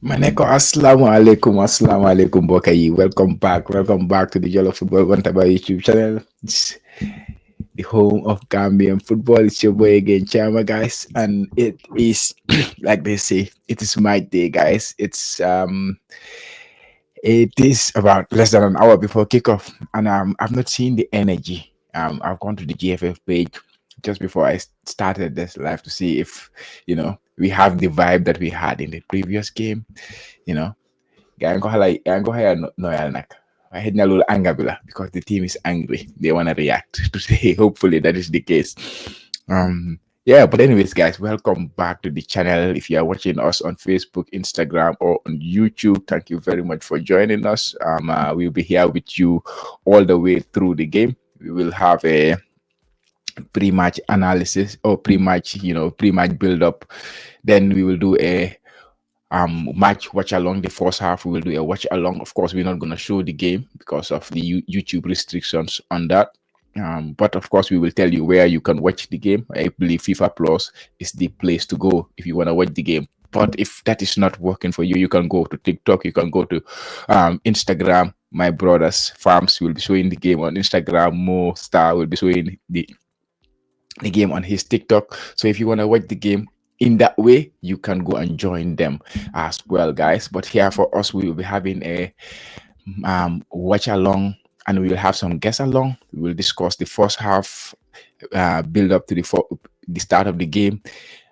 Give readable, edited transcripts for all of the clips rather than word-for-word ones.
Maneko, assalamu alaikum, Bokai. Welcome back to the Jollof Football Wantaba YouTube channel. It's the home of Gambian football. It's your boy again, Chama, guys, and it is like they say, it is my day, guys. It is about less than an hour before kickoff, and I've not seen the energy. I've gone to the GFF page just before I started this live to see if we have the vibe that we had in the previous game. I had a little anger because the team is angry. They want to react today. Hopefully that is the case. But anyways, guys, welcome back to the channel. If you are watching us on Facebook, Instagram, or on YouTube, thank you very much for joining us. We'll be here with you all the way through the game. We will have a pre-match analysis or pre-match build up. Then we will do a match watch along. The first half we will do a watch along. Of course, we're not going to show the game because of the YouTube restrictions on that. But of course, we will tell you where you can watch the game. I believe FIFA Plus is the place to go if you want to watch the game. But if that is not working for you, you can go to TikTok, you can go to Instagram. My brother's Farms will be showing the game on Instagram. Mo Star will be showing the game on his TikTok. So if you want to watch the game in that way, you can go and join them as well, guys. But here for us, we will be having a watch along, and we will have some guests along. We will discuss the first half build up to the start of the game.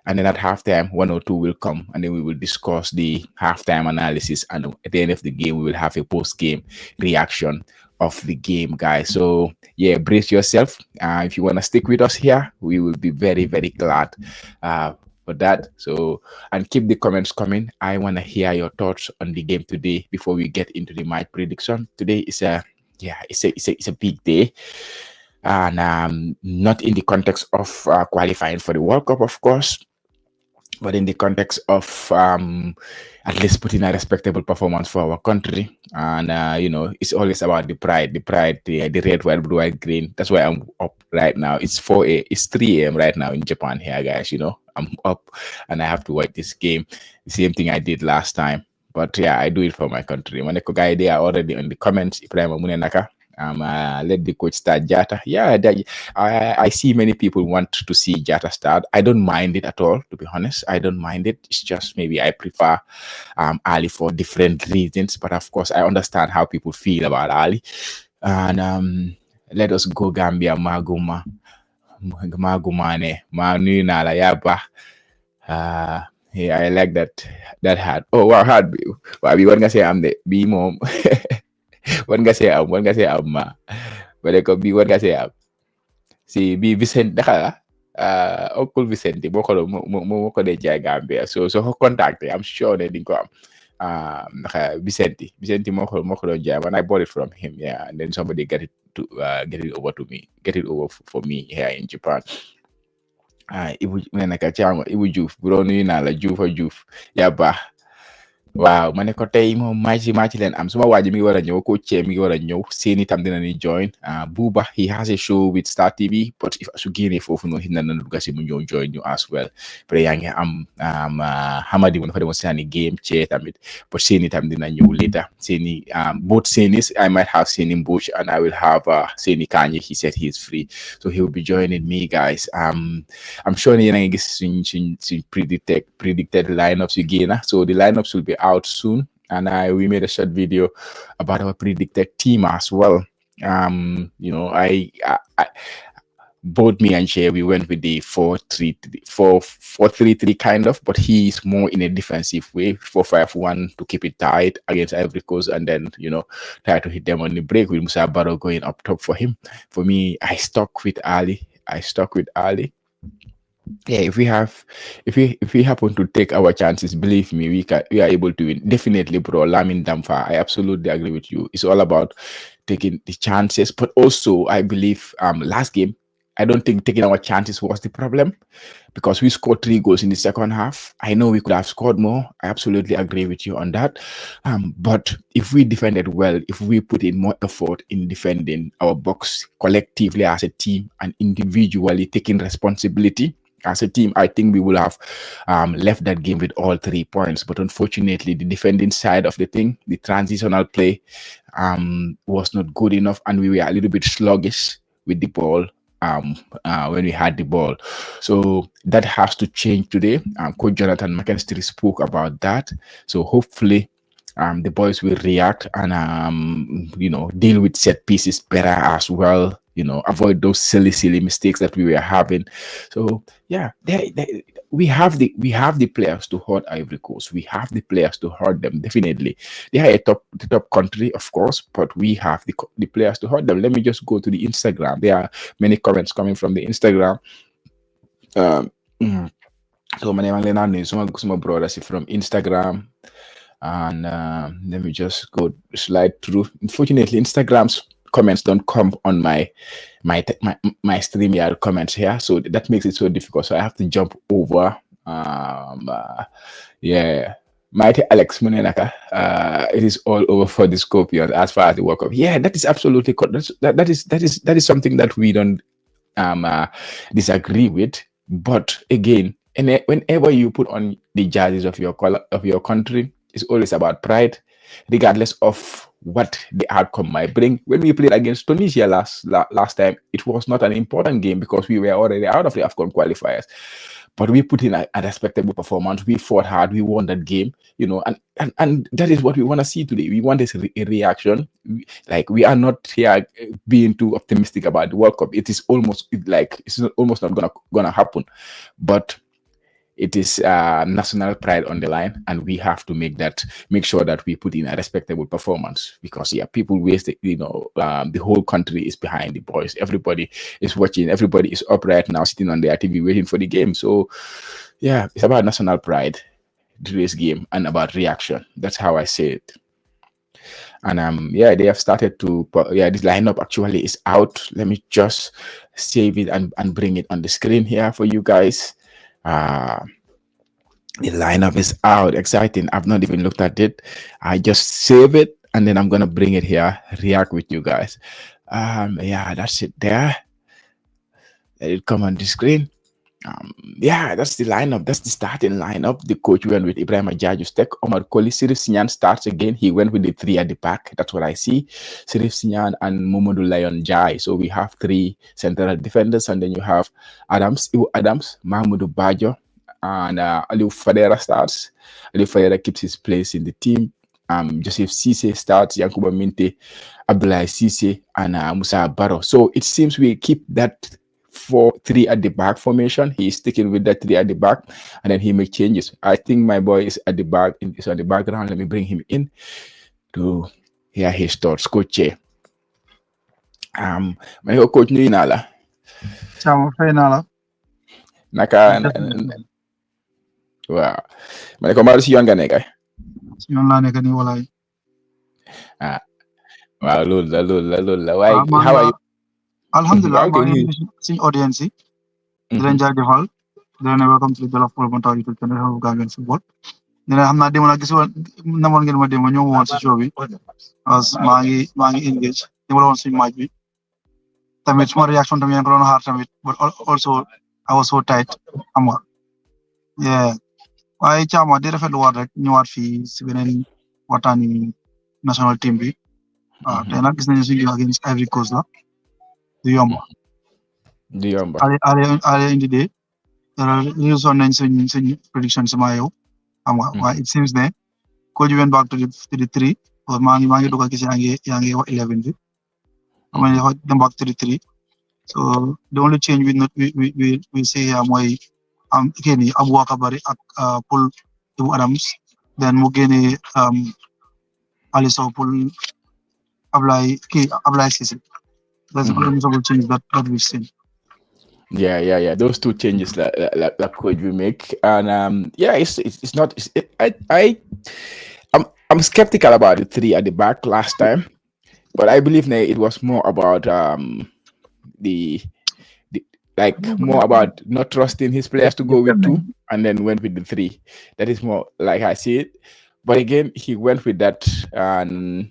And then at halftime, one or two will come, and then we will discuss the halftime analysis. And at the end of the game, we will have a post-game reaction of the game, guys. So yeah, brace yourself. If you want to stick with us here, we will be very, very glad for that. So, and keep the comments coming. I want to hear your thoughts on the game today before we get into the match prediction. Today is it's a big day, and not in the context of qualifying for the World Cup, of course, but in the context of at least putting a respectable performance for our country. And it's always about the pride, the red, white, blue, white, green. That's why I'm up right now. It's 3 a.m. right now in Japan here, guys. I'm up and I have to watch this game. The same thing I did last time. But yeah, I do it for my country. Maneko guy, they are already in the comments. Ibrahim Munenaka. Let the coach start Jata. Yeah, I see many people want to see Jata start. I don't mind it at all, to be honest. I don't mind it. It's just maybe I prefer Ali for different reasons. But of course, I understand how people feel about Ali. And let us go Gambia, Magumane, Manu Nala Yaba. Yeah, I like that hat. Oh wow, hat. Wow, we want to say I'm the B mom. One nga say ma. But ko bi one nga say si bi Vicente naka Uncle Vicente mo ko de jay Gambia. So ko contact, I'm sure they didn't come. Naka Vicente mo ko jay when I bought it from him, yeah, and then somebody get it over for me here in Japan. Ibu naka chama Ibu Juf bro nu na la Juf ya ba. Wow, ma ne ko tey moom match leen am suma waa ji mi ngi war a ñëw coach mi ngi war a ñëw seeni tam dina ni join Buba, he has a show with Star TV, but if su génnee foofu noonu xit na dugga si mu ñëw join ñu as well. Après yaa ngi am Hamadi mu dafa demoon seeni game cee tamit, but seeni tam dina ñëw later. Seeni both seenis, I might have Seeni Mbush and I will have Seeni Kanye. He said he's free, so he will be joining me, guys. I'm sure yéen a ngi gis suñ predicted lineups yu génna, so the lineups will be out soon, and we made a short video about our predicted team as well. I both me and Shay, we went with the 4-3-3 kind of, but he's more in a defensive way, 4-5-1 to keep it tight against Ivory Coast, and then try to hit them on the break with Musa Barrow going up top for him. For me, I stuck with Ali. Yeah, if we happen to take our chances, believe me, we are able to win. Definitely, bro. Lamin Damfa, I absolutely agree with you. It's all about taking the chances, but also I believe last game, I don't think taking our chances was the problem, because we scored 3 goals in the second half. I know we could have scored more. I absolutely agree with you on that. But if we defended well, if we put in more effort in defending our box collectively as a team and individually taking responsibility as a team, I think we will have left that game with all 3 points. But unfortunately, the defending side of the thing, the transitional play, was not good enough, and we were a little bit sluggish with the ball when we had the ball. So that has to change today. Coach Jonathan McKinstry spoke about that. So hopefully the boys will react and deal with set pieces better as well. Avoid those silly mistakes that we were having. So yeah, we have the players to hurt Ivory Coast. We have the players to hurt them. Definitely, they are the top country, of course, but we have the players to hurt them. Let me just go to the Instagram. There are many comments coming from the Instagram. So my name is some brothers from Instagram, and let me just go slide through. Unfortunately, Instagram's comments don't come on my StreamYard comments here, so that makes it so difficult. So I have to jump over. Yeah, Mighty Alex Munenaka. It is all over for the Scorpions as far as the World Cup. Yeah, that is absolutely that is something that we don't disagree with. But again, whenever you put on the jerseys of your country, it's always about pride, regardless of what the outcome might bring. When we played against Tunisia last time, it was not an important game because we were already out of the AFCON qualifiers. but we put in a respectable performance. We fought hard. We won that game, and that is what we want to see today. We want this reaction. We are not here being too optimistic about the World Cup. It is almost almost not gonna happen, but it is national pride on the line, and we have to make sure that we put in a respectable performance, because people waste the whole country is behind the boys. Everybody is watching. Everybody is up right now, sitting on their TV waiting for the game. So it's about national pride, today's game, and about reaction. That's how I say it. And they have started to this lineup actually is out. Let me just save it and bring it on the screen here for you guys. The lineup is out. Exciting. I've not even looked at it. I just save it and then I'm gonna bring it here, react with you guys. That's it there. Let it come on the screen. That's the lineup. That's the starting lineup. The coach went with Ibrahim Ajajustek. Omar Koli, Sirif Sinyan starts again. He went with the 3 at the back. That's what I see. Sirif Sinyan and Momodu Lion Jai. So we have 3 central defenders, and then you have Ibu Adams, Mahmoudou Bajo, and Aliou Fadera starts. Aliou Fadera keeps his place in the team. Joseph Cisse starts, Yankuba Minte, Abdoulaye Cisse, and Musa Barrow. So it seems we keep that 4-3 at the back formation. He's sticking with that 3 at the back, and then he make changes. I think my boy is at the back, is on the background. Let me bring him in to hear his thoughts. Coach, coach nuyu naa la. Ciao, fay naa la. Naka waaw. Ma ne ko maa si yoon nga nekk. Si yoon laa nekk nii walaay. Waaw loolu la waaye how are you? Alhamdulillah, maa ngi suñu audience yi. Di leen jaajëfal. Di leen welcome to the Jollof Football YouTube channel of Gambian Football. Di leen xam naa démb nag namoon ngeen ma démb ñëw woon si show bi. Parce que maa ngi engage. Di ma la woon suñu match bi. Tamit suma réaction tamit yaa ngi ko doon xaar tamit, but also I was so tight. Xam nga. Waaye Thiam di rafetlu waat rek ñëwaat fii si beneen waxtaani national team bi. Tey nag gis nañu suñu against Ivory Coast la. Du yomba. Early in the day, reason nañ suñ prediction sama yow. Xam nga waaye it seems ne coach went back to the 3. Parce que maa ngi doog a gis yaa ngi wax 11 bi. Xam nga dem back to the 3. So the only change we see here mooy kii Aboubacar Bari ak Paul Ibu Adams, then mu génne Ali Sow pour Ablaye Cissé. That's the only notable change that we've seen. Yeah. Those 2 changes that coach will make, and it's not. I'm skeptical about the 3 at the back last time, but I believe it was more about more about not trusting his players to go with 2 and then went with the 3. That is more like I see it. But again, he went with that, and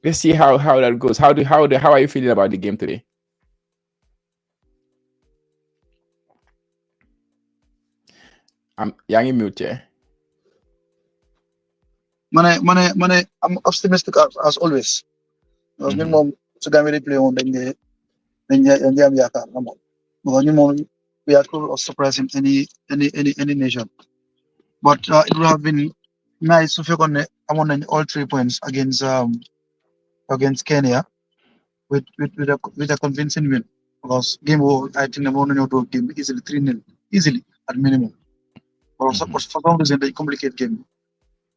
let's see how that goes. How are you feeling about the game today? Yaa ngi mute. Mane, I'm optimistic as always. Because ñun moom su Gambia di play woon dañ am yaakaar na moom. Because ñun moom we are capable of surprising any nation. But it would have been nice su fekkoon ne amoon nañ all 3 points against Kenya with a convincing win. Because game I think the one game easily 3-0, easily at minimum. But for some reason they complicate game.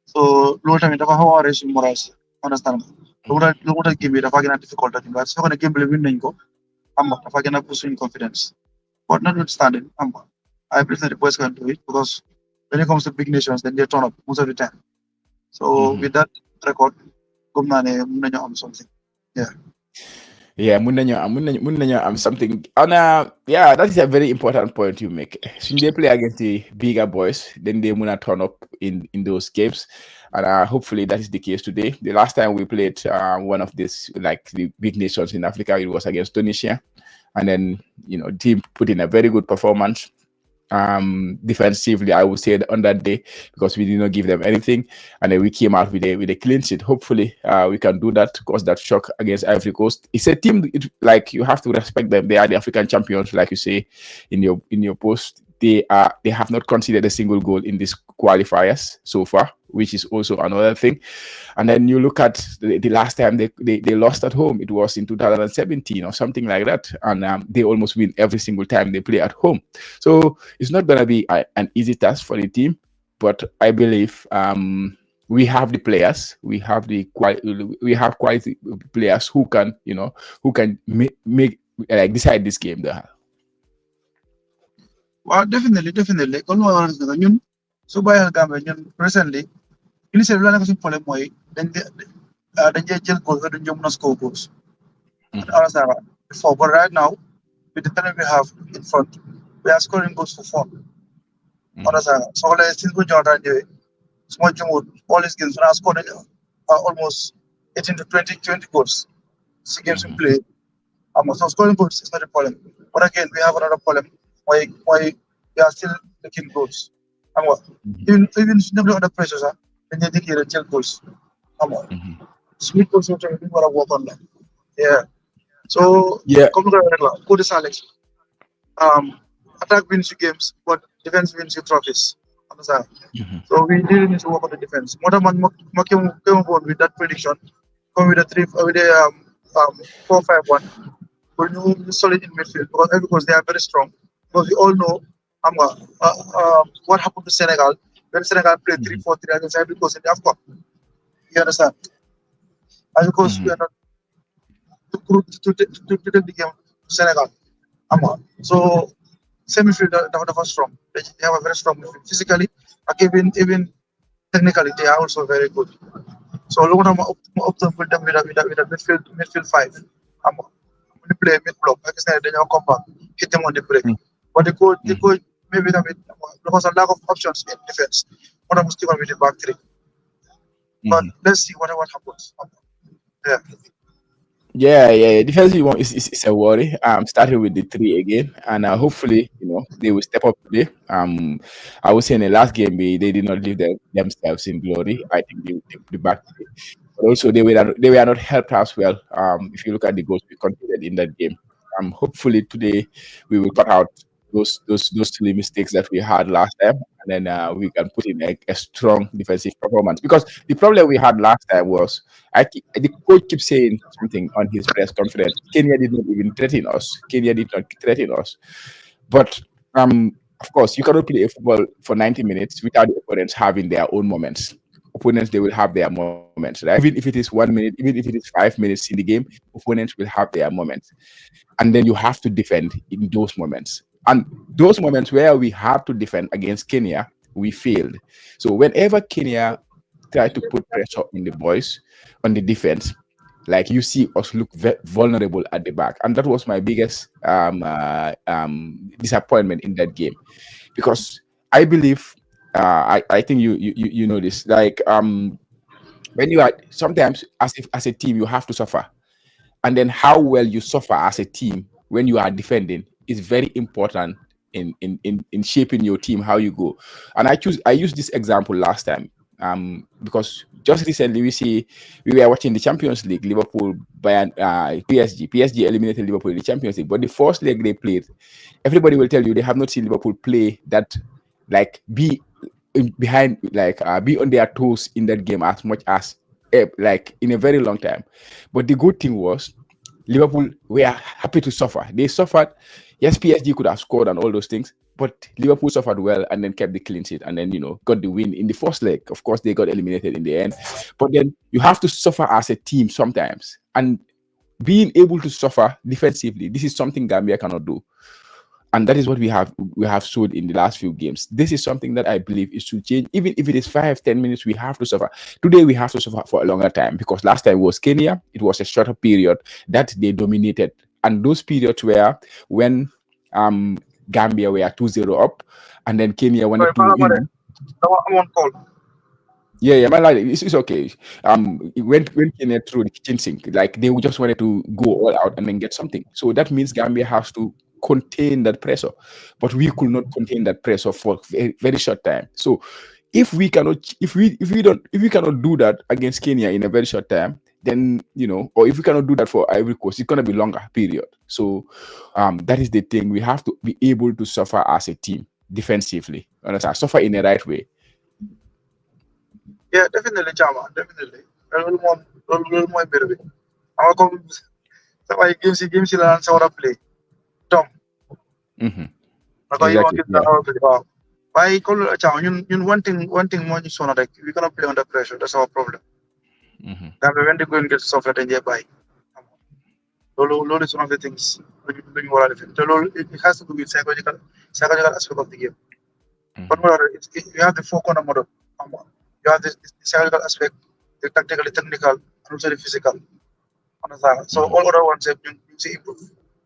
So loolu tamit dafa xaw a raise moral, understand nga. Lu mu tax game bi dafa gën a difficult ak ñu. Su fekkoon ne game bi win nañ ko, am nga dafa gën a boost suñu confidence. But notwithstanding, I believe that the boys can do it, because when it comes to big nations, then they turn up most of the time. So with that record, gëm naa ne mën nañoo am something. Mun nañoo am something. And that is a very important point you make. When they play against the bigger boys, then they will not turn up in those games. And hopefully that is the case today. The last time we played one of these, like the big nations in Africa, it was against Tunisia. And then, the team put in a very good performance. Defensively, I would say on that day, because we did not give them anything, and then we came out with a clean sheet. Hopefully, we can do that, cause that shock against Ivory Coast. It's a team like you have to respect them. They are the African champions, like you say in your post. they have not conceded a single goal in these qualifiers so far, which is also another thing. And then you look at the last time they lost at home, it was in 2017 or something like that, and they almost win every single time they play at home. So it's not going to be an easy task for the team, but I believe we have the players, we have quality players who can, who can make like decide this game. There. Well, definitely. Kalau orang kata ñun so bayal Gambia ñun recently initially la ko suñ problème mooy dañ dee jël goal dañ jëm na score goals. Understand? Before, but right now with the talent we have in front, we are scoring goals for fun. Understand? So like since we joined right small jumbo all these games when I scored almost 18 to 20 goals. Six games we play. So scoring goals is not a problem. But again, we have another problem. Why we are still making goals. Even never under pressure, sir. Then they declare jail goals. Sweet goals we gotta work on that. Yeah. So Yeah. come to the good is Alex. Attack wins you games, but defense wins you trophies. Understand? So we really need to work on the defense. More than came on with that prediction. Come with a 4-5-1. We need solid in midfield because they are very strong. Because we all know what happened to Senegal when Senegal played 3-4-3 against Ivory Coast in the AFCON. You understand? And because we are not to take the game to Senegal. So semi-field that was strong. They have a very strong midfield. Physically, even technically, they are also very good. So look at them up to them with a midfield five. When they play mid block, like I said, they don't come back, hit them on the break. But they go maybe a bit because a lack of options in defense. One of them still with the back three. But let's see what happens. Yeah. Yeah. Defensive one is a worry. Starting with the three again, and hopefully, they will step up today. I would say in the last game they did not leave themselves in glory. I think they back today. But also they were not helped as well. If you look at the goals we conceded in that game, hopefully today we will cut out those silly mistakes that we had last time, and then we can put in a strong defensive performance. Because the problem we had last time was the coach keeps saying something on his press conference. Kenya did not even threaten us. Kenya did not threaten us. But of course, you cannot play a football for 90 minutes without the opponents having their own moments. Opponents, they will have their moments, right? Even if it is 1 minute, even if it is 5 minutes in the game, opponents will have their moments. And then you have to defend in those moments. And those moments where we had to defend against Kenya, we failed. So whenever Kenya tried to put pressure on the boys, on the defense, like you see us look vulnerable at the back. And that was my biggest disappointment in that game. Because I believe, I think you know this, like when you are sometimes as a team you have to suffer, and then how well you suffer as a team when you are defending is very important in shaping your team, how you go. And I used this example last time because just recently we were watching the Champions League, Liverpool by PSG eliminated Liverpool in the Champions League, but the first leg they played, everybody will tell you they have not seen Liverpool play that, like, be behind, like be on their toes in that game as much as like in a very long time. But the good thing was Liverpool were happy to suffer. They suffered. Yes, PSG could have scored and all those things, but Liverpool suffered well and then kept the clean sheet and then got the win in the first leg. Of course, they got eliminated in the end, but then you have to suffer as a team sometimes, and being able to suffer defensively, this is something Gambia cannot do. And that is what we have showed in the last few games. This is something that I believe is to change. Even if it is 5-10 minutes, we have to suffer. Today we have to suffer for a longer time, because last time was Kenya. It was a shorter period that they dominated, and those periods were when Gambia were 2-0 up, and then Kenya wanted to. I'm on call. Yeah, my lad, it's okay. When Kenya threw the kitchen sink, like they just wanted to go all out and then get something. So that means Gambia has to contain that pressure, but we could not contain that pressure for a very short time. So if we cannot do that against Kenya in a very short time, then or if we cannot do that for Ivory Coast, it's gonna be longer period. So that is the thing. We have to be able to suffer as a team. defensively. Understand? Suffer in the right way. Yeah, definitely, Chama, definitely. Loolu mooy mbir bi. Xam nga comme sa waay game si la daan sa war a play. Tom, Hmm. naka yi wax Exactly. gis Yeah. naa war a play. Waaw. Waaye comme loolu Chama ñun one thing moo ñu sonal rek. We cannot play under pressure. That's our problem. Hmm. Gambia when the going gets soft dañ dee bàyyi. Loolu is one of the things lu ñu war a def. Te loolu it has to do with psychological aspect of the game. But Hmm. whatever, you have the four corner model. You have the psychological aspect, the tactical, the technical, and also the physical. Understand? So Hmm. all other ones you see improve.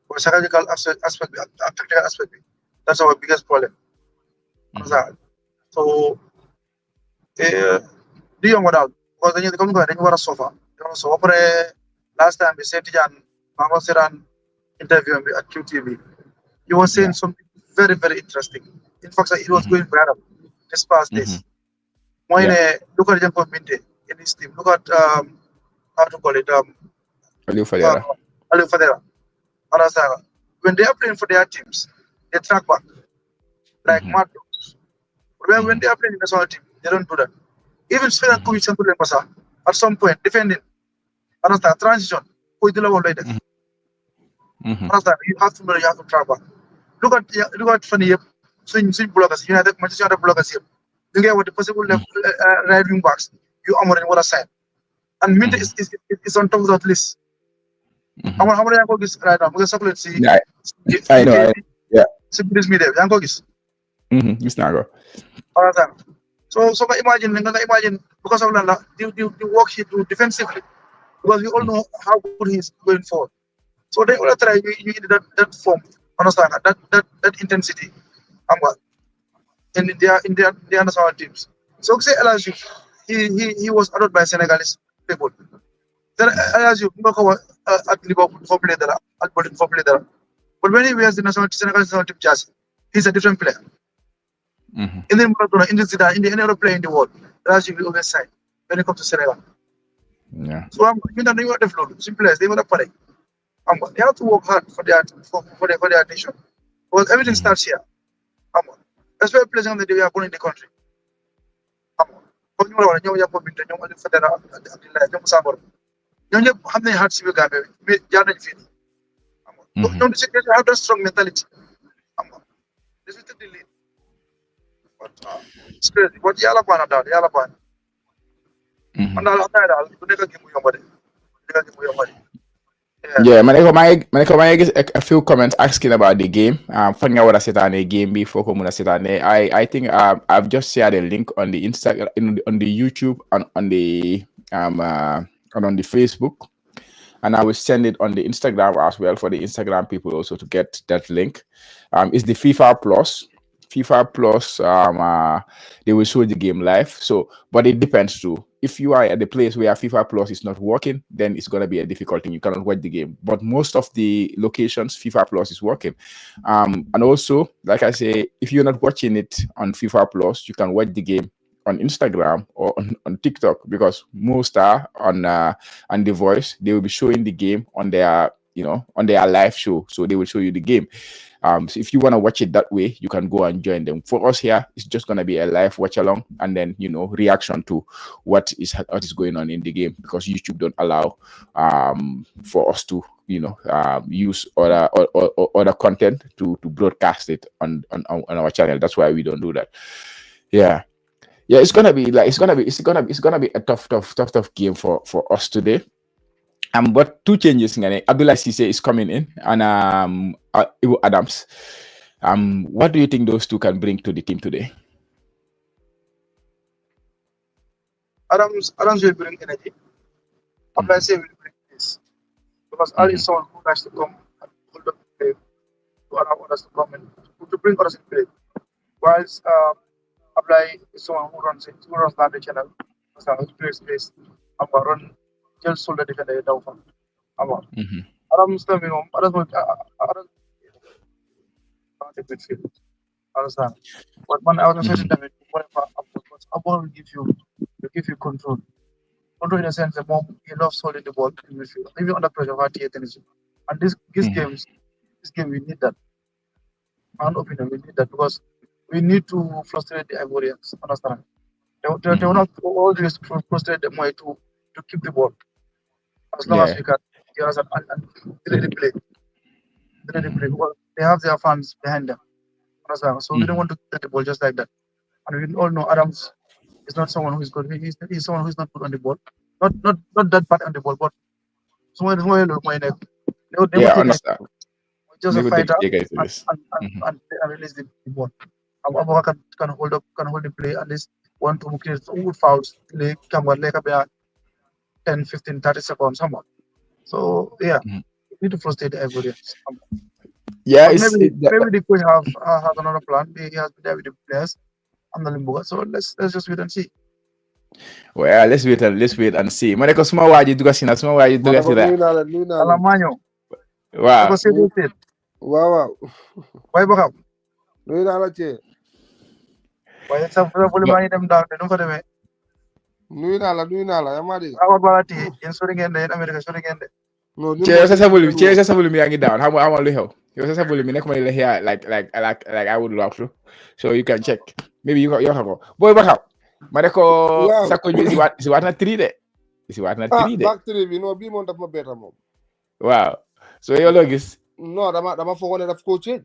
But psychological aspect, tactical aspect, that's our biggest problem. Hmm. Understand? So di yomb daal because comme que dañu war a sofa dañu war a sofa après last time bi seeti jaan maa ngi seetaan interview bi at QTV. You were saying Yeah. something very interesting. In fact, it was Hmm. going viral this past Hmm. days. Moine, Yeah. look at Janko Minte in his team. Look at how to call it Aliou uh, Fadera. Ali Fadera. Understand? When they are playing for their teams, they track back like Hmm. mad dogs. But when Hmm. they are playing in the national team, they don't do that. Even Spain and Hmm. Kuwait and Pasa at some point defending. Understand? Transition. Who do like that? Hmm. Hmm. Understand? You have to know you have to track back. Look at funny swing blockers. United Manchester United blockers here. You get what the possible left right wing backs. You are on what side. And Mint Hmm. is on top of that list. Hmm. How many Yankees right now? Because chocolate see Yeah, I know. Yeah. this media Yankees. It's not go. Understand? So imagine because of that the work he do defensively because we all know how good he's going forward. So they all try you need that form. Understand that intensity. Um, in their national teams. So say LSU, he was adopted by Senegalese people. Then LSU at Liverpool for play there, at Bolton for play there. But when he wears the Senegal national team jersey, he's a different player. Hmm. In the any other player in the world, LSU will always side when it comes to Senegal. Yeah. So you know they were the flow, simple as they were play. They have to work hard for their nation. Because everything Hmm. starts here. That's why players on the day we are born in the country. xam nga comme ñu ma la wax ñoom Yankhoba Minteh ñoom Aliou Fadera Abdoulaye ñoom Moussa Mboro ñoom ñëpp xam nañ hard si biir Gambie bi mais jaar nañ fii nii xam nga Hmm. ñoom they have that strong mentality xam nga they should take the lead but it's crazy but yàlla baax na daal yàlla baax na man Hmm. daal xam naa daal du nekk gi mu yomba de du nekk gi mu yomba de Yeah, man, I get a few comments asking about the game. Fan nga wara setane game before ko muna setane. I think I've just shared a link on the Instagram, on the YouTube, and on the Facebook, and I will send it on the Instagram as well for the Instagram people also to get that link. It's the FIFA Plus. FIFA Plus, they will show the game live. So, but it depends too. If you are at the place where FIFA Plus is not working, then it's gonna be a difficult thing. You cannot watch the game. But most of the locations, FIFA Plus is working. And also, like I say, if you're not watching it on FIFA Plus, you can watch the game on Instagram or on TikTok because most are on the voice. They will be showing the game on their on their live show. So they will show you the game. So if you want to watch it that way, you can go and join them. For us here, it's just gonna be a live watch along and then reaction to what is going on in the game because YouTube don't allow for us to use other content to broadcast it on our channel. That's why we don't do that. Yeah. Yeah, it's gonna be like it's gonna be a tough game for us today. But two changes, ngane. Abdullah Cisse is coming in, and Ivo Adams. What do you think those two can bring to the team today? Adams will bring energy Abdoulaye Mhm. Seye will bring this because Ali is Mhm. someone who likes to come and hold up the play to allow others to come and to bring others in play whilst Abdoulaye is someone who runs down the channel who plays space run just shoulder defender yi daw fa xam nga Mhm. Adams tamit moom Adams the midfield understand but man I was expecting Mhm. tamit whatever Abol will give you control in a sense that mom he loves holding the ball in midfield even under pressure hard to attention and this Mhm. game we need that my own opinion we need that because we need to frustrate the Ivorians. Understand? They will not always frustrate them way to keep the ball as long as Yeah. we can. You understand? And really play, really play. Because they have their fans behind them. Understand? So we don't want to get the ball just like that. And we all know Adams is not someone who is good. He's someone who is not good on the ball. Not that bad on the ball, but someone who will they will Yeah, take it. understand. Just They a would take fighter take it to and this. and, and, and release the ball. Abubakar can hold the play at least 1 2 create good fouls. Like come on, like about 10, 15, 30 seconds, someone. So yeah, we need to frustrate the Ivorians. Yeah, But it's maybe the coach has another plan. He has been there with the players and the Limburg. So let's just wait and see. well, let's wait and see. Man, because small waji duga sina, small waji ma ne duga ko sina. nuyu naa leen Alamanyo, Wow. because say nuyu this waaw waaw why back up? nuyu naa la Thié Why some people money them down? They don't for them. nuyu naa la yaa ma dégg Ako balati in shooting end in America shooting end. non ñun Che moom sa dañuy sabulu, déglu che woon sa sabulu mi yangi down. How lu hell? Yo sa sabulu mi nek ma la here like I would love to. So you can check. Maybe you have boy back up. Ma ko waaw sa ko mi si wat na 3 de. Si wat na 3 de. back three bi non bii moom daf ma betta moom Wow. So yo lo gis. non dama foogoon ne daf koo change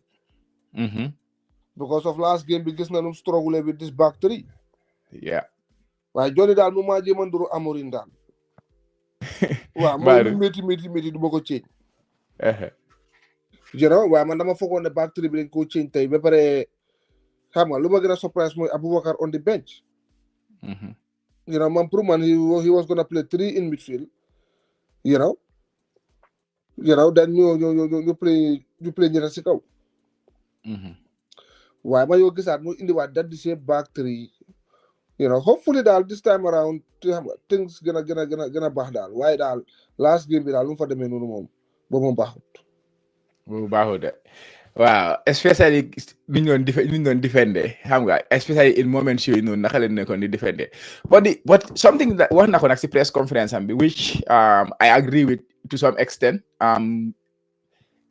because of last game bi gis na num struggle with this back three Yeah. waaye Johnny daal mu maa jéem a nduru Amorim daal waaw mooy lu métti du ma ko change you know waaye man dama foogoon ne back three bi dañ koo change tey ba pare xam nga lu ma gën a surprise mooy Aboubacar on the bench you know man pour man he was gonna play 3 in midfield you know then ñu play ñeneen si kaw waaye ma yoo gisaat mu indiwaat that the same back three you know hopefully daal this time around xam nga things gën a baax daal waaye daal last game bi daal lu mu fa demee noonu moom boobu moom baaxut bu baaxul de waaw especially ñu doon defende xam nga especially in moments yooyu noonu naka leen nekkoon di defende but something that wax na ko nag si press conference am bi which I agree with to some extent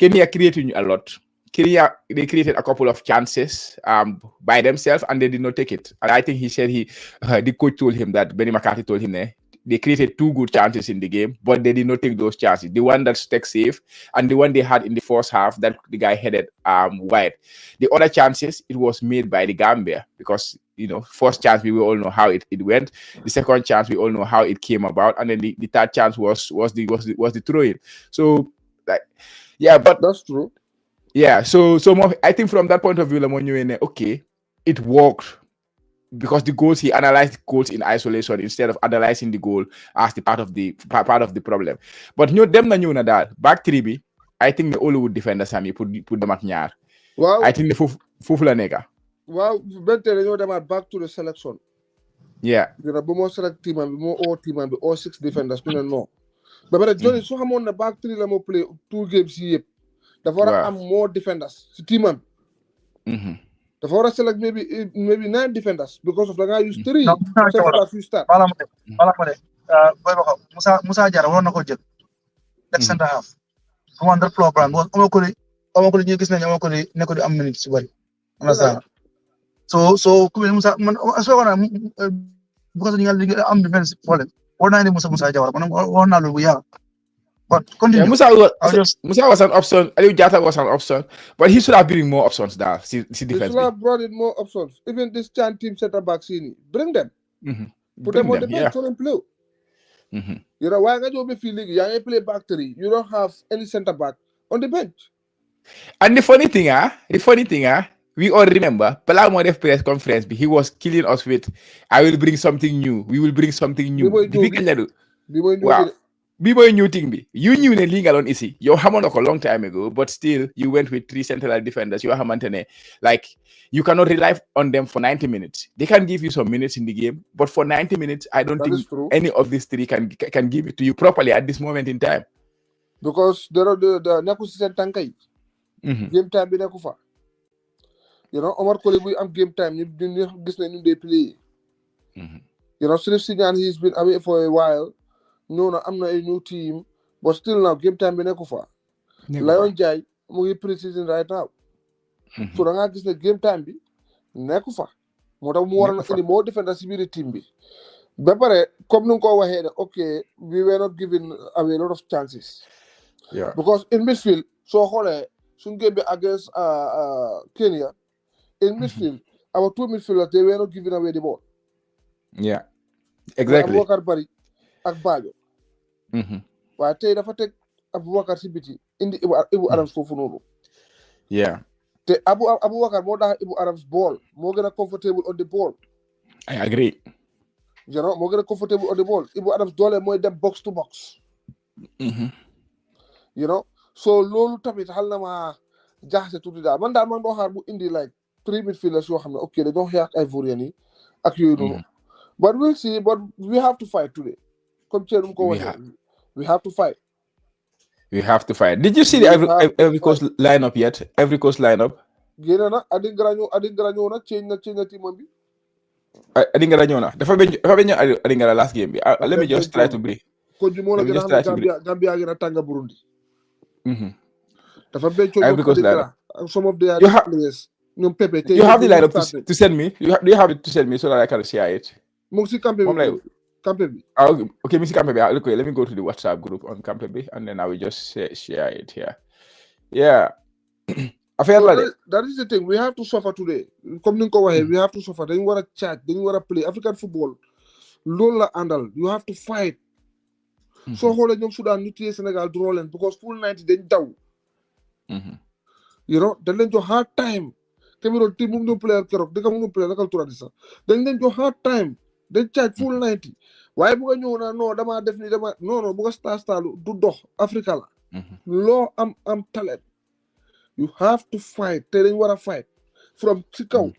Kenya created a lot. Kenya, they created a couple of chances by themselves and they did not take it. And I think he said the coach told him that, Benny McCarthy told him they created 2 good chances in the game, but they did not take those chances. The one that stuck safe and the one they had in the first half that the guy headed wide. The other chances, it was made by the Gambia because, first chance, we all know how it went. The second chance, we all know how it came about. And then the third chance was the throw-in. So, yeah, but that's true. Yeah, so I think from that point of view, okay, it worked because he analyzed the goals in isolation instead of analyzing the goal as the part of the problem. But them na that back 3B, I think the Hollywood defenders Sammy put them at ñaar. Wow. I think the fofu la neka. Wow, better you them back to the selection. Yeah. You know, more select team and more all 6 defenders. No. But Johnny, so I'm on the back 3 let me play 2 games here. Dafa am more defenders si teamam. Dafa war a select maybe 9 defenders because of the guy use 3 center back you start. Bala mo de boy bako Musa Jara waroon na ko jël def center half mo under floor plan mo ko ñu gis nañu ko ne ko di am minute ci bari understand so ku Musa man so wona because ñu ngal am defense problème war naa ni Musa Jara man war naa lu bu yaa. But continue. Yeah, Musa was an option. Aliou Jatta was an option, but he should have been more options there. See defense. He should have brought in more options. Even this Chan team center back scene, bring them. Put them on the bench, let them play. You know why you be feeling you play back 3. You don't have any center back on the bench. And the funny thing, we all remember Palamode's press conference. He was killing us with, "I will bring something new. We will bring something new." Wow. B-boy new thing be. You knew the league alone is you hamon a long time ago, but still you went with 3 central defenders. You are Hamantene. Like you cannot rely on them for 90 minutes. They can give you some minutes in the game, but for 90 minutes, I don't think any of these 3 can give it to you properly at this moment in time. Because there are the Nakusi Tankai. Game time be Nakufa. You know, Omar Kolebu am game time. You didn't they play. You know, Sirif Sinyan, he's been away for a while. No, I'm not a new team, but still now game time be Nakufa. Lion Jai, we pre-season right now. So the game time be nekku fa moo tax mu waroon a indi moo defender si biir team bi ba pare comme nu nga ko waxee ne ok we were not given away a lot of chances because in midfield soo xoolee suñu game bi against Kenya in midfield our two midfielders they were not giving away the ball exactly Aboubacar Bari ak Badio waaye tey dafa teg Aboubacar si biti indi Ibu Adams foofu noonu te Aboubacar moo tax Ibu Adams ball moo gën a comfortable on the ball I agree you know moo gën a comfortable on the ball Ibu Adams doole mooy dem box to box you know so loolu tamit xal na ma jaaxase tuuti daal man doo xaar bu indi like 3 midfielders yoo xam ne ok dañoo xeex ak Ivorian yi ak yooyu noonu but we'll see but we have to fight today comme Thierno mu ko waxee we have to fight did you see the Ivory Coast lineup yet Ivory Coast lineup génne na Adingra ñëw na change na teamam bi Adingra ñëw na dafa bañ Adingra last game bi let me just try to break ko ju moo la gën a xam Gambia gën a tànga Burundi dafa bañ Ivory Coast lineup some of the players ñoom Pepe you have the lineup to send me do you have it to send me so that I can share it mu ngi si campé bi okay mi si campé bi okay let me go to the WhatsApp group on campé bi and then I will just share it here affaire la de that is the thing we have to suffer today comme ni nga ko waxee we have to suffer dañu war a charge dañu war a play African football loolu la àndal you have to fight soo xoolee ñoom Soudan ñu téye Sénégal draw leen because full 90 dañ daw you know dañ leen jox hard time Cameroon team mu ngi player keroog dëgg mu ngi player nakal turadi sax dañ leen jox hard time dañ charge full 90 waaye bu nga ñëw na non dama def ni dama non bu nga star du dox Africa la loo am talent you have to fight te dañ war a fight from si kaw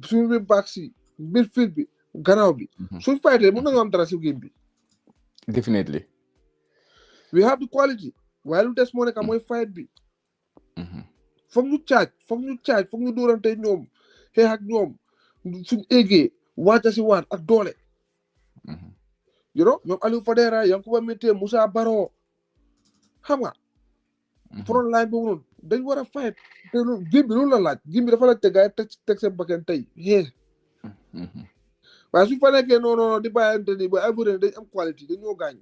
suñu bi back si midfield bi gannaaw bi suñ fightee mën nañu am dara si game bi definitely we have the quality waaye lu des moo nekk mooy fight bi foog ñu charge foog ñu dóorante ñoom xeex ak ñoom suñ eggee wàcca si waat ak doole you know ñoom Aliou Fadera Yankuba Minteh Moussa Baro xam nga front line boobu noonu dañ war a fight te loolu game bi loolu la laaj game bi dafa laaj te gars yi teg seen bakkan tey waaye suñ fa nekkee non di bàyyante ni ba Ivory dañ am quality dañoo gaañ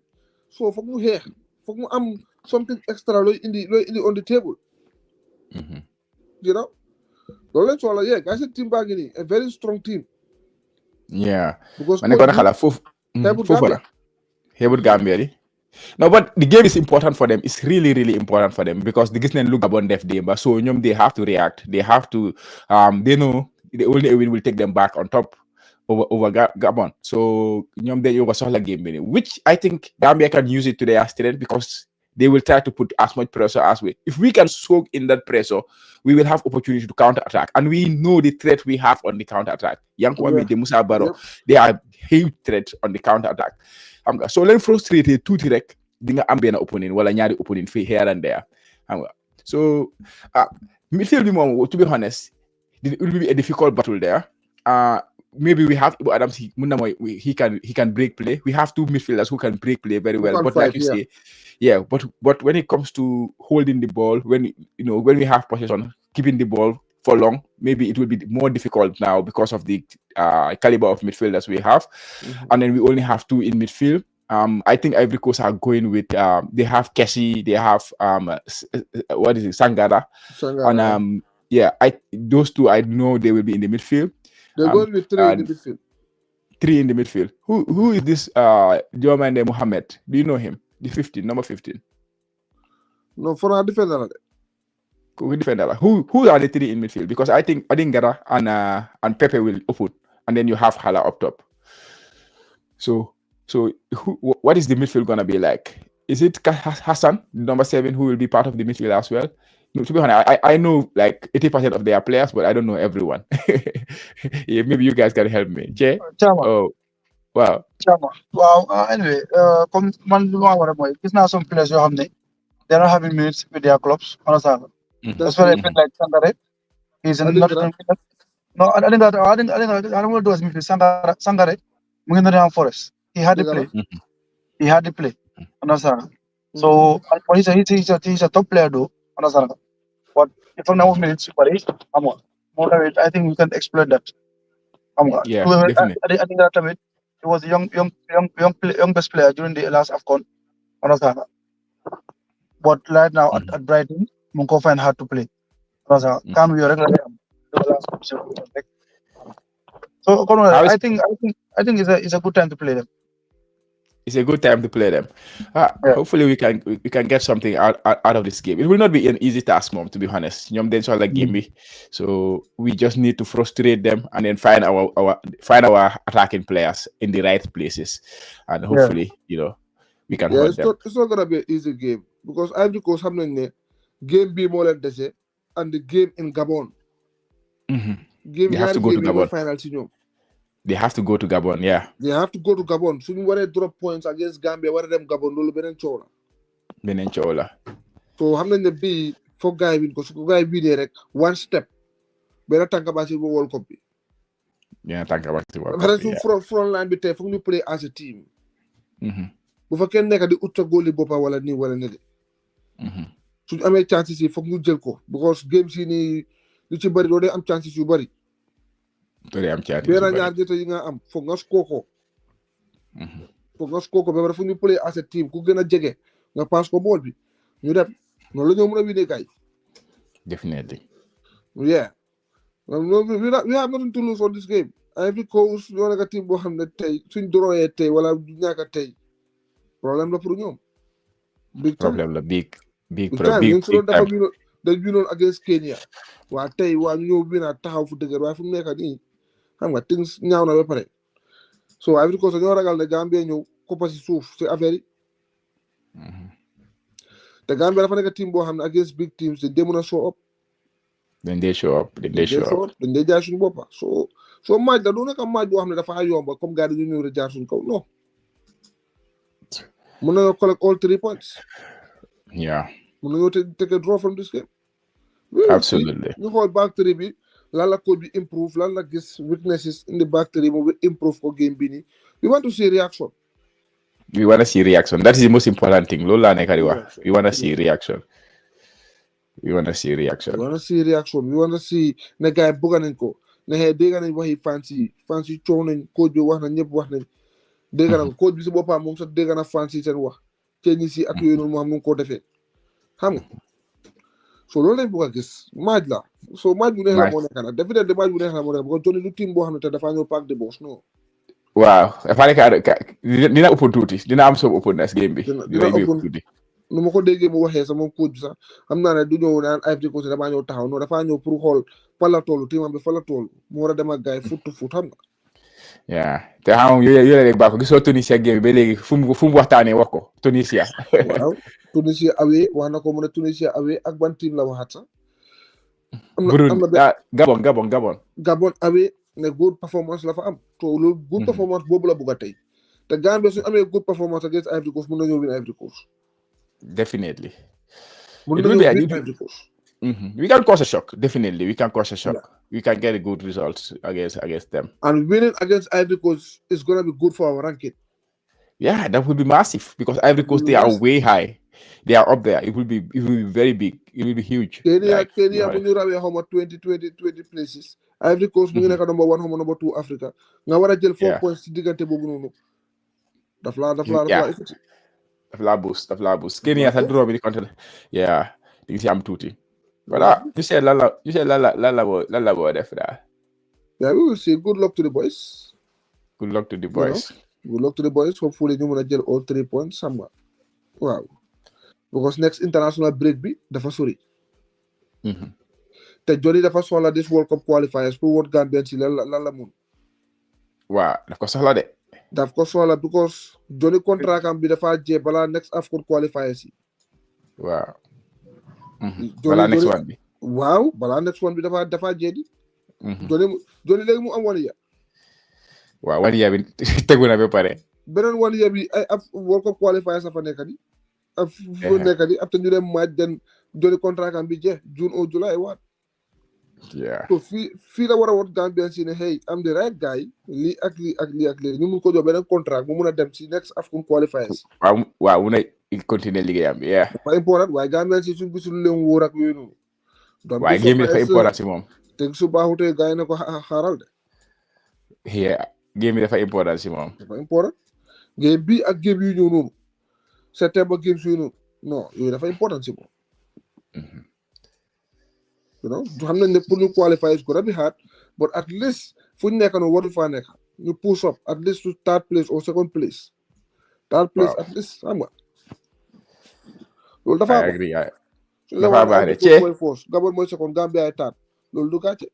so foog mu xeex foog mu am something extra looy indi on the table you know loolu lañ soxla guys seen team baa ngi nii a very strong team because ma nekkoon xalaat foofu la xeebut Gambia di no but the game is important for them it's really really important for them because the gis neen lu Gabon def démba so ñoom they have to react they have to they know the only win will take them back on top over Gabon so ñoom dañu ko soxla game bi ni which I think Gambia can use it to their strength because they will try to put as much pressure as we. If we can soak in that pressure, we will have opportunity to counter-attack. And we know the threat we have on the counter-attack. Yankuba Minteh, Moussa Baro, they are huge threat on the counter-attack. So let's frustrate two direct. Dinga ambient opponent, wala nyari opponent here and there. So midfield to be honest, it will be a difficult battle there. Maybe we have Ibu Adams. He can break play. We have two midfielders who can break play very well. But like you say, but when it comes to holding the ball, when we have possession, keeping the ball for long, maybe it will be more difficult now because of the caliber of midfielders we have, and then we only have two in midfield. I think Ivory Coast are going with they have Kessie, they have Sangara, and those two I know they will be in the midfield. They're going with three in the midfield. Three in the midfield. Who is this Diomande Mohamed? Do you know him? The number 15. No, for our defender. Who are the three in midfield? Because I think Adingara and Pepe will open, and then you have Hala up top. So what is the midfield gonna be like? Is it Hassan, number 7, who will be part of the midfield as well? No, to be honest, I know like 80% of their players, but I don't know everyone. Maybe you guys can help me. Jay? Oh, wow. Anyway, it's now some players you have they're not having minutes with their clubs. Understand? That's why I feel like Sangare. He's not. No, I don't want to do as midfield. Sangare, Muginarian Forest. He had the play. Understand? So, he's a top player though. Understand? But if I'm now minutes, I'm on. moderate. I think we can exploit that. Yeah, definitely. I think that time it was a young best player during the last AFCON. Understand? But right now at Brighton, Munko find hard to play. Understand? Can we regularly the last episode? So How is I think it's a good time to play them. It's a good time to play them. Yeah. Hopefully, we can get something out of this game. It will not be an easy task, Mom. To be honest, like game, so we just need to frustrate them and then find our attacking players in the right places, and hopefully, we can hold them. It's not gonna be an easy game because Ivory Coast have nañ game be more than dese and the game in Gabon. Game they have to go to Gabon. Final ci ñoom. They have to go to Gabon, yeah. They have to go to Gabon. Suñu waree drop points against Gambia war a dem Gabon loolu beneen coow la. So xam nañ ne bii foog gaay win ko su ko gaay winee rek one step benn tànk ba ci World Cup bi. Yeah, tànk ba ci World Cup bi. Su front line bi tey foog ñu play as a team. Bu fa kenn nekk di ut sa góoli boppa wala nii wala ne de. Suñu amee chances yi foog ñu jël ko because game si nii lu ci bëri doo dee am chances yu bëri. Benn ñaar gerte yi nga am foog nga score ko. Foog nga score ko ba pare fu ñu play as a team ku gën a jege nga pass ko bool bi ñu dem noonu la ñoo mën a winee kay. Definitely. Yeah. We have nothing to lose on this game. Ivory Coast ñoo nekk team boo xam ne tey suñ doroyee tey wala ñàkk tey problème la pour ñoom. Problème la big dañ winoon against Kenya waa tey waa ñu ñëw wina taxaw fu dëgër waaye fu mu nekk nii xam nga things ñaaw na ba pare so Ivory Coast ñoo ragal ne Gambia ñëw koppa si suuf si affaire yi te Gambia dafa nekk team boo xam ne against big teams dañ dee mën a show up dañ dee jaay suñu boppa so match la du nekk match boo xam ne dafa yomba comme gars yi ñu ñëw rek jaar suñu kaw non mën nañoo collect all 3 points yeah mën nañoo take a draw from this game absolutely ñu xool back three bi lan la coach bi improve lan la gis weaknesses in the back three mu improve ko game bi nii we want to see reaction that is the most important thing loolu laa nekk di wax we want to see reaction we want to see ne gars yi bëgg nañ ko ne xëy dégg nañ waxi fans yi coow nañ coach bi wax na ñëpp wax nañ dégg na coach bi si boppam moom sax dégg na fans yi seen wax ceeñi si ak yooyu noonu moo xam nu ko defee xam nga so loolu lañ bëgg a gis match la so match bu neex la moo nekk nag definitely match bu neex la moo nekk parce que Johnny du team boo xam ne te dafa ñëw pack de boss non waaw dafa nekk dina ëpp tuuti dina am soob openness game bi dina ëpp tuuti nu ma ko déggee mu waxee sax moom coach bi sax xam naa ne du ñëw naan Ivory Coast damaa ñëw taxaw non dafa ñëw pour xool fa la toll teamam bi fa la toll mu war a dem ak gars yi foot xam nga yeah te xam yooyu la rek baax ko gisoo Tunisia game bi ba léegi fu mu waxtaanee wax ko Tunisia waaw Tunisia awee wax na ko mu ne Tunisia awee ak ban team la waxaat sax Gabon awee ne good performance la fa am to loolu good performance boobu la bëgg a tey te Gambia suñu amee good performance against Ivory Coast mën nañoo win Ivory Coast definitely mën nañoo win Ivory Coast we can cause a shock definitely we can cause a shock we can get a good results against them and winning against Ivory Coast is going to be good for our ranking yeah that will be massive because Ivory Coast they are way high they are up there it will be very big it will be huge Kenya bu ñu rawee xawma 20 places Ivory Coast mu ngi nekk number 1 xawma number 2 Africa nga war a jël 4 points ci diggante boobu noonu daf laa boost Kenya sax draw bi di compter yeah di ngi si am tuuti voilà ñu seet lan la boo def daal yeah we will see good luck to the boys good luck to the boys hopefully ñu mën a jël all 3 points xam nga waaw because next international break bi dafa sori te Johnny dafa soxla this World Cup qualifiers pour woon Gambien si lan la mun waaw daf ko soxla because Johnny contract am bi dafa jee balaa next AFCON qualifiers yi waaw balaa next one bi waaw balaa next one bi dafa jee di Johnny léegi mu am 1 year waaw 1 year bi tegu na ba pare beneen 1 year bi ay World Cup qualifiers a fa nekk di after ñu dem match den Johnny contract am bi jee June or July waat yeah so fii la war a woon Gambien si ne hey am the right guy lii ak lii ñu mun ko jox beneen contract mu mun a dem si next AFCON qualifiers waaw mun a continuer liggéeyam bi yeah dafa important waaye Gambien si suñ gisul leen wóor ak yooyu noonu waaye game bi dafa important si moom te su baaxutee gars yi ne ko xaaral de. Yeah, game bi dafa important si moom. dafa important game bi ak game yu ñëw noonu September games yu noonu non yooyu dafa important si moom. you know xam nañ ne pour ñu qualify is gonna be hard but at least fu ñu nekk noonu waru faa nekk ñu push up at least to third place or second place. third place at least xam nga. loolu dafa I agree. dafa baax de mooy force Gabon mooy second Gambia ay taat loolu du gàcce.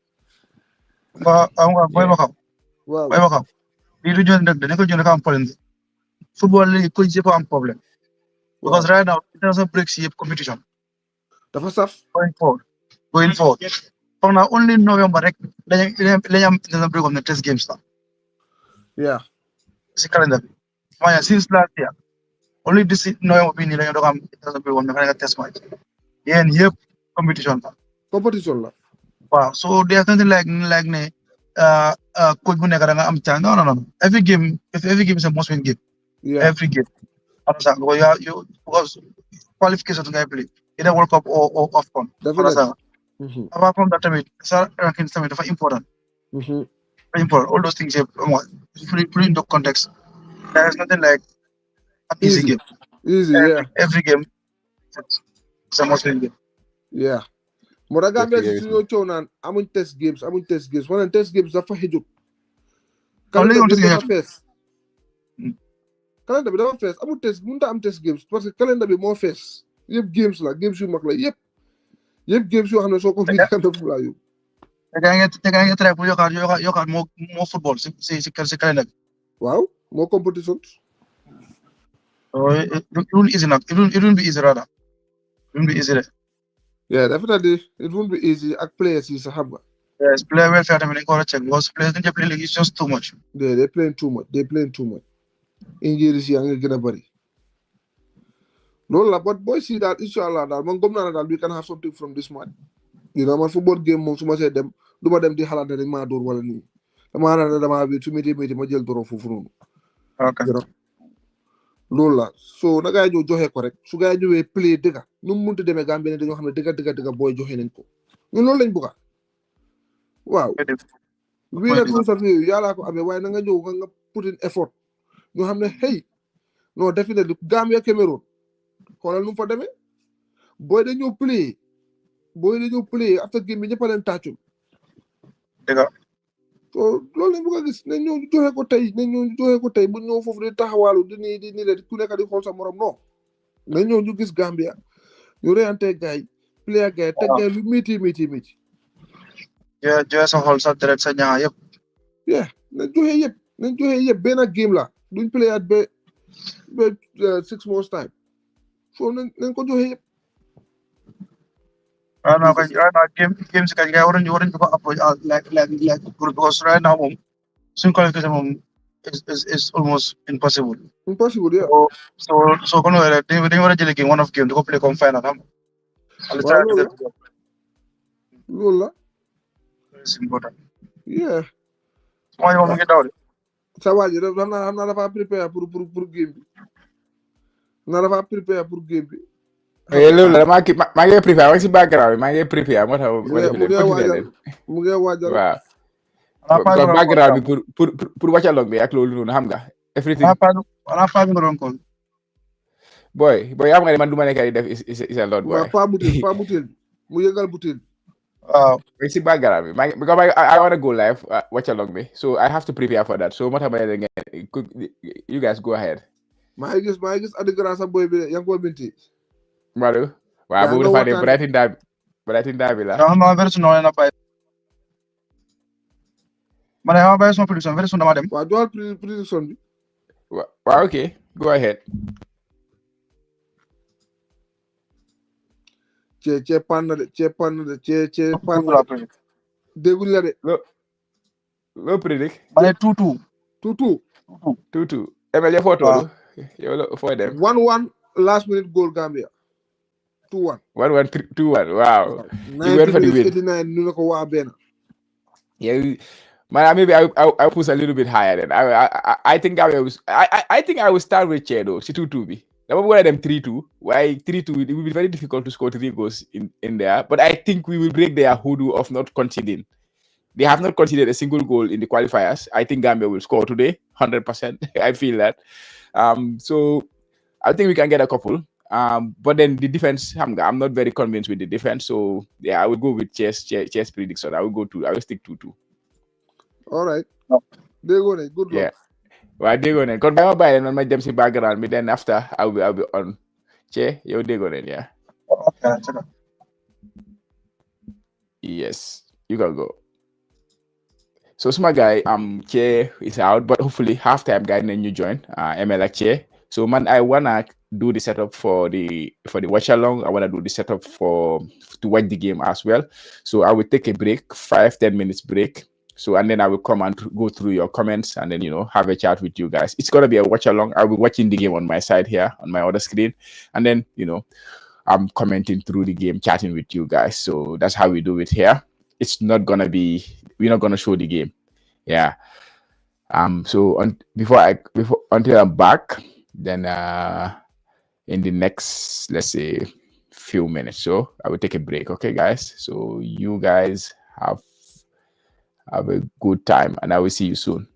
nga boy ma xam. waaw boy ma xam. lii du jënd rek dañu ko jënd am problème. football léegi coach yëpp am problème. because right now international breaks yëpp competition. dafa saf. going forward. foog naa only November rek dañu am international break of the test games la. yeah. si calendar bi. waaye since last year. only this November bi nii dañu doog am international break of the test match. yéen yëpp competition la. waaw so there's nothing like ne coach bu nekk da nga am chance no every game is a must win game. Every game. Understand? Because qualifications ngay play either World Cup or AFCON. Apart from that tamit sa ranking tamit dafa important. Very important. All those things put into context. There is nothing like an easy game. Every game is a must win game. Yeah. moo tax Gambia si ñoo coow naan amuñ test games wala test games dafa xëjut. calendar bi dafa fees. calendar bi dafa fees amul test mënut a am test games parce que calendar bi moo fees yëpp games la games yu mag la yëpp games yoo xam ne soo ko fii calendar fu laa yóbbu. te gaa ngi try pour yokkaat moo football si calendar bi. waaw moo competition. It won't easy nag it won't be easy rather. It won't be easy de. Yeah, definitely. It won't be easy. Ak players is a hammer. Yes, player welfare I mean I check because players don't play league is just too much. They're playing too much. Injuries yang gonna bari. No la, but boys see that inshallah that man gomna that we can have something from this match. You know, man football game mom suma say dem duma dem di xalat dañ ma door wala ni. Dama na dama bi tu miti ma jël doro fofu nonu. Okay. loolu la so na gaa yi joxe ko rek su gaa yi ñëwee play dëgga nu mu munti demee Gambie ne dañoo xam ne dëgga booy joxe nañ ko ñun loolu lañ bëgga waaw wii rek lu saf yooyu yàllaa ko amee waaye na nga ñëw nga put in effort ñoo xam ne hey non definitely Gambia Cameroun xoolal nu mu fa demee booy dañoo play after game bi ñëpp a leen tàccul dëgga so loolu lañ bëgg a gis nañ ñëw ñu joxe ko tey bu ñëw foofu di taxawaalu di nii la ku nekk di xool sa morom non nañ ñëw ñu gis Gambia ñu reyante gaay player gaay teg gaay lu métti joxe sa xool sa deret sa ñaa yëpp nañ joxe yëpp benn game la duñ play at ba 6 months time so nañ ko joxe yëpp right now game si kañ ngay waruñu ko approach like because right now moom suñ qualification moom is almost impossible yeah so kon dañu war a jëlee game one of game di ko play comme final xam loolu la it's important yeah mooy moom mu ngi daw de sa waa ji xam naa dafa prepare pour game bi loolu la maa ngi prepare maa ngi si background bi maa ngi prepare moo tax mu ngi waajal waaw background bi pour wàccaloog bi ak loolu noonu xam nga everything wala pa nga doon ko boy xam nga ne man du ma nekk di def is a lot boy pa butéel mu yëngal butéel waaw si background bi because I want to go live wàccaloog bi so I have to prepare for that so moo tax ma ne ngeen you guys go ahead maa ngi gis Adi Grand sa boy bi yaa ngi ko binti Madu waaw boobu dafa ne Brighton Derby la ma version no na pay ma ne ma bàyyi sama prediction version dama dem waaw joxal prediction bi waaw ok go ahead ce pan de dégguñ la de loo predict ma ne 2-2 ML foo toolu yow foo dem 1-1 last minute goal Gambia 2-1 2-1 wow 89 ñu ne ko waa benn yeah man maybe I'll push a little bit higher then I think I will start with Chedo si 2-2 bi Now we're going to them 3-2. Why 3-2? It will be very difficult to score 3 goals in there. But I think we will break their hoodoo of not conceding. They have not conceded a single goal in the qualifiers. I think Gambia will score today, 100%. I feel that. So I think we can get a couple. But then the defense, I'm not very convinced with the defense. So yeah, I will go with chess prediction. I will stick to 2. All right. No. There you go. Good Yeah. luck. Well, they go then. Because I'm buying on my Dempsey background. But then after, I'll be on. Che, you they go then, yeah. Okay, Yes, you can go. So smart guy, Che is out, but hopefully halftime guy then you join. ML Che. So man, I wanna do the setup for the watch along. I wanna do the setup to watch the game as well. So I will take a break, 5-10 minutes break. So and then I will come and go through your comments and then have a chat with you guys. It's gonna be a watch along. I'll be watching the game on my side here on my other screen, and then I'm commenting through the game, chatting with you guys. So that's how we do it here. It's not gonna be. We're not gonna show the game. Yeah. So until I'm back, then in the next, let's say, few minutes. So I will take a break. Okay, guys. So you guys have a good time, and I will see you soon.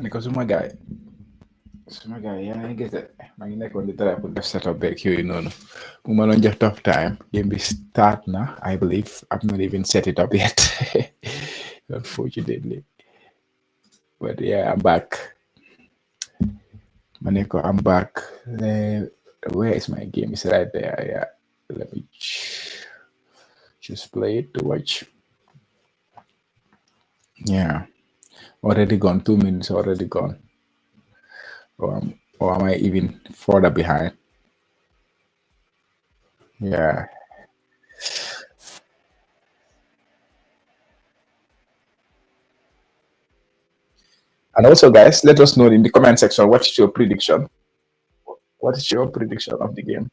Because suma guy, yeah, I guess that maa ngi nekkoon di try pour def setup beeg yooyu noonu. Bu ma doon jox tough time. Game bi start na, I believe. I've not even set it up yet. Unfortunately. But yeah, I'm back. Maneko, I'm back. Where is my game? It's right there. Yeah. Let me just play it to watch. Yeah. Already gone. 2 minutes already gone. Or am I even further behind? Yeah. And also, guys, let us know in the comment section what is your prediction. What is your prediction of the game?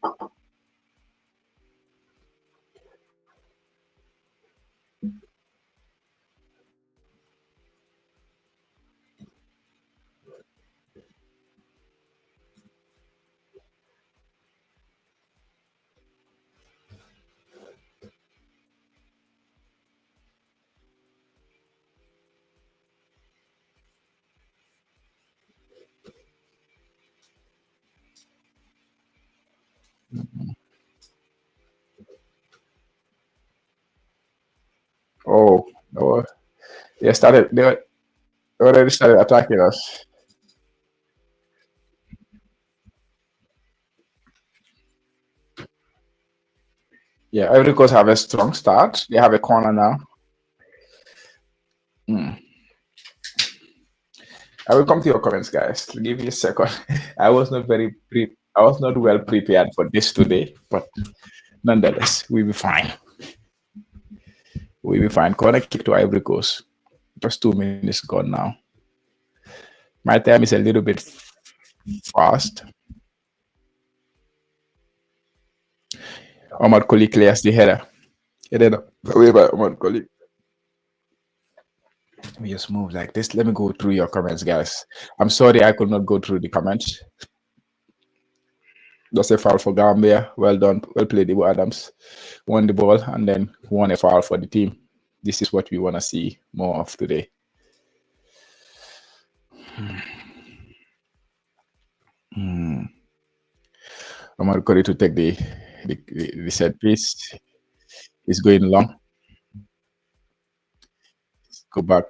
Oh, no. They already started attacking us. Yeah, Ivory Coast have a strong start. They have a corner now. I will come to your comments, guys. Give me a second. I was not I was not well prepared for this today, but nonetheless, we'll be fine. We'll be fine. Corner kick to Ivory Coast. Just 2 minutes gone now. My time is a little bit fast. Omar Koli clears the header. Headed away by Omar Koli. Let me just move like this. Let me go through your comments, guys. I'm sorry I could not go through the comments. That's a foul for Gambia. Well done. Well played, Ibu Adams. Won the ball and then won a foul for the team. This is what we want to see more of today. Omar Koli to take the set piece. It's going long. Go back.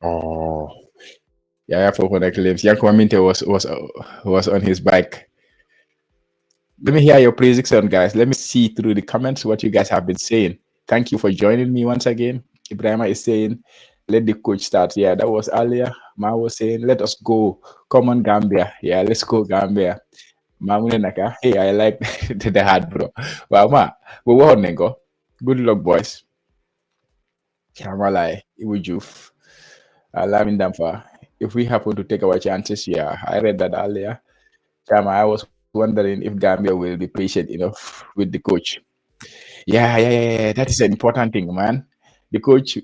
Oh, yeah, for connect claims. Yanko Minte was on his bike. Let me hear your prediction, guys. Let me see through the comments what you guys have been saying. Thank you for joining me once again. Ibrahima is saying, let the coach start. Yeah, that was earlier. Ma was saying, let us go. Come on, Gambia. Yeah, let's go, Gambia. Mamune Naka. Hey, I like the hard, bro. Wow, ma. But what nego? Good luck, boys. Kamalai, Iwujuf. Lamin Damfa. If we happen to take our chances, yeah, I read that earlier. I was wondering if Gambia will be patient enough with the coach. Yeah. That is an important thing, man. The coach,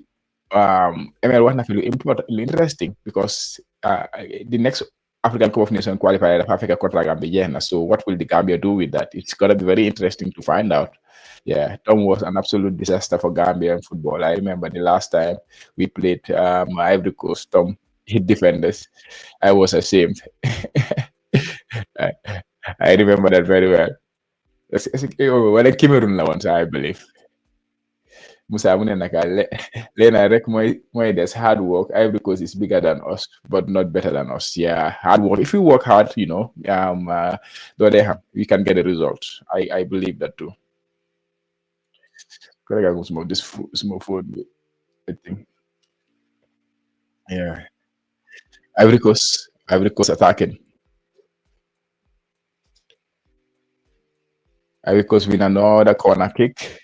ML one feel important, interesting because the next African Cup of Nations qualifier of Africa contra Gambia. So what will the Gambia do with that? It's gonna be very interesting to find out. Yeah, Tom was an absolute disaster for Gambian football. I remember the last time we played Ivory Coast, Tom hit defenders. I was ashamed. I, I remember that very well. Wala Cameroon la once, I believe. Musa Mune Naka, Lena Rek Moy there's hard work. Ivory Coast is bigger than us, but not better than us. Yeah, hard work. If you work hard, we can get a result. I believe that too. I go smoke this small food. I think. Yeah. Ivory Coast attacking. Ivory Coast win another corner kick.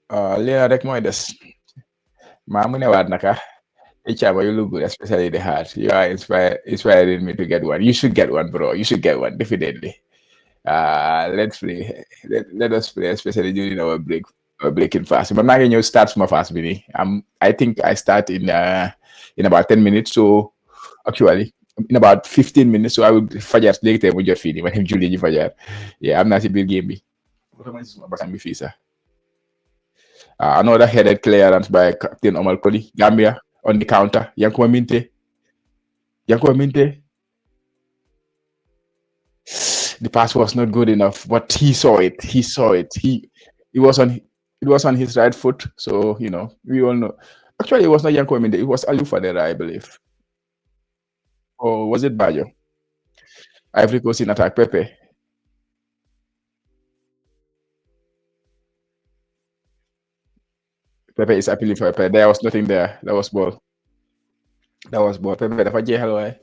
Lena Rek Moy des. Mamune Wad Naka. Ichaba, you look good, especially the heart. You are inspiring me to get one. You should get one, bro. You should get one, definitely. Let's play. Let us play, especially during our breaking fast. But now you start my fast, Billy. I think I start in about 10 minutes. So actually, in about 15 minutes. So I will fajar léegi tey mu jot fii nii ma dem julli ji fajar. Yeah, am naa si biir game bi. Another headed clearance by Captain Omar Colley. Gambia on the counter. Yankuba Minte. The pass was not good enough, but he saw it. It was on his right foot. So, you know, we all know. Actually, it was not Yankuba Minte. It was Aliou Fadera, I believe. Or was it Bayo? Ivory Coast in attack. Pepe. Pepe is appealing for Pepe. There was nothing there. That was ball. Pepe, dafa jeexal waaye.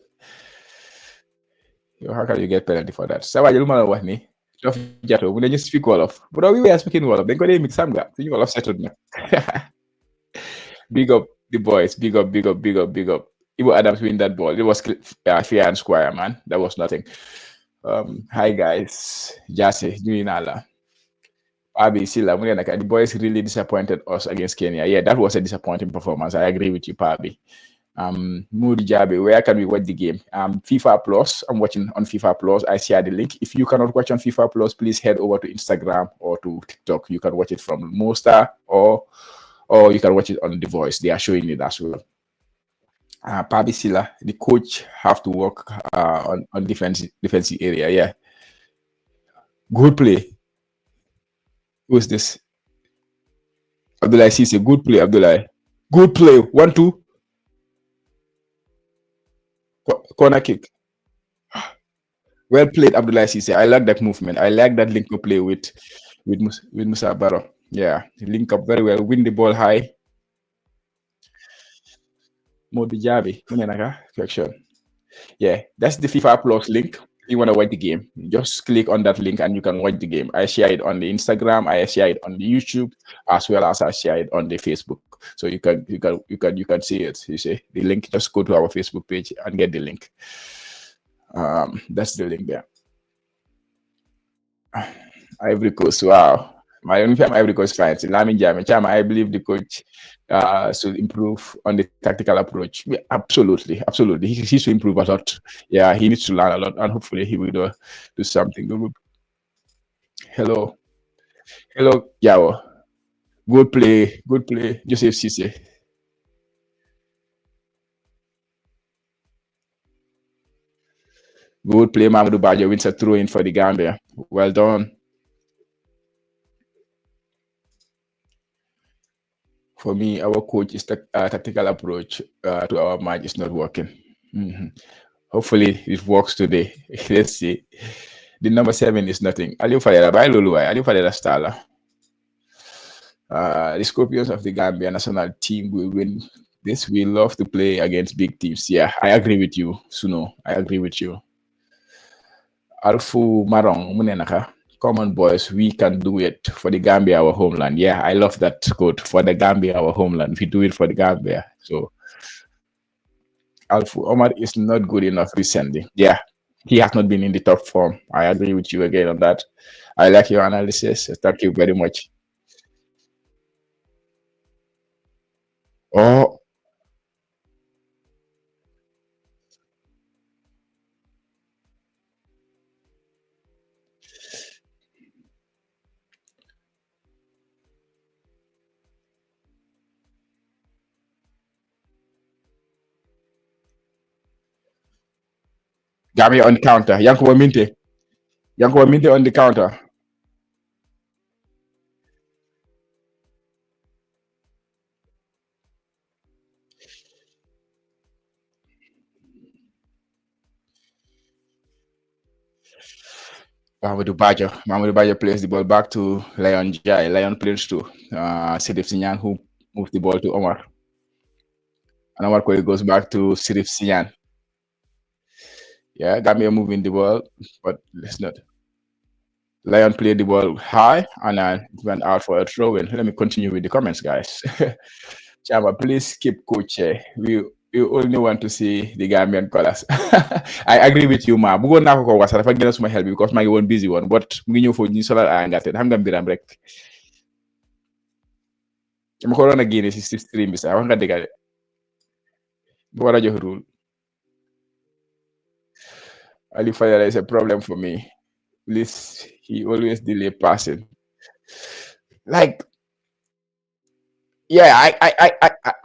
How can you get penalty for that? Sa waji lu ma la wax ni Dof Jato mu ne ñu speak Wolof. Bro, we were speaking Wolof. Dañ ko dee mix sam nga. Suñu Wolof settled na. Big up the boys. Big up. Ibo Adams win that ball. It was fair and square, man. That was nothing. Hi guys. Jase, doing ala. Abi Silla, the boys really disappointed us against Kenya. Yeah, that was a disappointing performance. I agree with you, Pabi. Moody Jabe, where can we watch the game? FIFA Plus. I'm watching on FIFA Plus. I share the link. If you cannot watch on FIFA Plus, please head over to Instagram or to TikTok. You can watch it from Mostar or you can watch it on The Voice. They are showing it as well. Pabi Silla, the coach have to work on defensive area. Yeah, good play. Who's this? Abdullah Sise. Good play, Abdullah. Good play. 1-2. Corner kick. Well played, Abdullah Sise. I like that movement. I like that link up play with Musa Barrow. Yeah, link up very well. Win the ball high. Modi Jabi. Correction. Yeah, that's the FIFA Plus link. You want to watch the game, just click on that link and you can watch the game. I share it on the Instagram, I share it on the YouTube, as well as I share it on the Facebook. So you can see it. You see the link, just go to our Facebook page and get the link. That's the link there. Ivory Coast, wow. My only time Ivory Coast fans, Lamin Chama, I believe the coach should improve on the tactical approach. Yeah, absolutely. He should improve a lot. Yeah, he needs to learn a lot, and hopefully he will do something good. Hello, Yawo. Good play, Joseph Cisse. Good play, Mamadou Bajo wins a throw in for the Gambia. Well done. For me, our coach is tactical approach to our match is not working. Hopefully, it works today. Let's see. The number 7 is nothing. Aliou Fadera, by Luluai. Aliou Fadera Stala. The Scorpions of the Gambia national team will win this. We love to play against big teams. Yeah, I agree with you, Suno. I agree with you. Alfu Marong, Munenaka. Come on, boys, we can do it for the Gambia, our homeland. Yeah, I love that quote. For the Gambia, our homeland. We do it for the Gambia. So, Alfu Omar is not good enough recently. Yeah, he has not been in the top form. I agree with you again on that. I like your analysis. Thank you very much. Oh, Gambia on the counter. Yankuba Minte on the counter. Mamadou Bajo plays the ball back to Lion Jai. Lion plays to Sidif Sinyan, who moved the ball to Omar. And Omar Koye goes back to Sidif Sinyan. Yeah, Gambia moving the ball, but let's not. Lion played the ball high and it went out for a throw in. Let me continue with the comments, guys. Chama, please keep coach. We only want to see the Gambian colors. I agree with you, ma. Bugo na ko wasa dafa gëna suma help because my one busy one, but mu ngi ñëw fo ñu solal a ngate xam nga mbiram rek. Ma ko rona gëné ci stream bi sa wax nga dëgg. Bu wara jox rule. Ali Fayera is a problem for me. Please, he always delay passing. Like, yeah,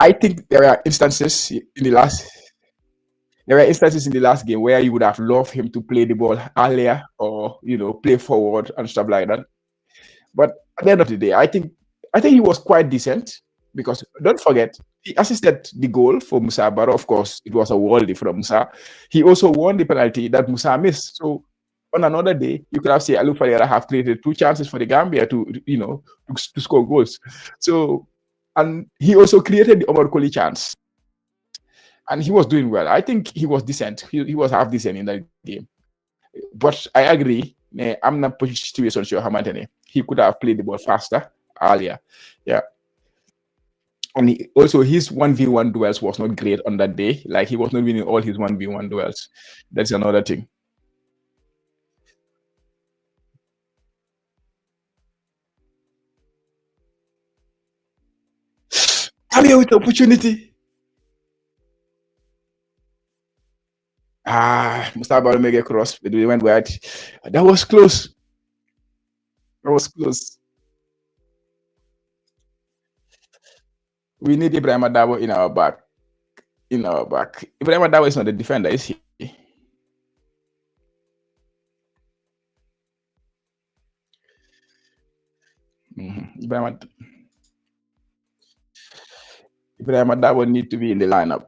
I think there were instances in the last game where you would have loved him to play the ball earlier or play forward and stuff like that. But at the end of the day, I think he was quite decent because don't forget he assisted the goal for Musa Barrow. Of course, it was a worldie from Musa. He also won the penalty that Musa missed. So on another day, you could have said Alu Fariera have created 2 chances for the Gambia to score goals. So and he also created the Omar Koli chance. And he was doing well. I think he was decent. He was half decent in that game. But I agree. I'm not putting situation sure how many. He could have played the ball faster earlier. Yeah. And also his 1v1 duels was not great on that day. Like he was not winning all his 1v1 duels. That's another thing. Gambia with opportunity. Mustafa make a cross, but we went wide. That was close. That was close. We need Ibrahim Adabo in our back. Ibrahim Adabo is not the defender, is he? Ibrahim Adabo need to be in the lineup.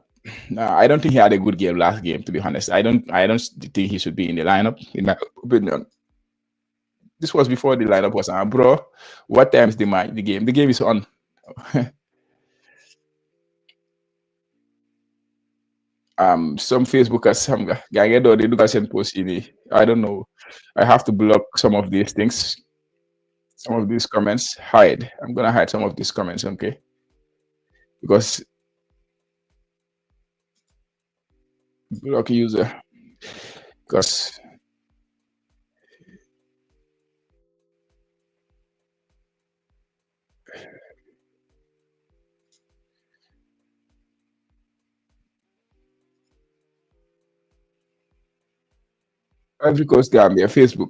I don't think he had a good game last game, to be honest. I don't think he should be in the lineup, in my opinion. This was before the lineup was on. Bro, what time is the game? The game is on. Some Facebookers, some guy they do send post in. I don't know. I have to block some of these things. Some of these comments. Hide. I'm gonna hide some of these comments, okay? Because block user. Because Ivory Coast Gambia, Facebook.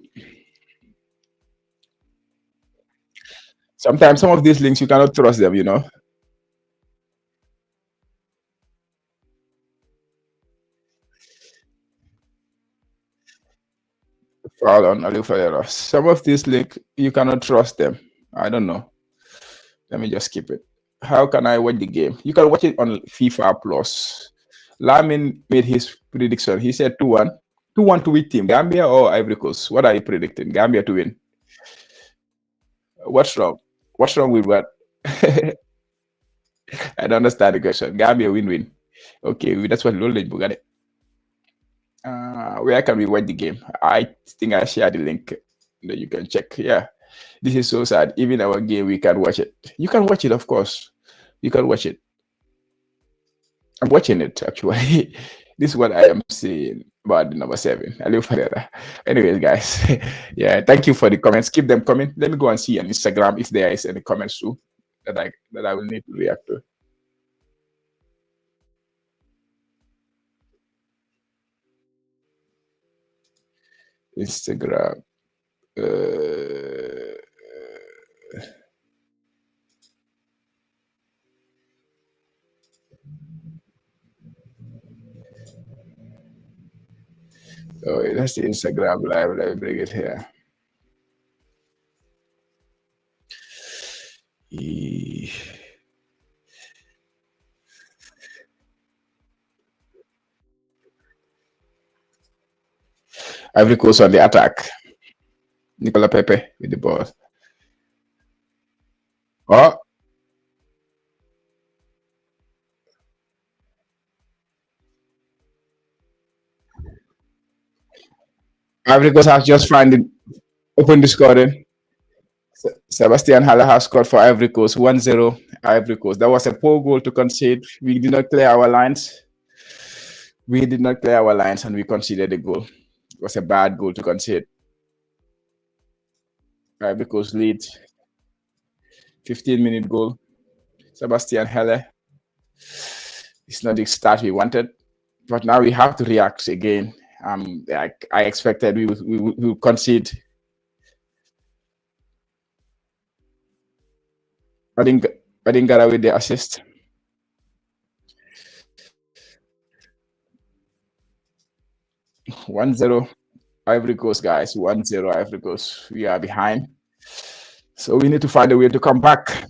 Sometimes some of these links you cannot trust them, Foul on Aliou Fayera. Some of these links you cannot trust them. I don't know. Let me just skip it. How can I watch the game? You can watch it on FIFA Plus. Lamin made his prediction. He said 2-1. 2-1 to which team? Gambia or Ivory Coast? What are you predicting? Gambia to win. What's wrong? What's wrong with what? I don't understand the question. Gambia win-win. Okay, that's what Lolage got it. Where can we watch the game? I think I shared the link that you can check. Yeah, this is so sad. Even our game, we can watch it. You can watch it, of course. You can watch it. I'm watching it actually. This is what I am saying about the number 7. I live for that. Anyways, guys, yeah, thank you for the comments. Keep them coming. Let me go and see on Instagram if there is any comments too that I will need to react to. Instagram. Oh, that's the Instagram live. Let me bring it here. Ivory Coast on the attack. Nicola Pepe with the ball. Oh. Ivory Coast has just opened the scoring. Sebastian Haller has scored for Ivory Coast, 1-0 Ivory Coast. That was a poor goal to concede. We did not clear our lines. And we conceded a goal. It was a bad goal to concede. Ivory Coast lead. 15-minute goal. Sebastian Haller. It's not the start we wanted. But now we have to react again. I expected we would concede. I didn't get away the assist. One zero, Ivory Coast, guys. 1-0 Ivory Coast. We are behind, so we need to find a way to come back.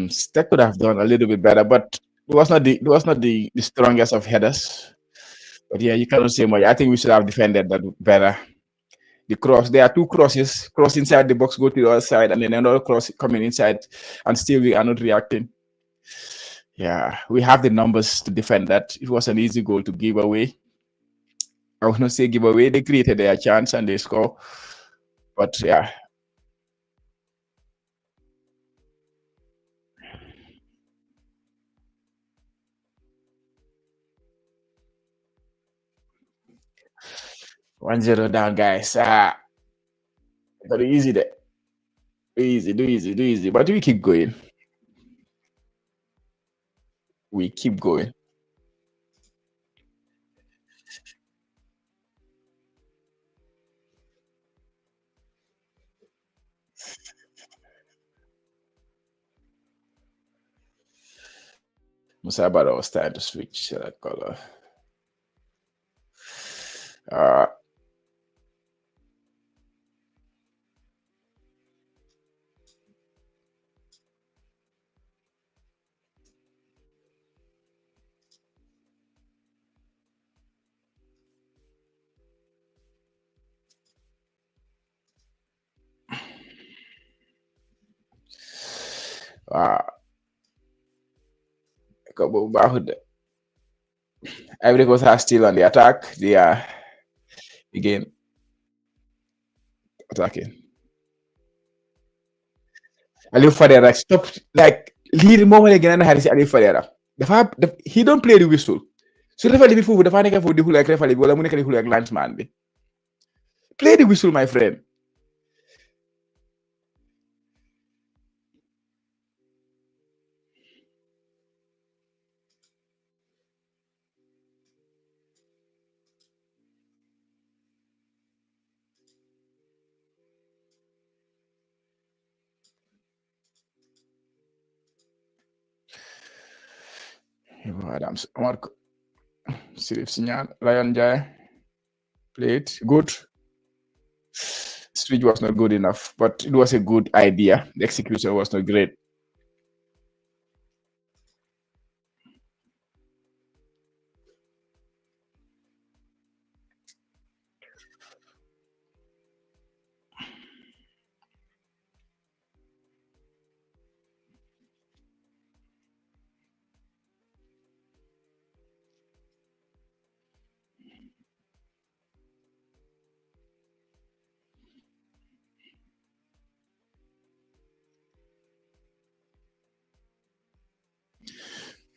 Steck could have done a little bit better, but it was not the strongest of headers. But yeah, you cannot say much. I think we should have defended that better. The cross, there are two crosses, cross inside the box, go to the other side, and then another cross coming inside, and still we are not reacting. Yeah, we have the numbers to defend that. It was an easy goal to give away. I would not say give away. They created their chance and they score. But yeah. One zero down, guys. Very easy there. Easy, do easy. But we keep going. We keep going. Musabara was trying to switch that color. Ivory Coast are still on the attack. They are again attacking. Aliou Fadera stop like lii moom la gën a naxari si Aliou Fadera he don't play the whistle su refali bi foofu dafa nekk foofu di xuloo ak refali bi wala mu nekk di xuloo ak linesman bi play the whistle my friend. Adams, Marco, Sirif Signal, Lion Jai played good. Switch was not good enough, but it was a good idea. The execution was not great.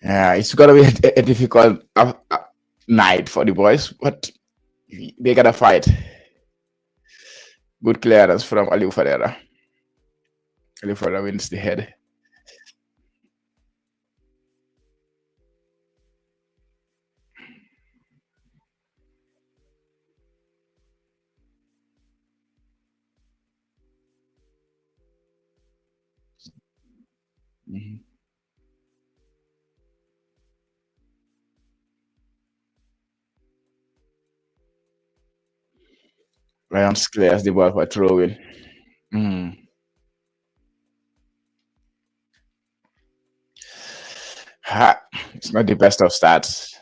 Yeah, it's gonna be a difficult night for the boys, but they gotta fight. Good clearance from Aliou Fadera. Aliou Fadera wins the head. Lions clears the ball for throwing. It's not the best of starts.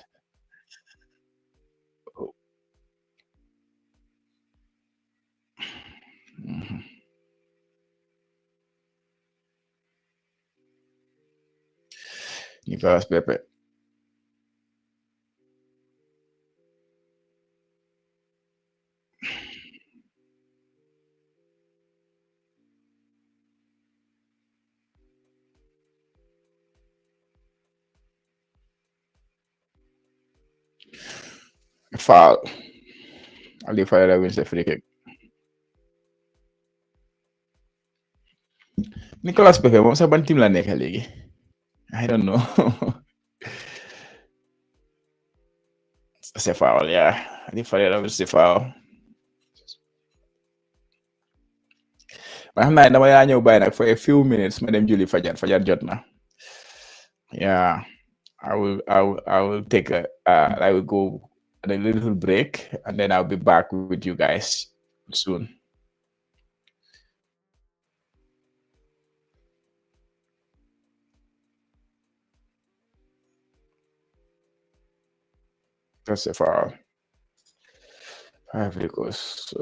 Nicolas Pepe. Foul. Aliou Fadera wins the free kick. Nicolas Pepe moom sax ban team la nekk léegi I don't know. C'est foul, yeah. Di fare la c'est foul. Ma xam naa dama yaa ñëw bàyyi nag for a few minutes ma dem julli fajar jot na. Yeah, I will take I will go a little break and then I'll be back with you guys soon. That's a foul. Ivory Coast.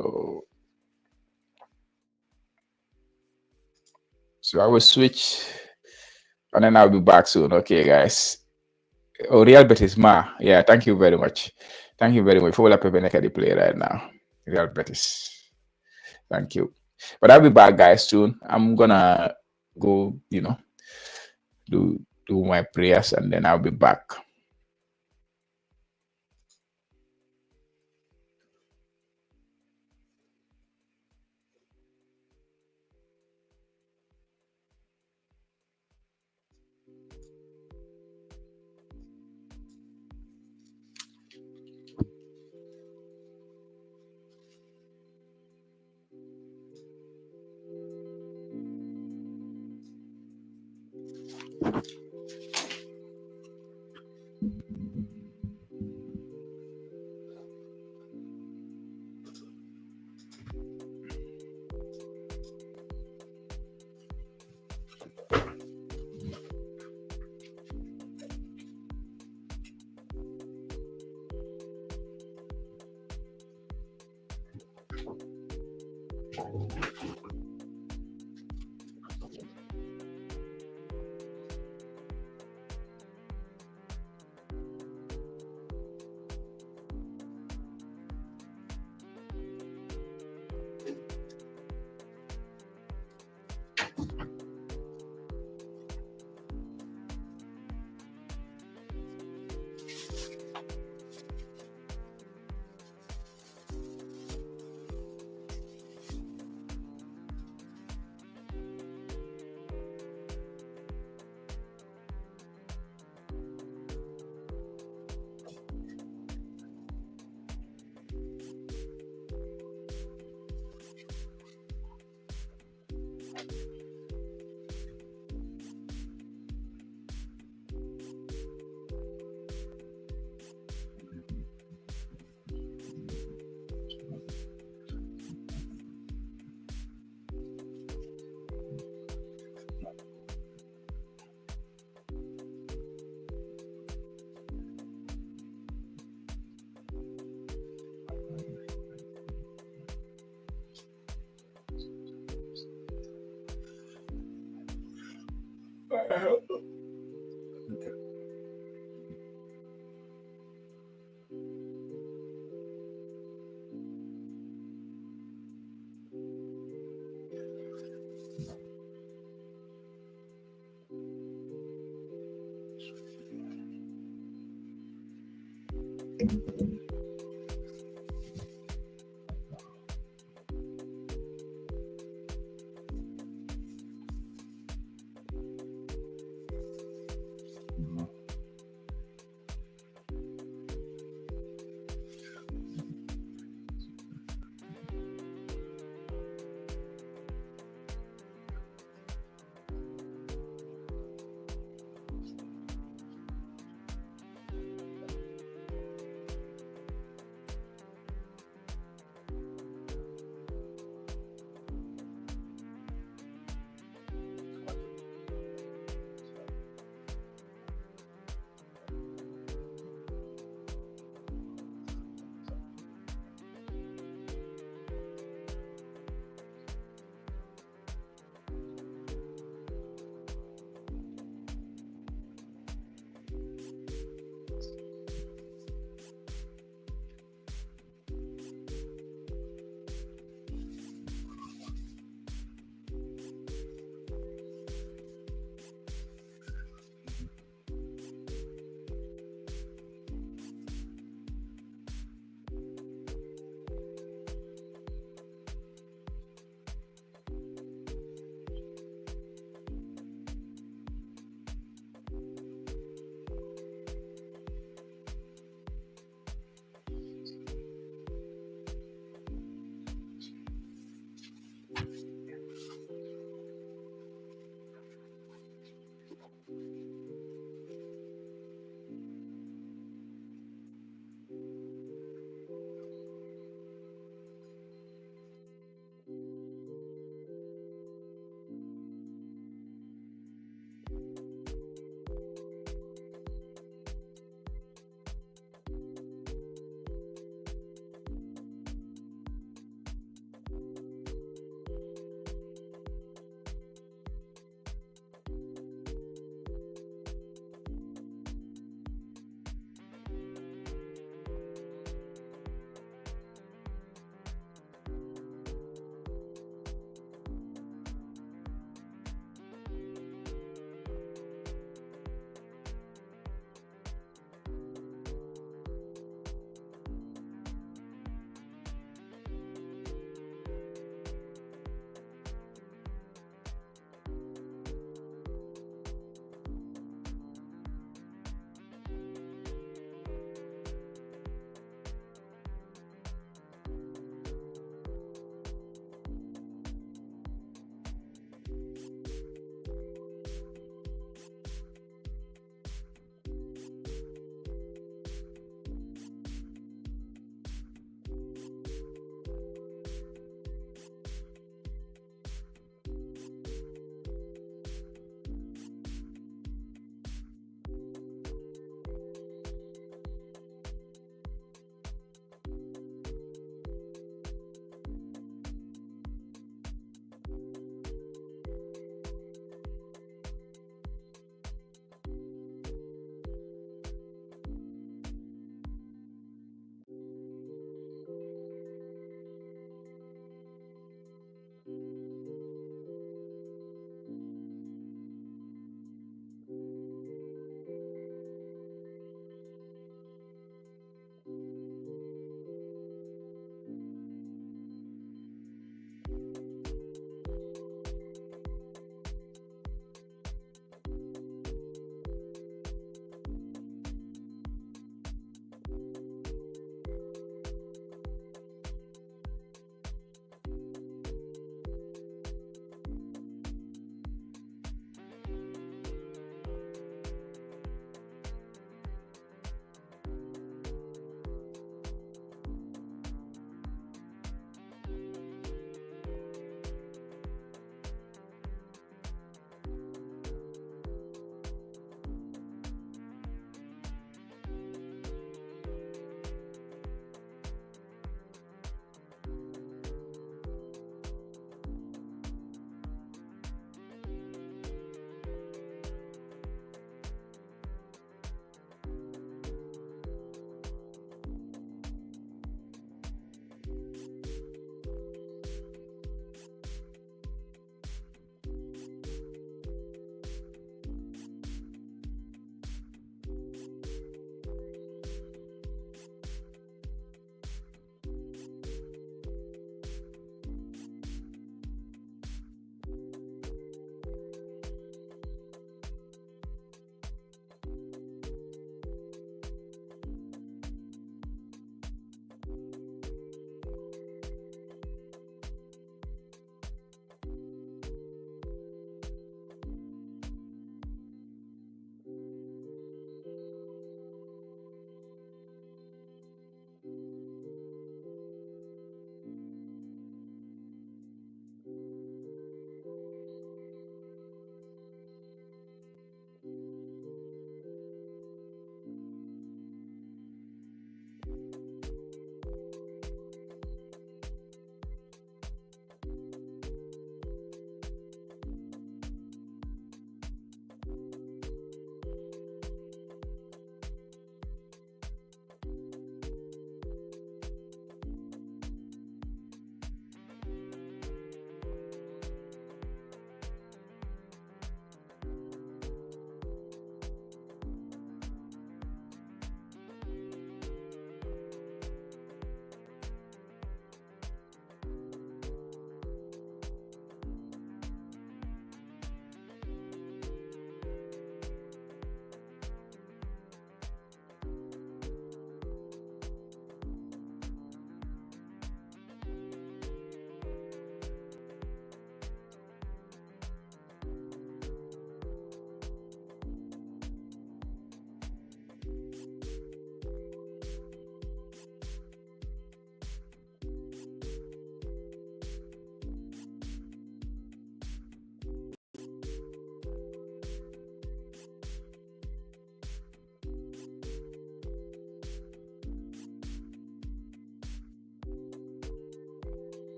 So I will switch and then I'll be back soon. Okay, guys. Oh, Real Betis, Ma. Yeah, thank you very much. Thank you very much. For the Pepe play right now. Real Betis. Thank you. But I'll be back, guys, soon. I'm gonna go, do my prayers and then I'll be back.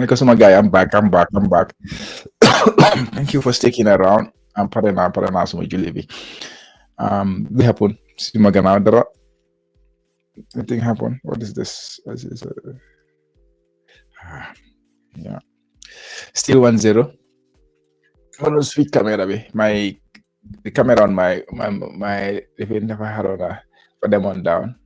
Because my guy, I'm back. Thank you for sticking around. I'm pardon us, my Julie. What happened? See my ganadra. Nothing happened. What is this? Yeah. Still 1-0. I'm gonna switch camera. The camera on my if it never had on for them on down.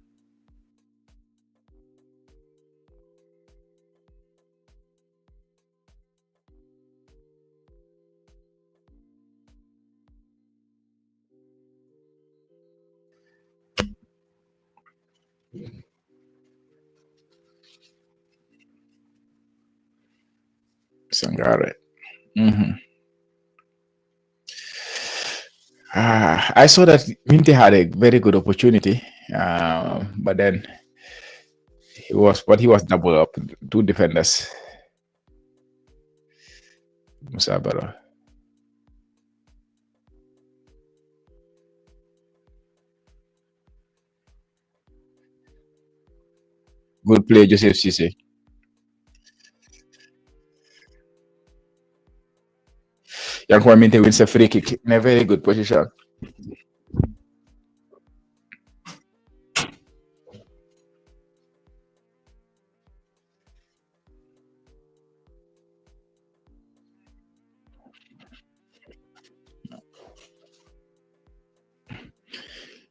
Sangare. I saw that Minte had a very good opportunity, but then he was double up, two defenders. Musabaro. Good play, Joseph Cisse. Yankuba Minte wins a free kick in a very good position.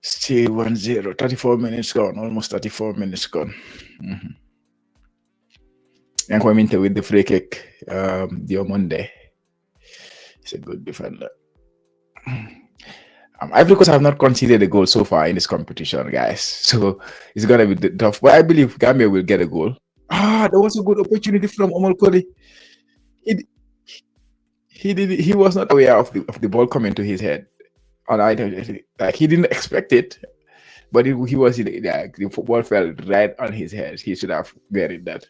Still 1-0, 34 minutes gone, almost 34 minutes gone. Yankuba Minte with the free kick, Monday. He's a good defender. Ivory Coast have not conceded a goal so far in this competition, guys. So it's gonna be tough. But I believe Gambia will get a goal. There was a good opportunity from Omar Koli. He was not aware of the ball coming to his head. Like he didn't expect it, but he was like the football fell right on his head. He should have buried that.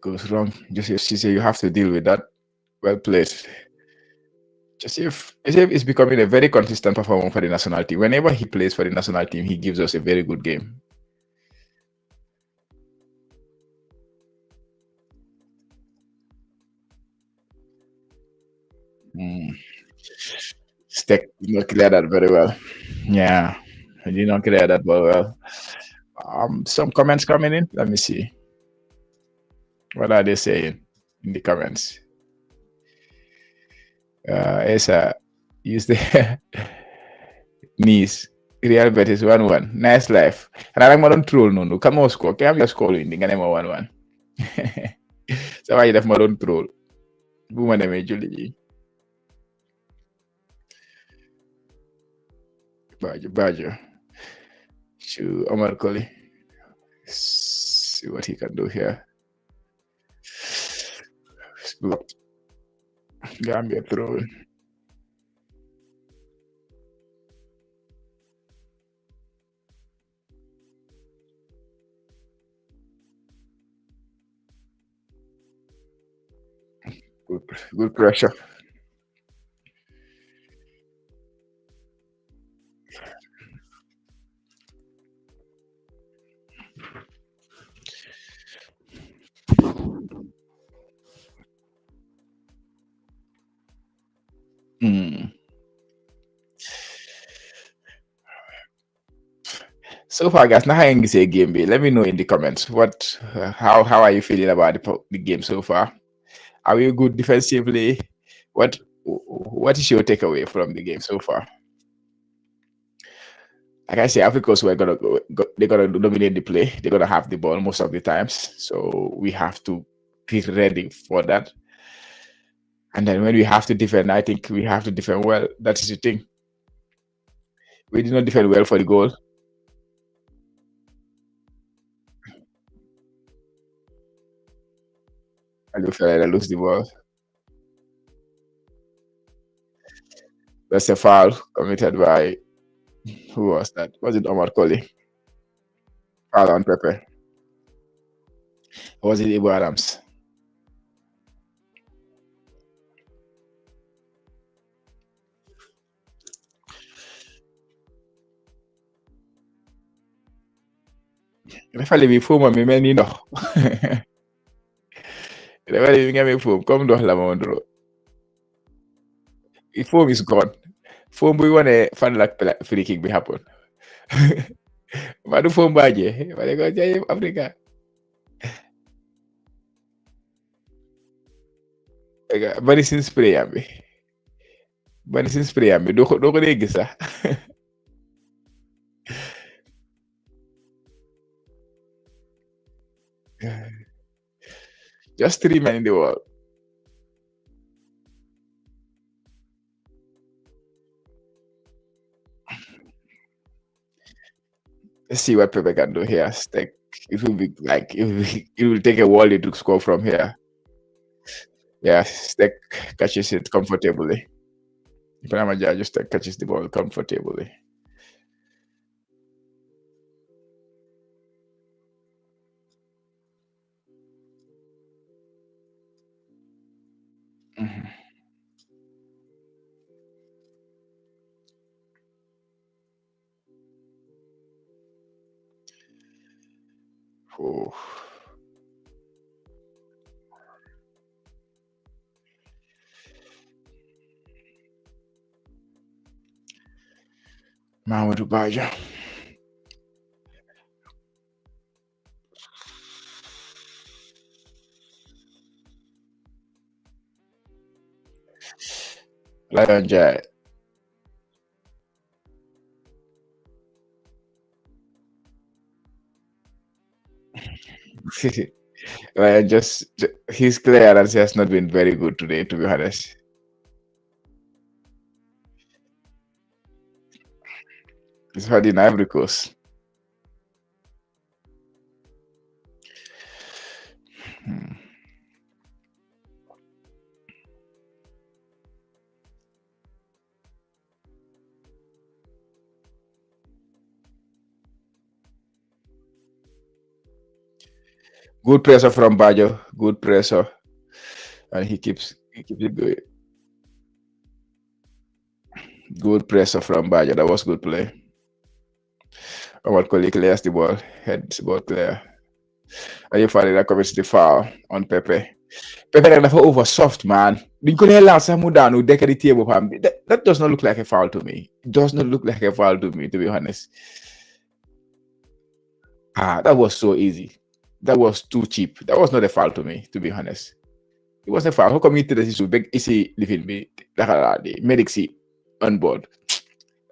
Goes wrong. Joseph, you have to deal with that. Well played. Joseph is becoming a very consistent performer for the national team. Whenever he plays for the national team, he gives us a very good game. Steck did not clear that very well. Yeah, he did not clear that very well. Some comments coming in. Let me see. What are they saying in the comments? Esa use the knees. Real Betis 1-1. Nice life. And I'm not troll no. Come on, score. Can you score in the game 1-1? So I have my own troll. Boom and a Julie. Badger. To Omar Koli. See what he can do here. Blocked. Gambia throw. Good pressure. So far, guys, now I can say game. Let me know in the comments how are you feeling about the game so far? Are we good defensively? What is your takeaway from the game so far? Like I say, Africa, we're they're gonna dominate the play. They're gonna have the ball most of the times, so we have to be ready for that. And then when we have to defend, I think we have to defend well. That is the thing. We did not defend well for the goal. And we fell and lose the ball. That's a foul committed by, who was that? Was it Omar Colley? Foul on Pepe. Or was it Ibu Adams? Referee bi foam mi mel ni ndox. Referee bi nga amee foam comme ndox la ma ndoro. Foam is gone. Foam buy wane fan la free kick bi happen. Madu foam baaje wala ko jaay Africa. Bari sin spray am bi. Bari sin spray am bi doo ko dee gis sax. Just 3 men in the world. Let's see what Pepe can do here. It will be like it will take a volley to score from here. Yeah, Steck catches it comfortably. Panama just catches the ball comfortably. Mm-hmm. Oh. Mamadou Baja. Lion Jai. Lion his clearance has not been very good today, to be honest. It's hard in Ivory Coast. Good pressure from Bajo. Good pressure. And he keeps it going. Good pressure from Bajo. That was good play. Our colleague clears the ball. Heads the ball clear. And you finally that commits the foul on Pepe. Pepe nag over soft, man. That does not look like a foul to me. It does not look like a foul to me, to be honest. That was so easy. That was too cheap. That was not a foul to me, to be honest. It was a foul. How come you did this? Big easy living me. The medics on board.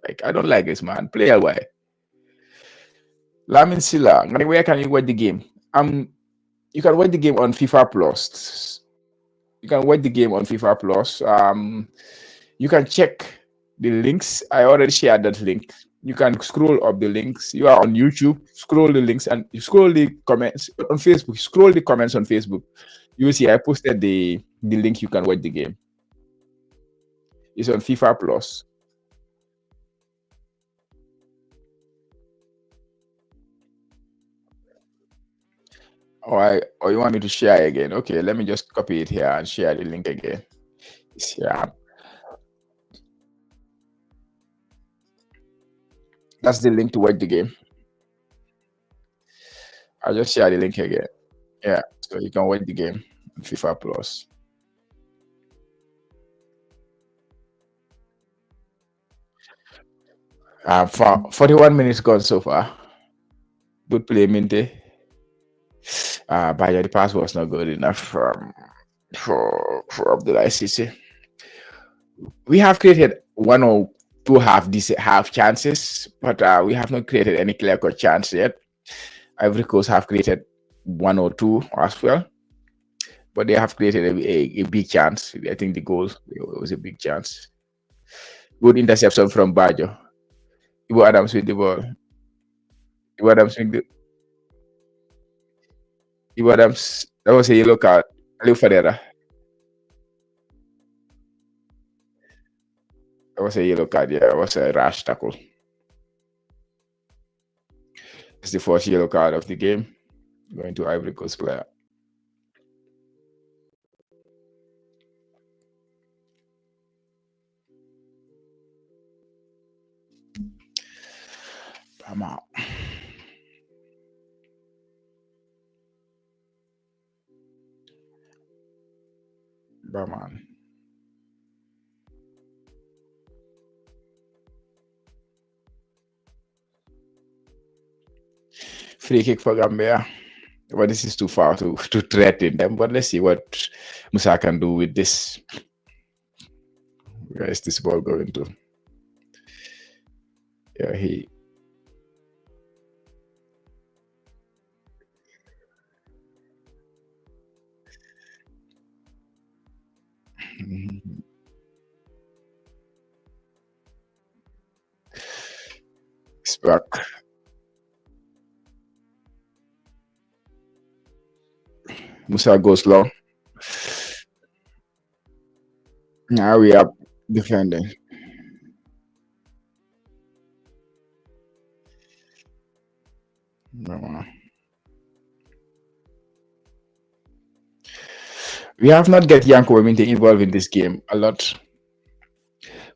Like, I don't like this, man. Play away. Lamin Silla, where can you watch the game? You can watch the game on FIFA Plus. You can watch the game on FIFA Plus. You can check the links. I already shared that link. You can scroll up the links. You are on YouTube, scroll the links, and you scroll the comments on Facebook. Scroll the comments on Facebook. You will see I posted the link. You can watch the game. It's on FIFA Plus. Or you want me to share again? Okay, let me just copy it here and share the link again. It's here. That's the link to watch the game. I'll just share the link again. Yeah, so you can watch the game on FIFA Plus. 41 minutes gone so far. Good play, Minte. But the pass was not good enough for Abdullah Sisi. We have created one or two half chances, but we have not created any clear-cut chance yet. Ivory Coast have created one or two as well, but they have created a big chance. I think the goal was a big chance. Good interception from Bajo. Ivo Adams with the ball. Ivo Adams with the. Ivo Adams. That was a yellow card. Aliou Fadera. That was a yellow card. Yeah, it was a rash tackle. It's the first yellow card of the game, going to Ivory Coast player. I'm out. Man. Free kick for Gambia. But this is too far to threaten them. But let's see what Musa can do with this. Where is this ball going to? Yeah, he. It's back. Musa goes long. Now we are defending. We have not get Yanko Weminte involved in this game a lot.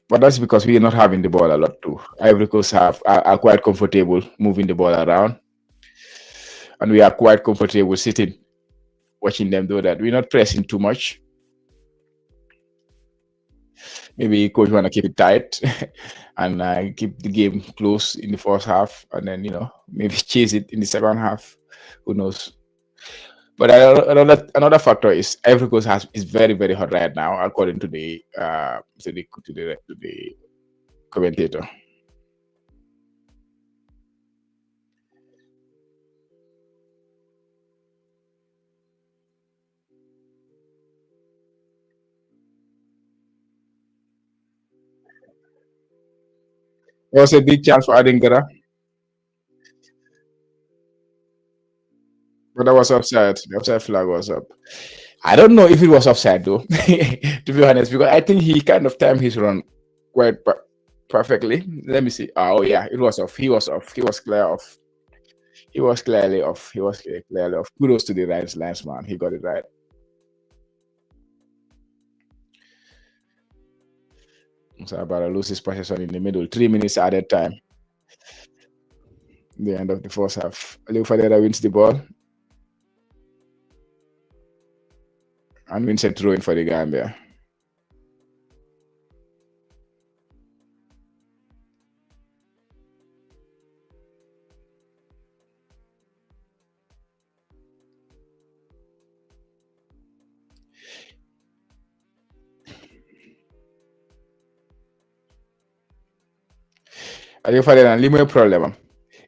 But that's because we are not having the ball a lot too. Ivory Coast are quite comfortable moving the ball around. And we are quite comfortable sitting, watching them do that. We're not pressing too much. Maybe coach want to keep it tight and keep the game close in the first half, and then maybe chase it in the second half. Who knows? But another factor is Ivory Coast is very, very hot right now, according to the commentator. There was a big chance for Adingara, but that was offside. The offside flag was up. I don't know if it was offside though, to be honest, because I think he kind of timed his run quite perfectly. Let me see. Oh yeah, it was off. He was off. He was clear off. He was clearly off. He was clearly off. Kudos to the right linesman. He got it right. So about to lose his possession in the middle. 3 minutes added time. The end of the first half. Leo Fadera wins the ball. And Vincent throwing for the Gambia. Leo Fadera, limo problem.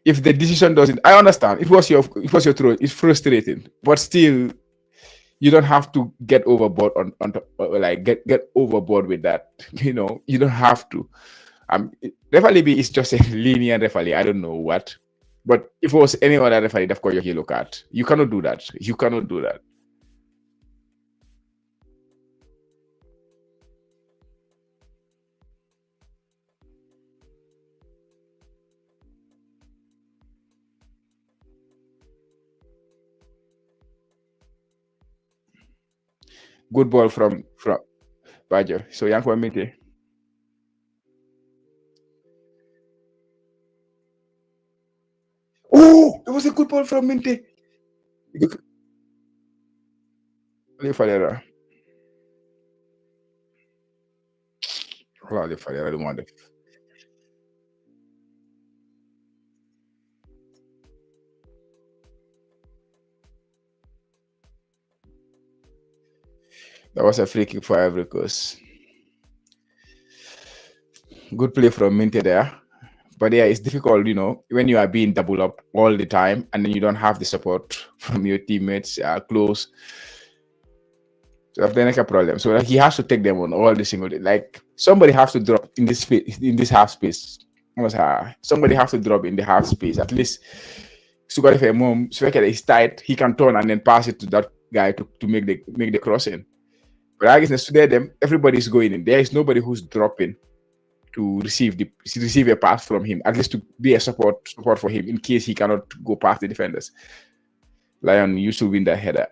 If the decision doesn't, I understand. It was your throw. It's frustrating, but still, you don't have to get overboard get overboard with that. You don't have to. Referee B is just a lenient referee. I don't know what, but if it was any other referee, of course, your yellow card. You cannot do that. You cannot do that. Good ball from Bajo. So Yanko Amite. Oh, it was a good ball from Minte. Leo Fadera. Leo Fadera, the one. That was a free kick for Ivory Coast. Good play from Minte there. But yeah, it's difficult, when you are being doubled up all the time and then you don't have the support from your teammates close. So that's like a problem. So he has to take them on all the single day. Like somebody has to drop in this half space. Somebody has to drop in the half space. At least so if a mom is tight, he can turn and then pass it to that guy to make the crossing. But I guess today everybody's going in. There is nobody who's dropping to receive a pass from him, at least to be a support for him in case he cannot go past the defenders. Lion used to win that header.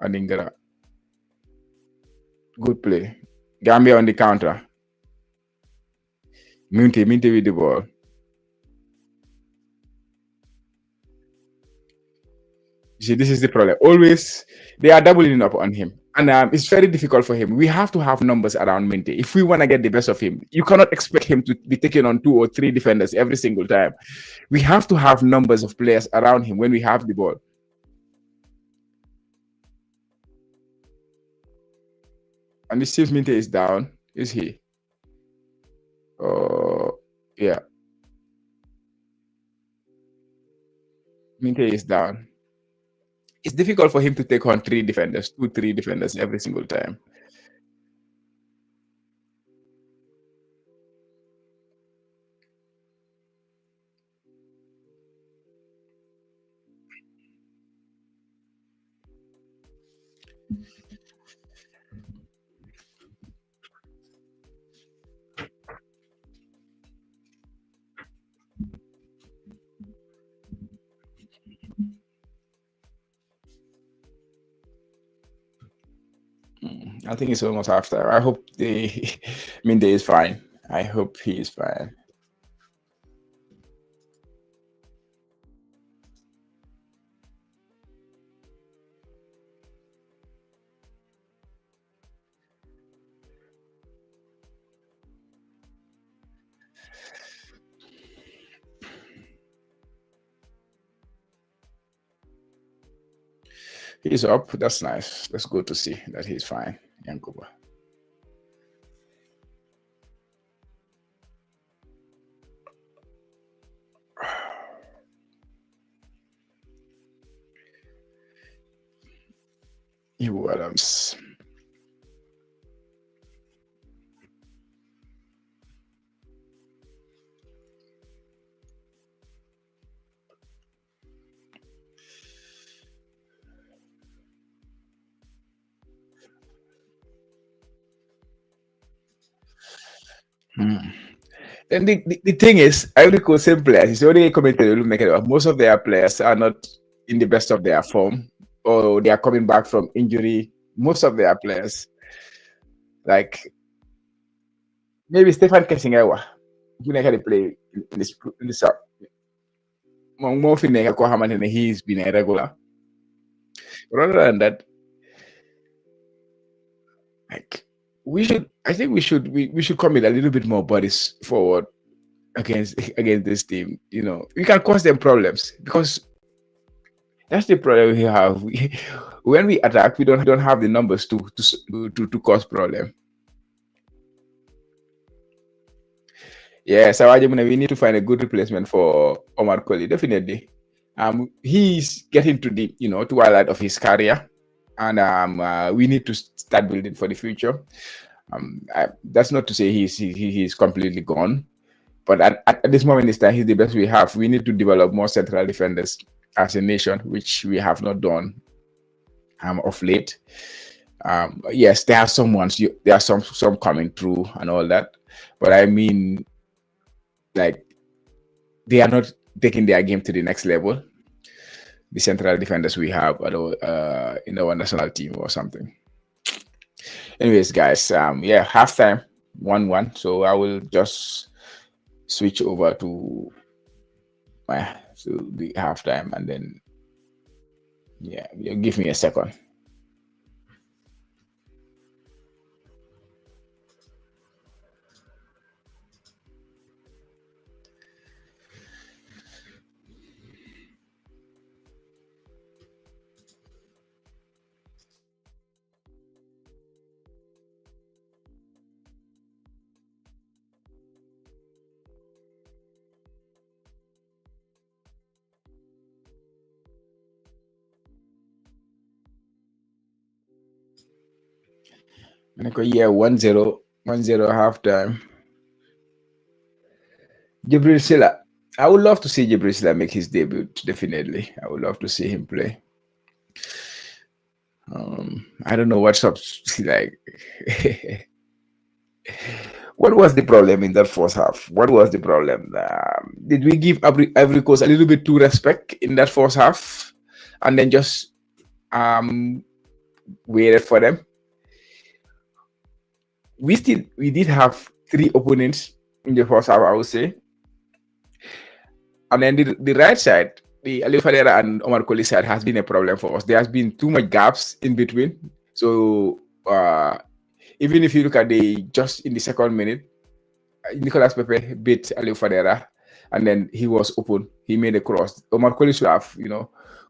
Adingara. Good play. Gambia on the counter. Minte with the ball. See, this is the problem. Always, they are doubling up on him. And it's very difficult for him. We have to have numbers around Minte. If we want to get the best of him, you cannot expect him to be taking on 2 or 3 defenders every single time. We have to have numbers of players around him when we have the ball. And it seems Minte is down. Is he? Oh, yeah. Minte is down. It's difficult for him to take on 3 defenders, 2, 3 defenders every single time. I think it's almost half time. I hope Minde is fine. I hope he is fine. He's up. That's nice. That's good to see that he's fine. Yankuba. You Adams. And the thing is, Ivory Coast same players. It's already commented. Most of their players are not in the best of their form, or they are coming back from injury. Most of their players, like maybe Stefan Kessingewa, who never play in this up. More he's been irregular. Rather than that, like I think we should commit a little bit more bodies forward against this team. You know, we can cause them problems because that's the problem we have. When we attack, we don't have the numbers to cause problem. Yeah, so we need to find a good replacement for Omar Colley, definitely. He's getting to the twilight of his career, and we need to start building for the future. That's not to say he's completely gone, but at this moment in time, he's the best we have. We need to develop more central defenders as a nation, which we have not done of late. Yes, there are some ones. There are some coming through and all that, but I mean, like, they are not taking their game to the next level. The central defenders we have in our national team or something. Anyways, guys, yeah, halftime 1-1. So I will just switch over to the halftime, and then yeah, give me a second. Yeah, 1-0 halftime. Jibril Silla. I would love to see Jibril Silla make his debut, definitely. I would love to see him play. I don't know what's up. Like, what was the problem in that first half? What was the problem? Did we give Ivory Coast a little bit too respect in that first half, and then just waited for them? We did have 3 opponents in the first half, I would say, and then the right side, the Aliou Fadera and Omar Colley side has been a problem for us. There has been too much gaps in between. So even if you look at just in the second minute, Nicolas Pepe beat Aliou Fadera, and then he was open. He made a cross. Omar Colley should have,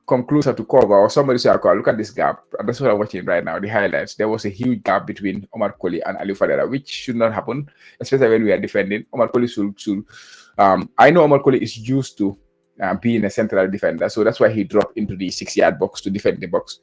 come closer to cover, or somebody should have called. Look at this gap. And that's what I'm watching right now, the highlights. There was a huge gap between Omar Colley and Aliou Fadera, which should not happen, especially when we are defending. Omar Colley should I know Omar Colley is used to being a central defender, so that's why he dropped into the 6-yard box to defend the box.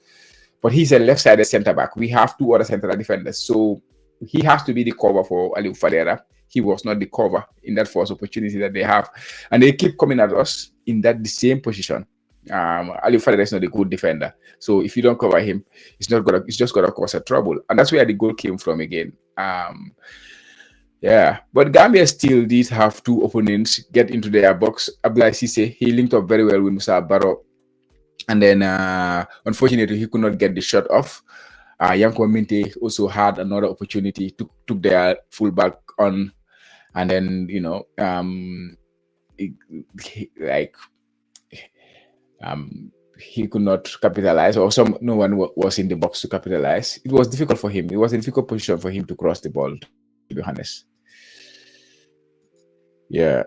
But he's a left-sided centre back. We have 2 other central defenders, so he has to be the cover for Aliou Fadera. He was not the cover in that first opportunity that they have, and they keep coming at us in the same position. Aliou Fadera is not a good defender, so if you don't cover him, it's just gonna cause a trouble, and that's where the goal came from again. Yeah, but Gambia still did have 2 opponents get into their box. Abdoulaye Cissé, he linked up very well with Musa Barrow, and then unfortunately he could not get the shot off. Yanko Minte also had another opportunity to took their fullback on, and then he could not capitalize, or no one was in the box to capitalize. It was difficult for him. It was a difficult position for him to cross the ball, to be honest. Yeah,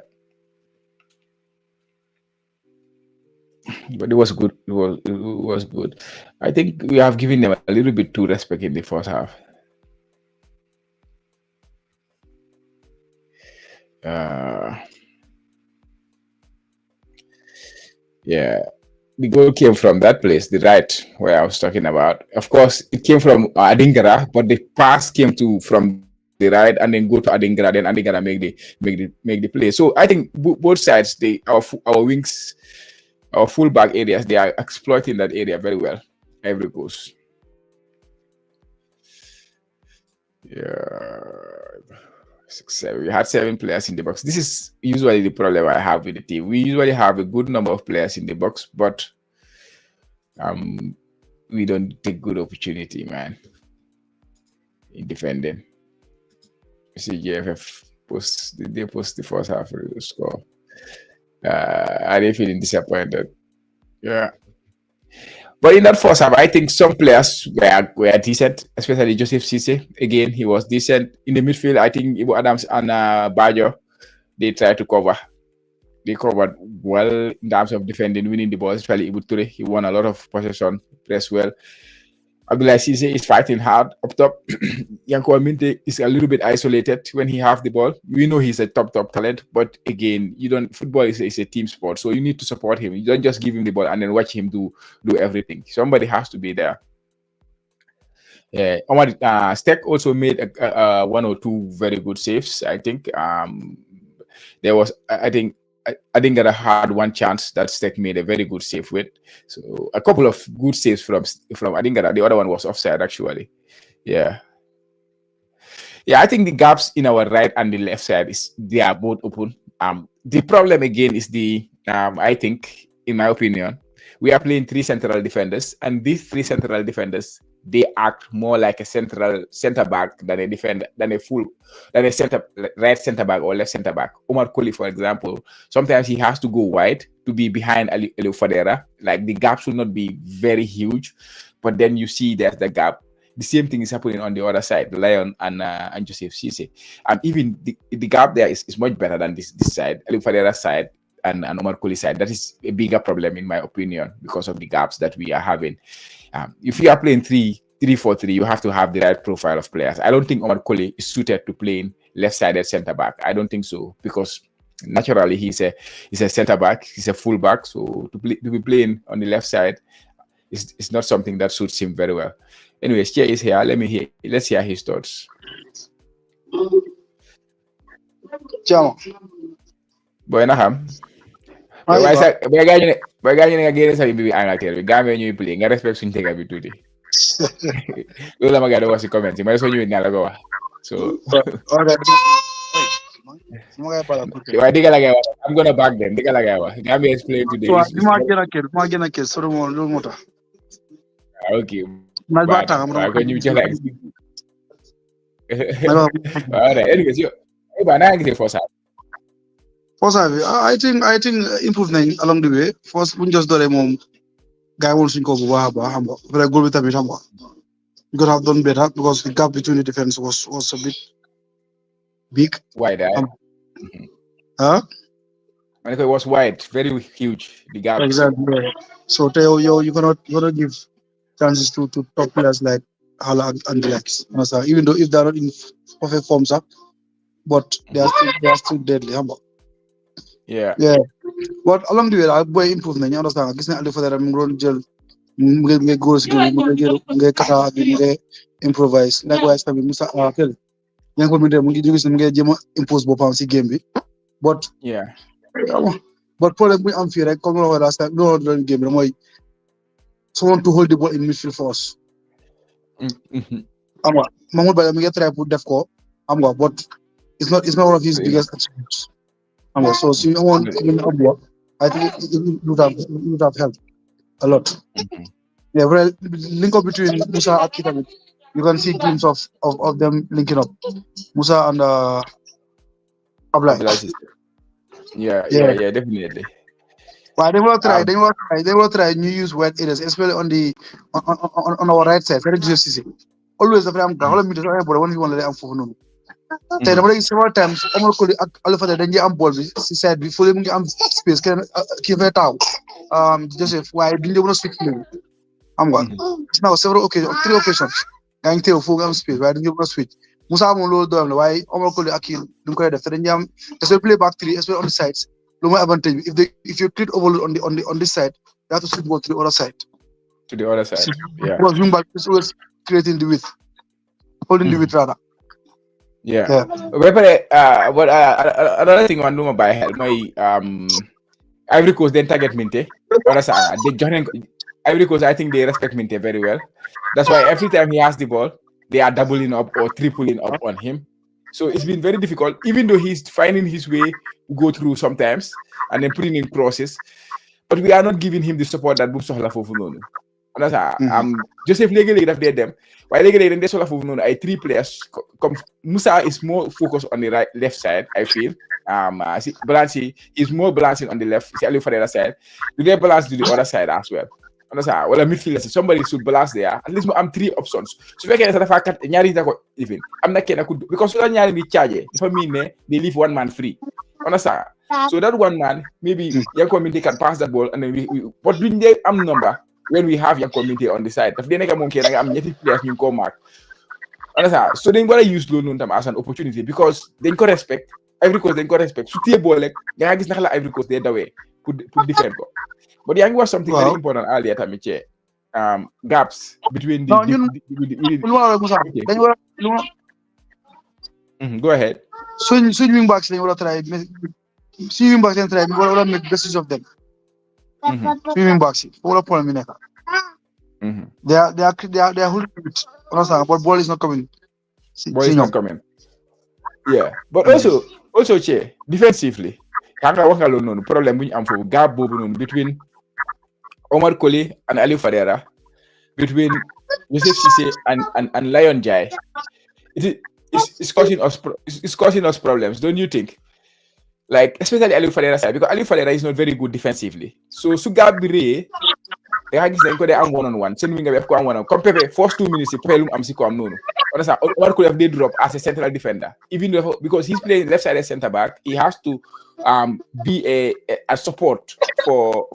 but it was good. It was good. I think we have given them a little bit too respect in the first half. Yeah, the goal came from that place, the right where I was talking about. Of course, it came from Adingara, but the pass came from the right and then go to Adingara. Then Adingara make the play. So I think both sides, our wings, our fullback areas, they are exploiting that area very well. Ivory Coast. Yeah. 6, 7. We had 7 players in the box. This is usually the problem I have with the team. We usually have a good number of players in the box, but we don't take good opportunity, man, in defending. You see, JFF post the first half of the score. Are they feeling disappointed? Yeah. But in that first half, I think some players were decent, especially Joseph Cisse. Again, he was decent. In the midfield, I think Ivo Adams and Bajo, they tried to cover. They covered well in terms of defending, winning the ball, especially Ibu Ture. He won a lot of possession, pressed well. Abdoulaye Cissé is fighting hard up top. Yanko Minte is a little bit isolated when he has the ball. We know he's a top talent, but again, football is a team sport, so you need to support him. You don't just give him the ball and then watch him do everything. Somebody has to be there. Yeah, Omar Steck also made 1 or 2 very good saves. I think there was, I think that I had one chance that Steck made a very good save with. So a couple of good saves from I think that the other one was offside actually. Yeah. Yeah, I think the gaps in our right and the left side they are both open. The problem again is I think, in my opinion, we are playing 3 central defenders, and these 3 central defenders, they act more like a center back than a defender, than a right center back or left center back. Omar Colley, for example, sometimes he has to go wide to be behind Aliou Fadera. Like, the gap should not be very huge, but then you see there's the gap. The same thing is happening on the other side, the Lion and Joseph Cisse. And even the gap there is much better than this side, Aliou Fadera's side and Omar Colley's side. That is a bigger problem, in my opinion, because of the gaps that we are having. If you are playing 3-4-3, you have to have the right profile of players. I don't think Omar Colley is suited to playing left-sided centre back. I don't think so, because naturally he's a centre back, he's a full back. So to be playing on the left side is not something that suits him very well. Anyways, Chia is here. Let's hear his thoughts. Ciao. Boy, naham. Boy, gaañu ne nga génne sa bi Angleterre bi Gambie ñuy play nga respect suñu tega bi tuuti. loolu la ma gars yi wax si comment yi ma soo ñëwee naa la ko wax so waaye digga la ngay wax I'm gonna back them digga la ngay wax Gambia is playing today waaw bi ma gën a kër sori moom loolu moo tax. ok naaj ba tàng waaw kon ñu jox la waaw anyways yo ba naa gisee Forza bi I think improve nañ along the way first buñ just dooree moom gars yi woon suñ ko bu baax a baax xam nga après goal bi tamit xam nga you could have done better because the gap between the defense was a bit big. Wide, huh? It was wide, very huge. The gap. Exactly. So you cannot give chances to top players like Hala and the likes. Even though if they are not in perfect forms up, but they are still deadly. Yeah. But along the way, I boy improvement. You understand? I guess I for that I'm going to get goals, get kata, get improvise. Likewise, I mean, Musa Akel. Young commander, we do some get impose bopam si game bi. But problem we am fear like come over last time. No game. Like someone to hold the ball in midfield for us. Mahmoud Bala me get try put def ko. But it's not one of his biggest achievements. So someone I think it would have helped a lot. Yeah, well, link up between Musa and Kita. You can see glimpse of them linking up, Musa and Ablai. Yeah, definitely. But they will try new use wide areas, especially on our right side. Very juicy. Always the frame. All of me to but when you want to let for no. Several times, almost all of the danger and ball. She said before them space can keep it out. Joseph, why didn't you want to speak to me? I'm going. Now several occasions, 3 occasions. Going to full space. Why didn't you want to switch? Musa Molo done. Why almost Akil? Don't credit the danger. Just play back 3, especially on the sides. No more advantage. If you create overload on this side, you have to switch ball to the other side. To the other side. Yeah. Because wing back is always creating the width, holding the width rather. Yeah. But another thing on Numa by help my Ivory Coast then target Minte. They join Ivory Coast. I think they respect Minte very well. That's why every time he has the ball, they are doubling up or tripling up on him. So it's been very difficult, even though he's finding his way to go through sometimes and then putting in crosses. But we are not giving him the support that Boom Sohla Fofunono. Joseph Legele have dead them. While Legele and Sohla Fofunono, I 3 players. Musa is more focused on the left side, I feel. Balanci is more balancing on the left. See, for the other side. Do they balance to the other side as well? Well, a midfielder, somebody should balance there. At least I'm 3 options. So we can say even. I'm not going to because we are be charged. For me, they leave one man free. Understand? So that one man, maybe young community can pass that ball, and then we but bring the number when we have young community on the side. If they make a monkey, I'm native players you call mark. Understand? So then gotta use loan as an opportunity because they got respect. Ivory Coast they got respect. So the ball like they have this Ivory Coast the other way. Put defend. But the was something very important earlier, Tamiche. Gaps between the go ahead. Swinging backs, they will try. Swinging backs, and try. We will make the best of them. Swinging backs, all up on me. They are holding it. But ball is not coming. Ball is not coming. Yeah, but also, Che, defensively, Kaka work alone. No problem. We am for gap between Omar Koli and Ali Fadera, between Joseph Cisse and Lion Jai. It's causing us problems, don't you think? Like especially Ali Fadera side because Ali Fadera is not very good defensively. So Sugabire, they have they am 1-on-1. Send me have 1-on-1. Compare first 2 minutes. Pelum am siko am no. Understand? Omar could have drop as a central defender, even though because he's playing left side center back, he has to be a support for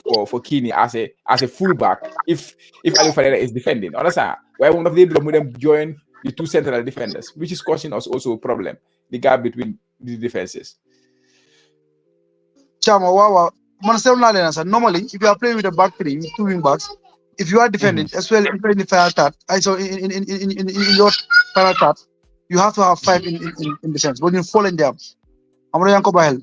Kini as a fullback if Ali Fadera is defending. Understand? Why one of them join the 2 central defenders, which is causing us also a problem, the gap between the defenses. Chama, wow. Normally, if you are playing with a back 3 with 2 wing backs, if you are defending, as well in the final third, in your final third, you have to have 5 in defense. But you fall in there. I'm going to go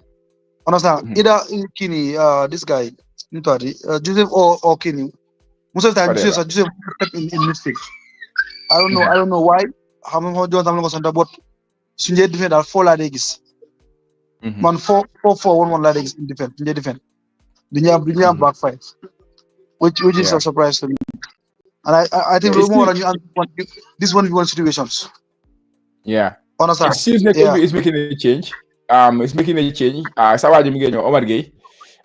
understand? Either Kini, this guy, Joseph or Kini. Most of the time, Joseph in midfield. I don't know why. How many John Tamlin was under, but Sunjay defend are 4 ladies. Man 4-4-1-1 ladies in defend. Sunjay defend. They have back 5, which is a surprise to me. And I think this 1v1 situations. Yeah. Understand? It seems like it's making a change. It's making a change. Sawaji Mgenyo, Omar Gay.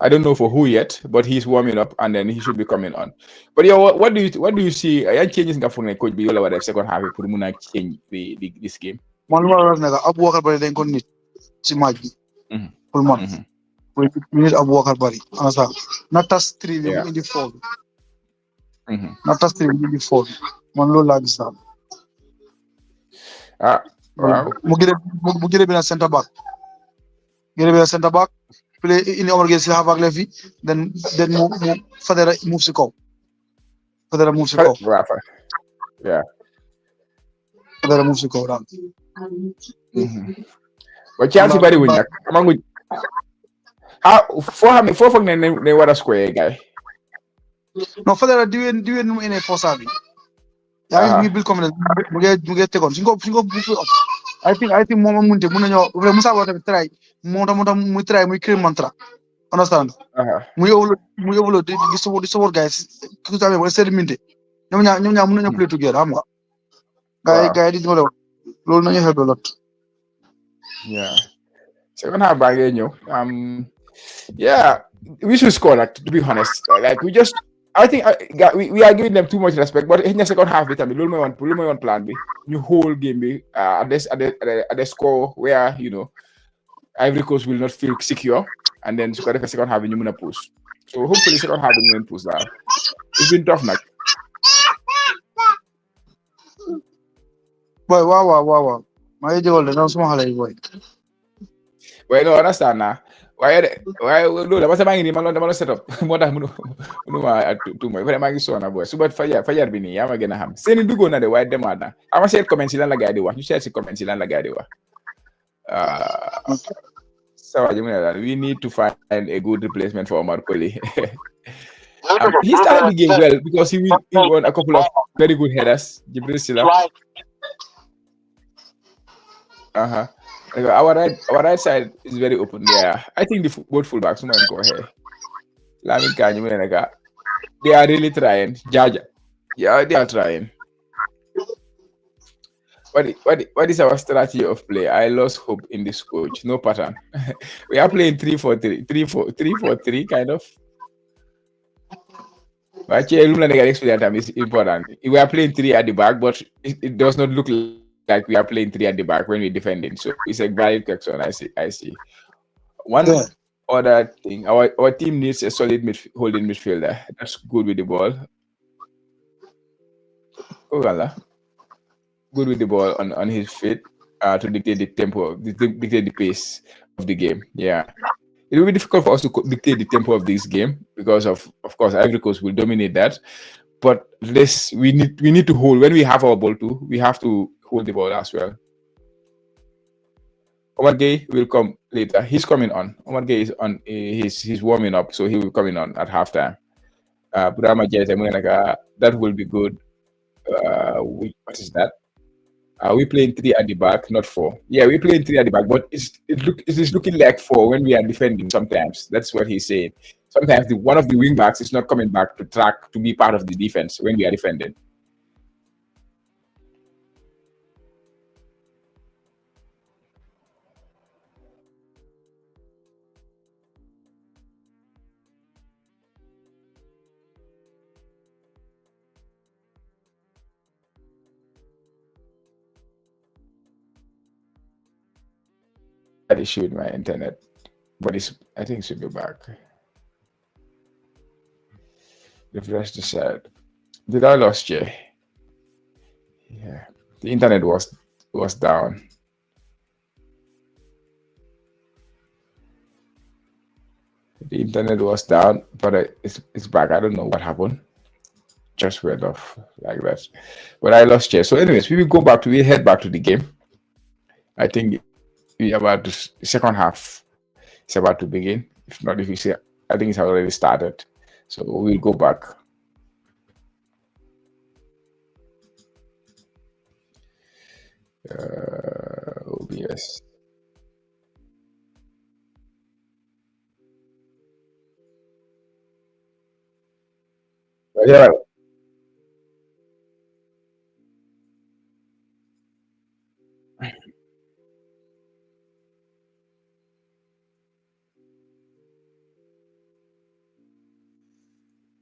I don't know for who yet, but he's warming up and then he should be coming on. But yeah, what do you see? Changes in the coach be all about the second half for Muna change this game. Man was naga Abu Bakar Bari dañ ko nit ci match bi. Pour man. We need Abu Bakar Bari. Understand? Not tas 3 in the 4. Not tas 3 in the 4. Man loolu laa gis daal. Wow. Mu gëre benn center back. Gëre benn center back. Play in Omar Gay si halfback left bi. Then mu Fadera move si kaw. Fadera move si kaw. Yeah. Fadera move si kaw daal. But Chelsea bari wuñ nak. Amangu foo foog ne war a square guy. No, Fadera diwen mu ene forsa bi. yaa ngi bil confidence mu ngi tegoon suñ ko up. I think moom munte mun nañoo Musa Ba tamit try moo tax muy try muy créer mantra. Understand? Muy overload di support guys ku tamé wala seen minte ñoom ñaar mun nañoo play together xam nga. Gars yi di dimbale loolu nañu help a lot. Yeah. Second half baa ngee ñëw. Yeah, we should score, like, to be honest. Like, I think we are giving them too much respect, but in the second half, we want plan B. New whole game B at the score where Ivory Coast will not feel secure, and then score the second half and you gonna push. So hopefully second half we will push that. It's been tough, now. Boy, wow. My age older, now small boy. Well, no, understand now. Why no, da masa mangi ni malo set up mo tax munu ma tu moy vraiment ngi sona boy suba fajar bi ni yama gëna xam seen dugo na de way demaat na ama seet comment ci lan la gaay di wax ñu seet ci comment ci lan la gaay di wax so we need to find a good replacement for Omar Colley. He started the game well because he won a couple of very good headers. Jibril Silla. Our right side is very open. Yeah, I think both fullbacks go ahead. Lamin Kanyi, they are really trying. Jaja, yeah, they are trying. What is our strategy of play? I lost hope in this coach. No pattern. We are playing 3-4-3, 3-4-3 kind of. But experience is important. We are playing 3 at the back, but it does not look like we are playing 3 at the back when we're defending. So it's a valid question. I see. One other thing, our team needs a solid holding midfielder. That's good with the ball. Good with the ball on his feet to dictate the tempo, dictate the pace of the game. Yeah. It will be difficult for us to dictate the tempo of this game because of course Ivory Coast will dominate that. But we need to hold when we have our ball too. We have to hold the ball as well. Omar Gay will come later. He's coming on. Omar Gay is on. He's warming up, so he will come in on at halftime. That will be good. What is that? We're playing 3 at the back, not 4. Yeah, we're playing 3 at the back, but it is looking like 4 when we are defending sometimes. That's what he's saying. Sometimes one of the wing backs is not coming back to track to be part of the defense when we are defending. That issue with my internet, but I think it should be back. Refresh the site. Did I lost you? Yeah, the internet was down. The internet was down, but it's back. I don't know what happened. Just went off like that. But I lost you. So, anyways, we head back to the game. I think about the second half is about to begin. If not, if you see, I think it's already started. So we'll go back. Yes. But yeah,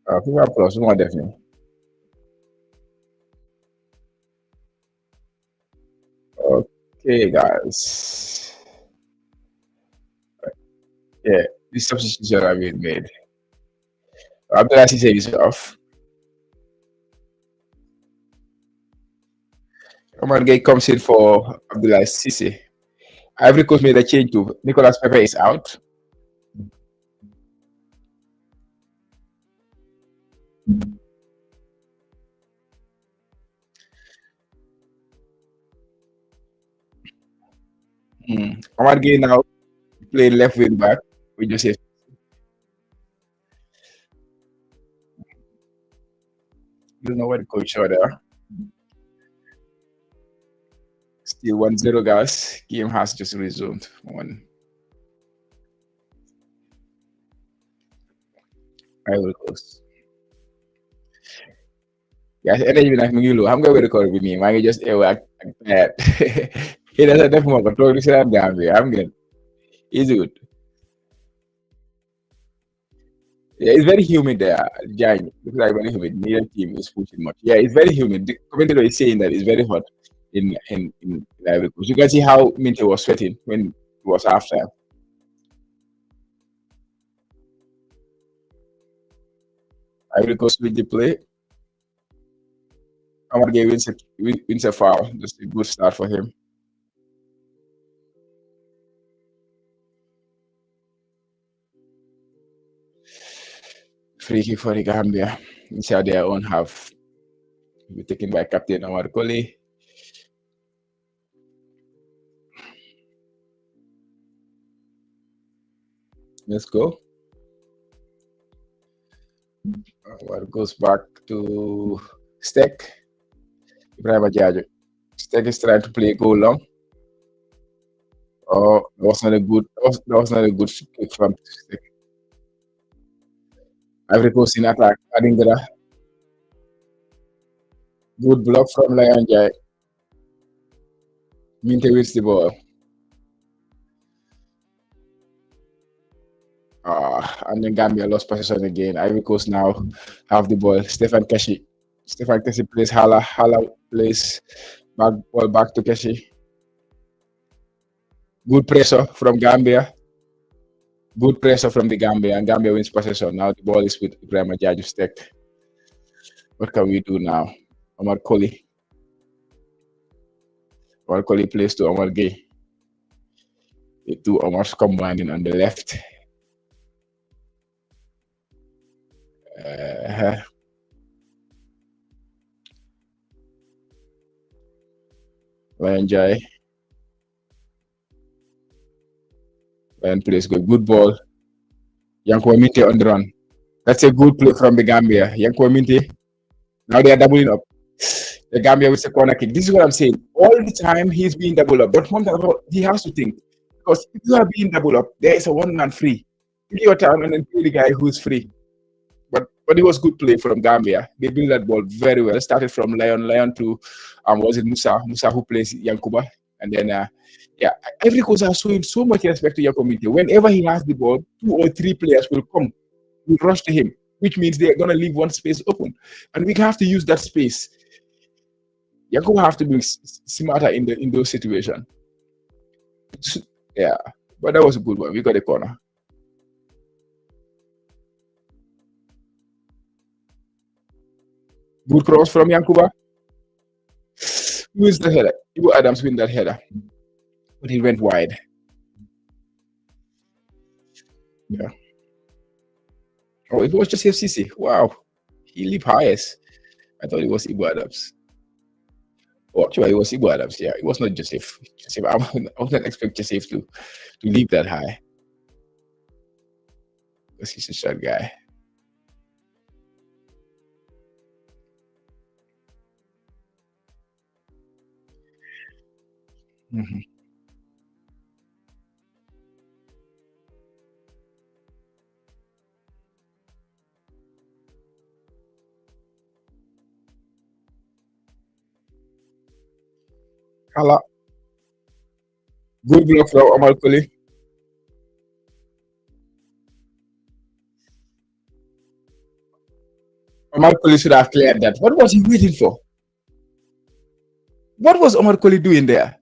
FIFA Plus, more definitely. Okay, guys. Yeah, this substitution have been made. Abdullah Cisse is off. Omar Gay comes in for Abdullah Cisse. Ivory Coast made a change to Nicolas Pepe is out. Omar Gay now playing left wing back with Joseph. You don't know what the coach saw there. Still 1-0, guys. Game has just resumed. Ivory Coast. Guys, energy bi nag mi ngi lu xam nga wéru koor bi nii maa ngi just eewu ak tired. Kii da sax def moo ko toog di seetaan Gambia xam ngeen. Is good. Yeah, it's very humid there, Jan. Looks like very humid. Neither team is pushing much. Yeah, it's very humid. The commentator is saying that it's very hot in Ivory Coast. You can see how Minte was sweating when it was halftime. Ivory Coast with the play. Amargay wins a foul. Just a good start for him. Free kick for the Gambia. Inside their own half. Will be taken by Captain Omar Koli. Let's go. Omar goes back to Steck. Ibrahim Ajajo. Steck is trying to play goal long. Oh, that was not a good. That was not a good kick from Steck. Ivory Coast in attack. Adingra. Good block from Lion Jai. Minte wins the ball. And then Gambia lost possession again. Ivory Coast now have the ball. Stefan Keshi plays Hala. Hala plays ball back to Keshi. Good pressure from Gambia. Good pressure from the Gambia, and Gambia wins possession. Now the ball is with Ibrahim Ajaju Steck. What can we do now? Omar Koli. Omar Koli plays to Omar Gay. The two Omars combining on the left. Lion Jai. Lion plays good ball. Yanko Minte on the run. That's a good play from the Gambia. Yanko Minte. Now they are doubling up. The Gambia with a corner kick. This is what I'm saying. All the time he's being doubled up. But one thing he has to think. Because if you are being doubled up, there is a one man free. Give your time and then play the guy who's free. But it was good play from Gambia. They built that ball very well. Started from Lion to was it Musa who plays Yankuba. And then Ivory Coast are showing so much respect to Yakomite. Whenever he has the ball, 2 or 3 players will rush to him, which means they're gonna leave one space open. And we have to use that space. Yankuba have to be smarter in those situations. Yeah. But that was a good one. We got a corner. Good cross from Yankuba. Who is the header? Ivo Adams win that header. But he went wide. Yeah. Oh, it was just FCC. Wow. He leaped highest. I thought it was Ivo Adams. Oh, actually, it was Ivo Adams. Yeah, it was not Joseph. I would not expect Joseph to leap that high. Because he's a short guy. Hala. Good block from Omar Koli. Omar Koli should have cleared that. What was he waiting for? What was Omar Koli doing there?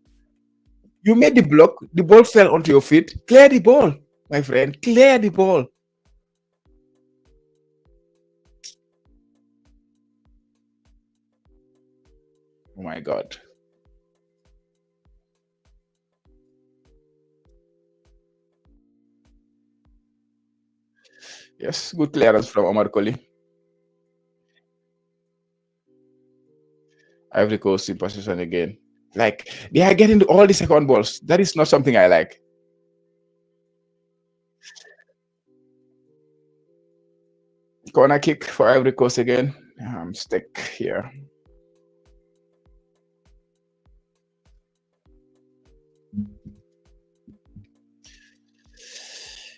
You made the block, the ball fell onto your feet. Clear the ball, my friend. Clear the ball. Oh my God. Yes, good clearance from Omar Koli. Ivory Coast in possession again. Like, they are getting all the second balls. That is not something I like. Corner kick for Ivory Coast again. I'm stuck here.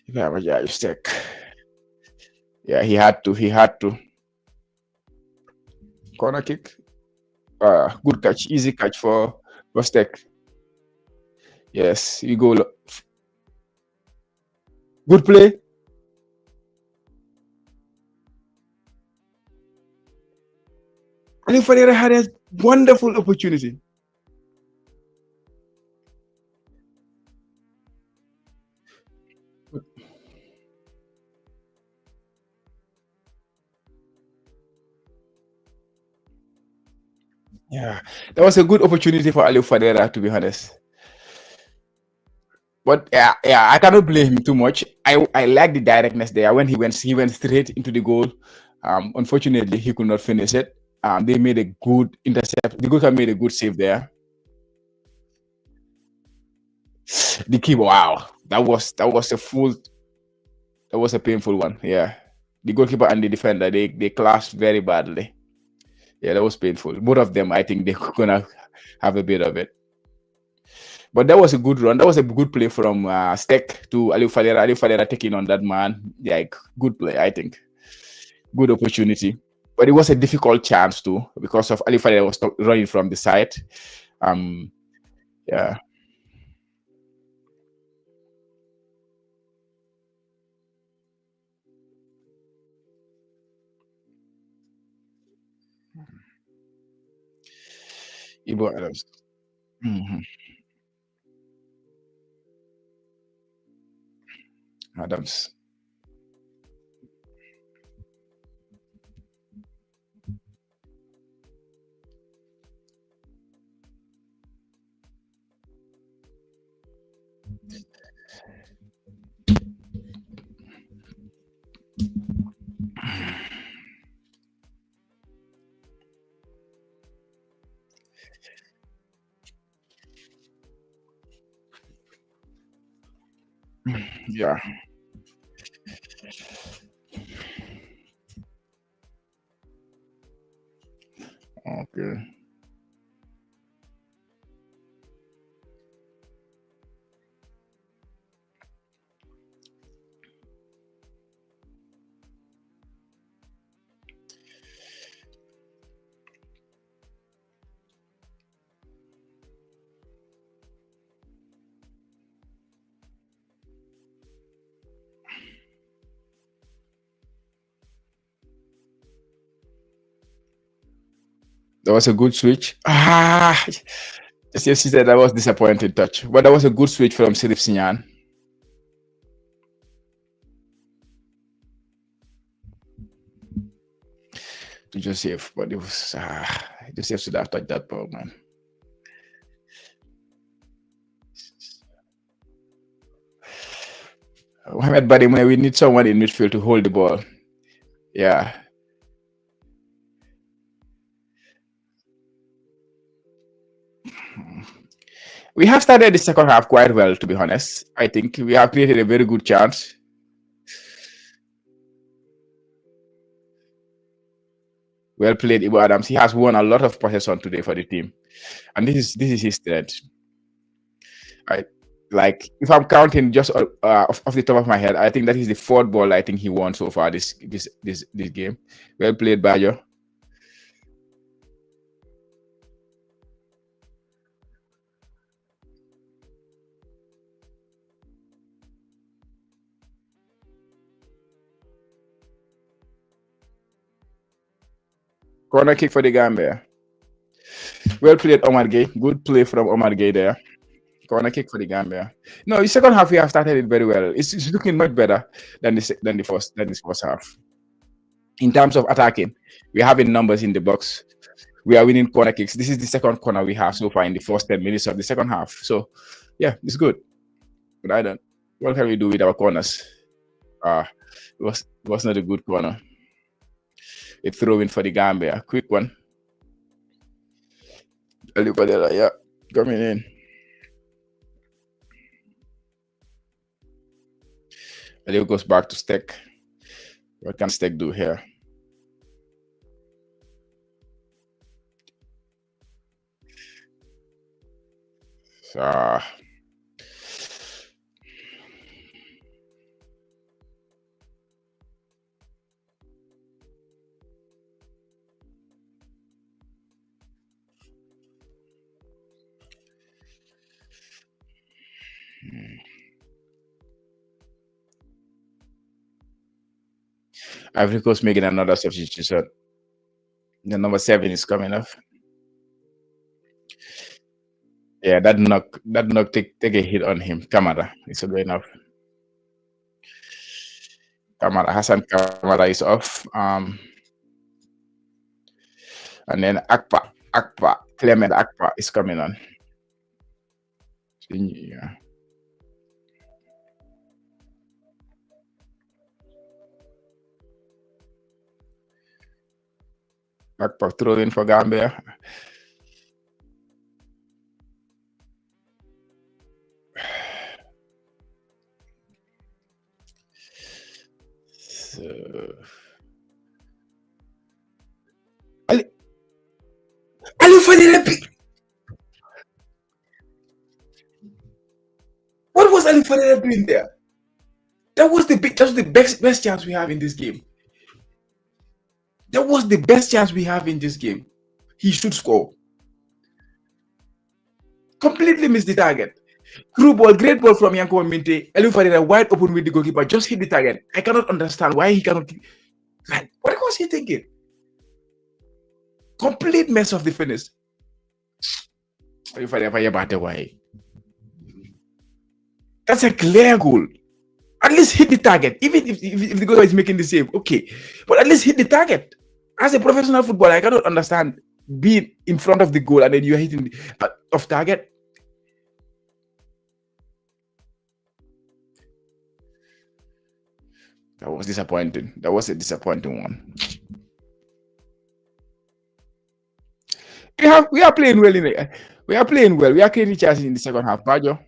Yeah, you're stuck. Yeah, he had to. Corner kick. Good catch, easy catch for Vostek. Yes, you go. Good play. Ali Ferreira had a wonderful opportunity. Yeah, that was a good opportunity for Ali Ferreira, to be honest. But yeah, I cannot blame him too much. I like the directness there when he went straight into the goal. Unfortunately, he could not finish it. They made a good intercept. The goalkeeper made a good save there. The keeper, wow, that was a painful one. Yeah, the goalkeeper and the defender, they clashed very badly. Yeah, that was painful. Both of them, I think they're gonna have a bit of it. But that was a good run. That was a good play from Steck to Ali Ferreira. Ali Ferreira taking on that man. Like, good play, I think. Good opportunity. But it was a difficult chance too, because of Ali Ferreira was running from the side. Yeah. Ibo Adams. Adams. Yeah. Okay. That was a good switch. Yes, she said that was disappointing touch. But that was a good switch from Sirif Sinyan. To Joseph, but it was Joseph should have touched that ball, man. Mohamed Badimoune, we need someone in midfield to hold the ball. Yeah. We have started the second half quite well, to be honest. I think we have created a very good chance. Well played, Ibo Adams. He has won a lot of possession today for the team, and this is his strength. Like, if I'm counting just off the top of my head, I think that is the fourth ball I think he won so far this game. Well played, Bayo. Corner kick for the Gambia. Well played, Omar Gay. Good play from Omar Gay there. Corner kick for the Gambia. No, the second half we have started it very well. It's looking much better than this first half. In terms of attacking, we're having numbers in the box. We are winning corner kicks. This is the second corner we have so far in the first 10 minutes of the second half. So, yeah, it's good. But I don't. What can we do with our corners? It was not a good corner. A throw in for the Gambia. Quick one. Look at that. Yeah, coming in. Leo goes back to Steck. What can Steck do here? So, Ivory Coast making another substitution. The number 7 is coming off. Yeah, that knock take a hit on him. Kamara is going off. Hassan Kamara is off. And then Clement Akpa is coming on. Yeah. Akpa throw in for Gambia. Ali Fadirepi. What was Ali Fadirepi doing there? That was the best chance we have in this game. That was the best chance we have in this game. He should score. Completely missed the target. Through ball, great ball from Yanko Minte. Aliou Fadera wide open with the goalkeeper, just hit the target. I cannot understand why he cannot. Like, what was he thinking? Complete mess of the finish. Aliou Fadera, that's a clear goal. At least hit the target. Even if the goalkeeper is making the save, okay. But at least hit the target. As a professional footballer, I cannot understand being in front of the goal and then you're hitting the off target. That was disappointing. That was a disappointing one. We are playing well we are playing well. We are creating chances in the second half, Bajo.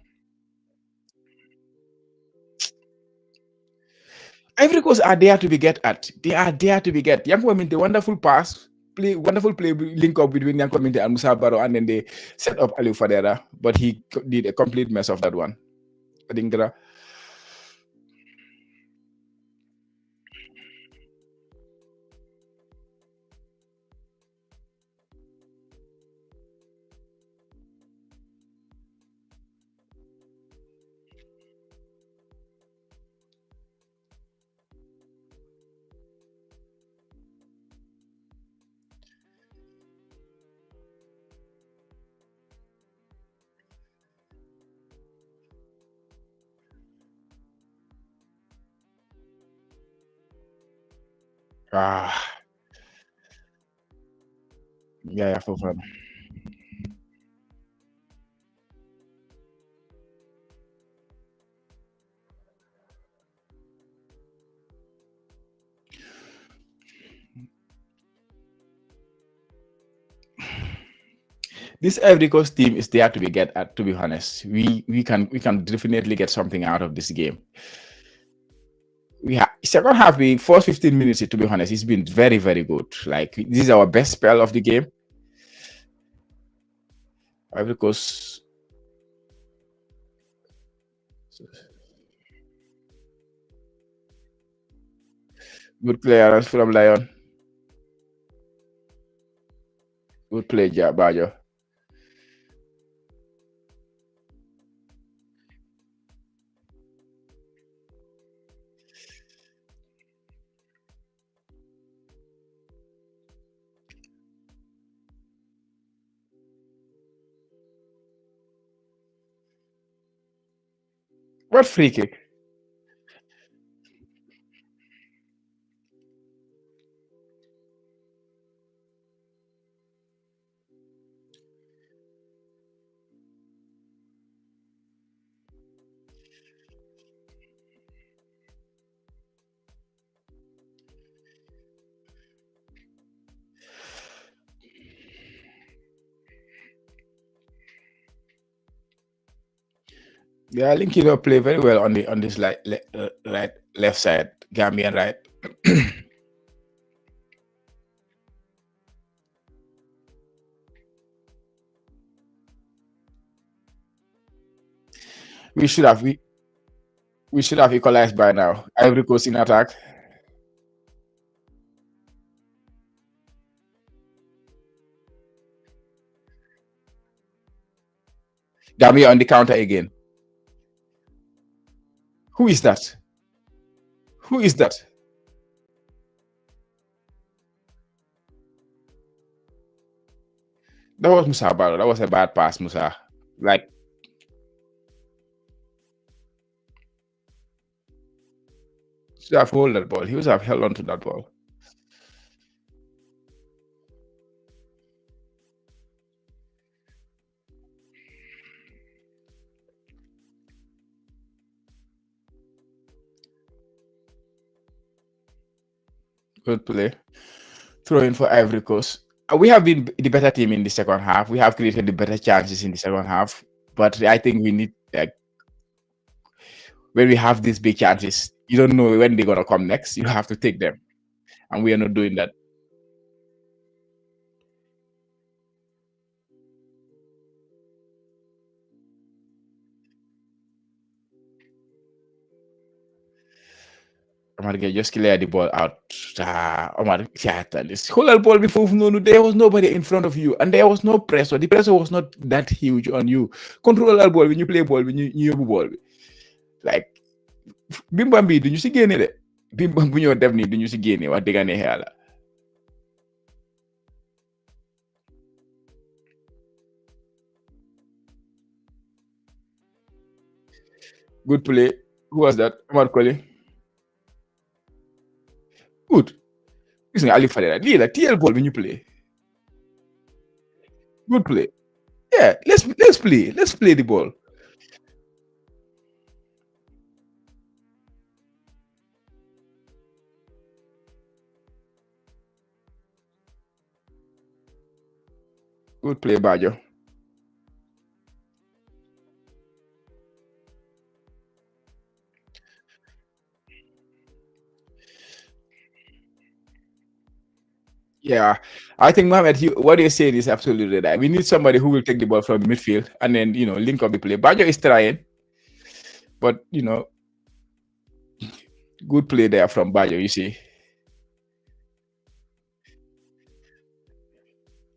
Ivory Coast are there to be get at. They are there to be get. Young women, the wonderful pass, wonderful play link up between Young Community and Musa Baro, and then they set up Aliou Fadera, but he did a complete mess of that one. I think there yeah, for fun. This Ivory Coast team is there to be get at. To be honest, we can definitely get something out of this game. We have second half, the first 15 minutes. To be honest, it's been very, very good. Like, this is our best spell of the game. Ivory Coast. Good player from Lion. Good play, Bajo. What free kick? Yeah, I think you play very well on this right left side, Gambian right. we should have we should have equalized by now. Ivory Coast in attack. Gambia on the counter again. Who is that? Who is that? That was Musa Barrow. That was a bad pass, Musa. Like, should have held that ball. He would have held on to that ball. Good play. Throw in for Ivory Coast. We have been the better team in the second half. We have created the better chances in the second half. But I think we need, like, when we have these big chances, you don't know when they're gonna come next. You have to take them, and we are not doing that. Omar Gueye just clear the ball out. Omar, hold the ball before there was nobody in front of you, and there was no pressure. The pressure was not that huge on you. Control the ball when you play ball, when you ball. Like, bimbam bi duñu ci génné dé. Bimbam bu ñoo def ni duñu ci génné wax dëgg neex Yàlla. Good play. Who was that? Omar Colley. Good. Gis nga Ali Fadera. Lii la TL ball bi ñu play. Good play. Yeah, let's play. Let's play the ball. Good play, Bajo. Yeah, I think Mohamed, what you're saying is absolutely right. We need somebody who will take the ball from the midfield and then link up the play. Bajo is trying, but good play there from Bajo. You see,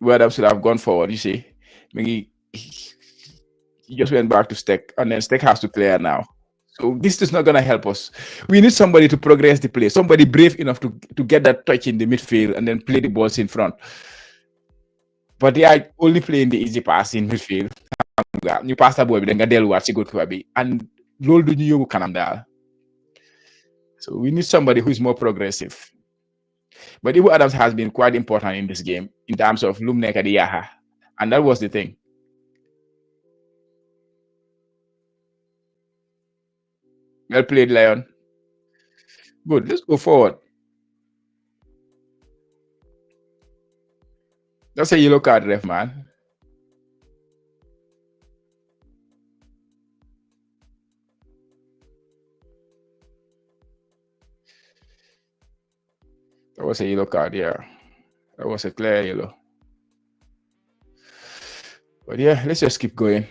Adam should have gone forward. You see, he just went back to Steck, and then Steck has to clear now. So this is not going to help us. We need somebody to progress the play, somebody brave enough to get that touch in the midfield and then play the balls in front. But they are only playing the easy pass in midfield. You pass the ball, then Gadel watch good to be, and lol do you kanam. So we need somebody who is more progressive. But Ivo Adams has been quite important in this game in terms of Lumneka Diaha, and that was the thing. Well played, Lion. Good. Let's go forward. That's a yellow card, ref, man. That was a yellow card, yeah. That was a clear yellow. But yeah, let's just keep going.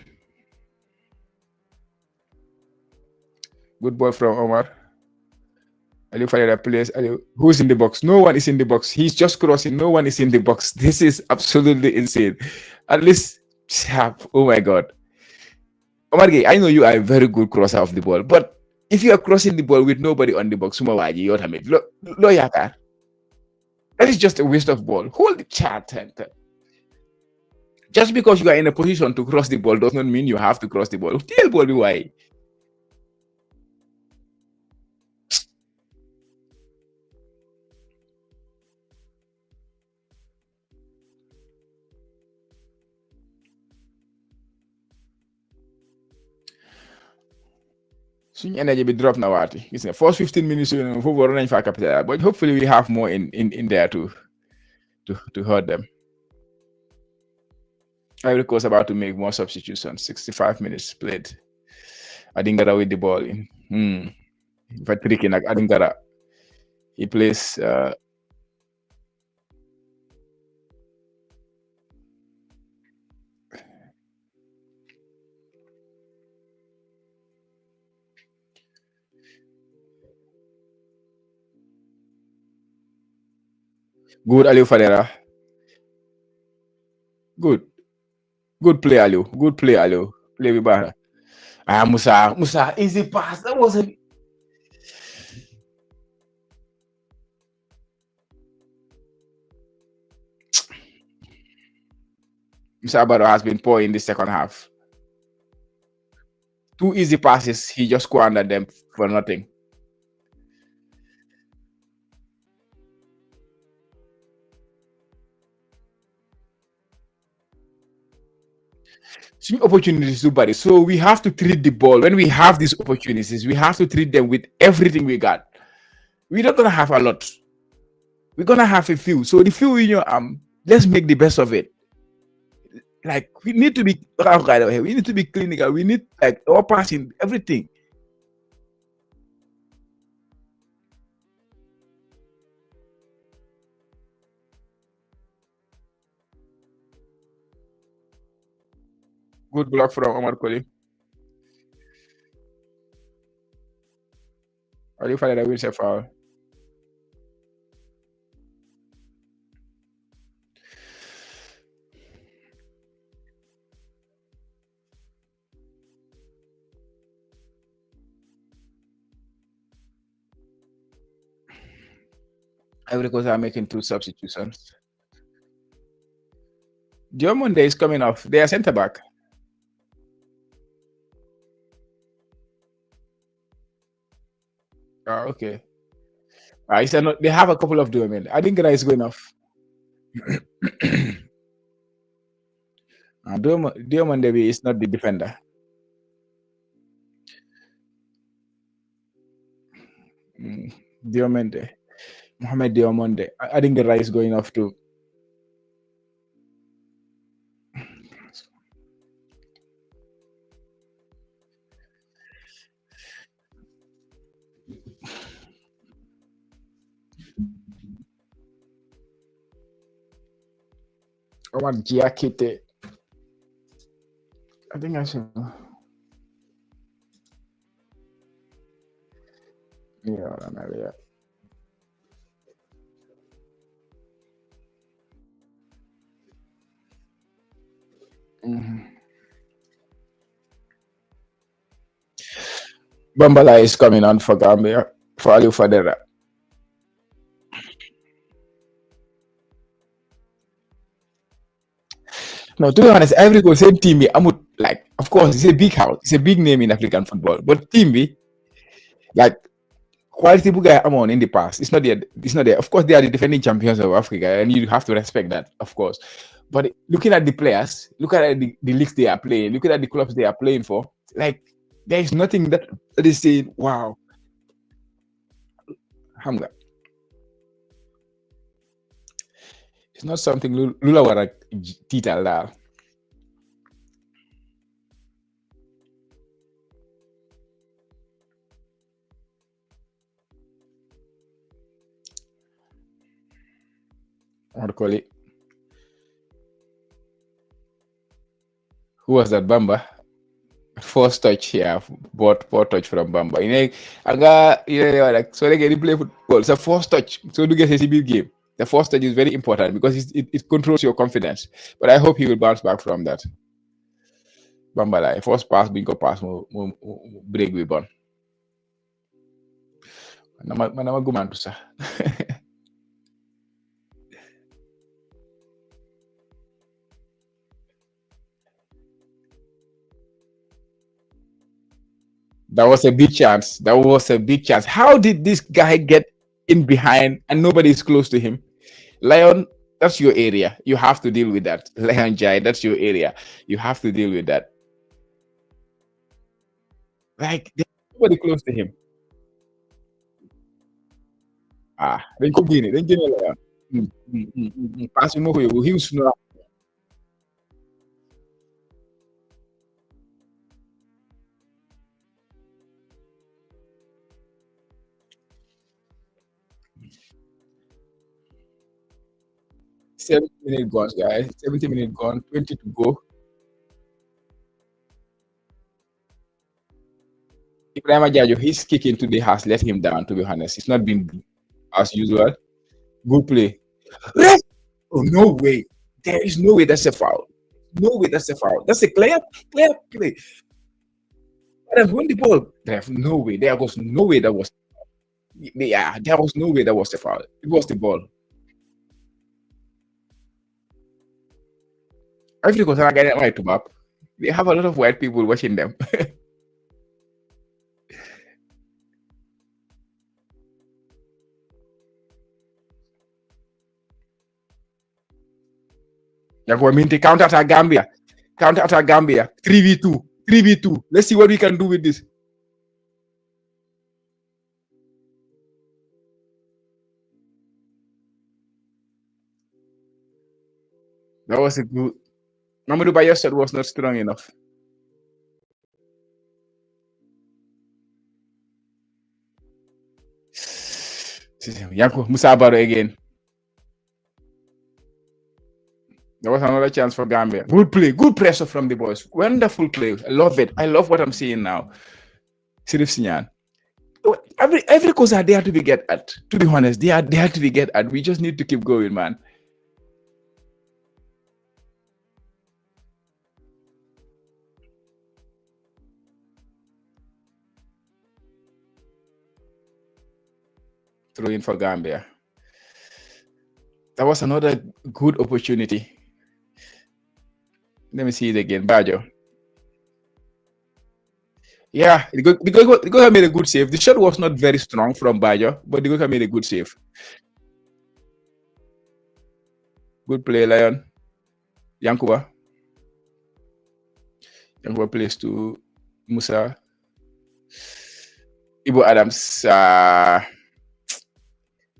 Good ball from Omar. Ali Fadera plays. Who's in the box? No one is in the box. He's just crossing. No one is in the box. This is absolutely insane. At least, oh my God. Omar Gueye, I know you are a very good crosser of the ball, but if you are crossing the ball with nobody on the box, that is just a waste of ball. Hold the chat. Just because you are in a position to cross the ball does not mean you have to cross the ball. Tell ball why. suñu energy bi drop na waati gis nga first 15 minutes foofu waroon nañ faa capitalize but hopefully we have more in there to hurt them. Ivory Coast about to make more substitutions. 65 minutes played. Adingara with the ball in. Patrick in Adingara. He plays good Aliou Fadera. Good play, Aliou. Good play, Aliou. Play with Bahra. Musa, easy pass. That wasn't. Musa Abaro has been poor in the second half. 2 easy passes, he just squandered them for nothing. Opportunities to body. So we have to treat the ball. When we have these opportunities, we have to treat them with everything we got. We're not gonna have a lot. We're gonna have a few. So the few let's make the best of it. Like we need to be clinical. We need like our passing everything. Good block from Omar Koli. Or you find that wins a foul. Ivory Coast are making 2 substitutions. Diomande is coming off. They are centre back. Okay. They have a couple of Diomande. I think is going off. Diomande is not the defender. Diomande. Mohamed Diomande. I think the is going off too. I want Giakite. I think I should. Yeah. Bambala is coming on for Gambia for Aliou Fadera. No, to be honest, Ivory Coast same team. Like, of course, it's a big house. It's a big name in African football. But team, like, quality guy I'm on in the past. It's not there. Of course, they are the defending champions of Africa, and you have to respect that, of course. But looking at the players, look at the leagues they are playing, looking at the clubs they are playing for, like, there is nothing that is saying, wow. Hamga. It's not something Lula wara tital daal. What call it? Who was that? Bamba? First touch here, poor touch from Bamba. Like, so they get play football. It's a first touch. So do get a big game. The first touch is very important because it controls your confidence. But I hope he will bounce back from that. Bamba, like, first pass, bingo pass, break we burn. Manama guman to sa. That was a big chance. How did this guy get in behind and nobody is close to him? Lion, that's your area. You have to deal with that. Lion Jai, that's your area. You have to deal with that. Like, Nobody close to him. Dañ ko génne la yoon. Pass bi moo ko yóbbu Hughes no 70 minutes gone, guys. 70 minutes gone, 20 to go. Ibrahima Jajo, his kicking today has let him down, to be honest. It's not been as usual. Good play. Oh, no way. There is no way that's a foul. No way that's a foul. That's a clear play. And when the ball, there's no way. There was no way that was. Yeah, there was no way that was a foul. It was the ball. Ivory Coast are getting right to map. They have a lot of white people watching them. You're going to counter-attack Gambia. Counter-attack Gambia. 3v2. 3v2. Let's see what we can do with this. That was a good. Mamadou Bayo's shot was not strong enough. Yanko Musa Baro again. There was another chance for Gambia. Good play, good pressure from the boys. Wonderful play. I love it. I love what I'm seeing now. Sirif Sinyan. Every cause are there to be get at. To be honest, they are there to be get at. We just need to keep going, man. Throw in for Gambia. That was another good opportunity. Let me see it again. Bajo. Yeah, the goalkeeper made a good save. The shot was not very strong from Bajo, but the goalkeeper made a good save. Good play, Lion. Yankuba. Yankuba plays to Musa. Ibo Adams.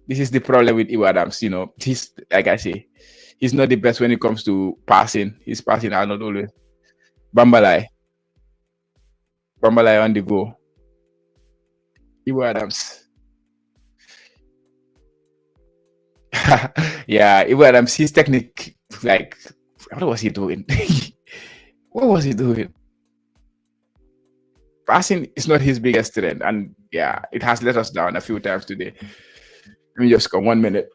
This is the problem with Ibo Adams. You know, he's, like I say, he's not the best when it comes to passing. His passing are not always. Bambalai on the go. Ibo Adams. Yeah, Ibo Adams, his technique, like, what was he doing? What was he doing? Passing is not his biggest strength, and yeah, it has let us down a few times today. Let me just go 1 minute.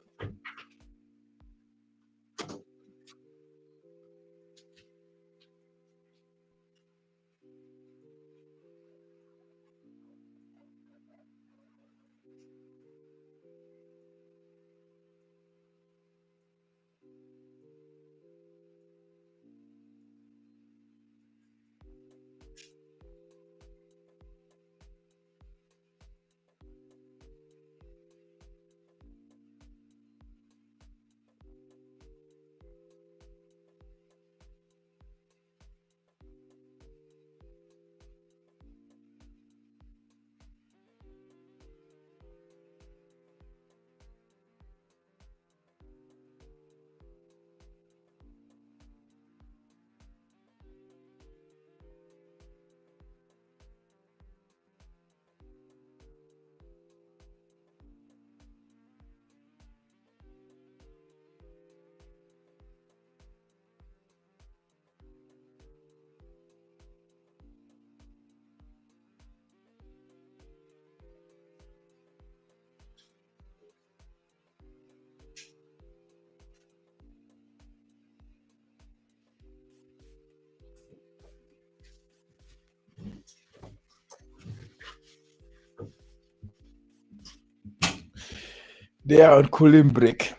They are on cooling break.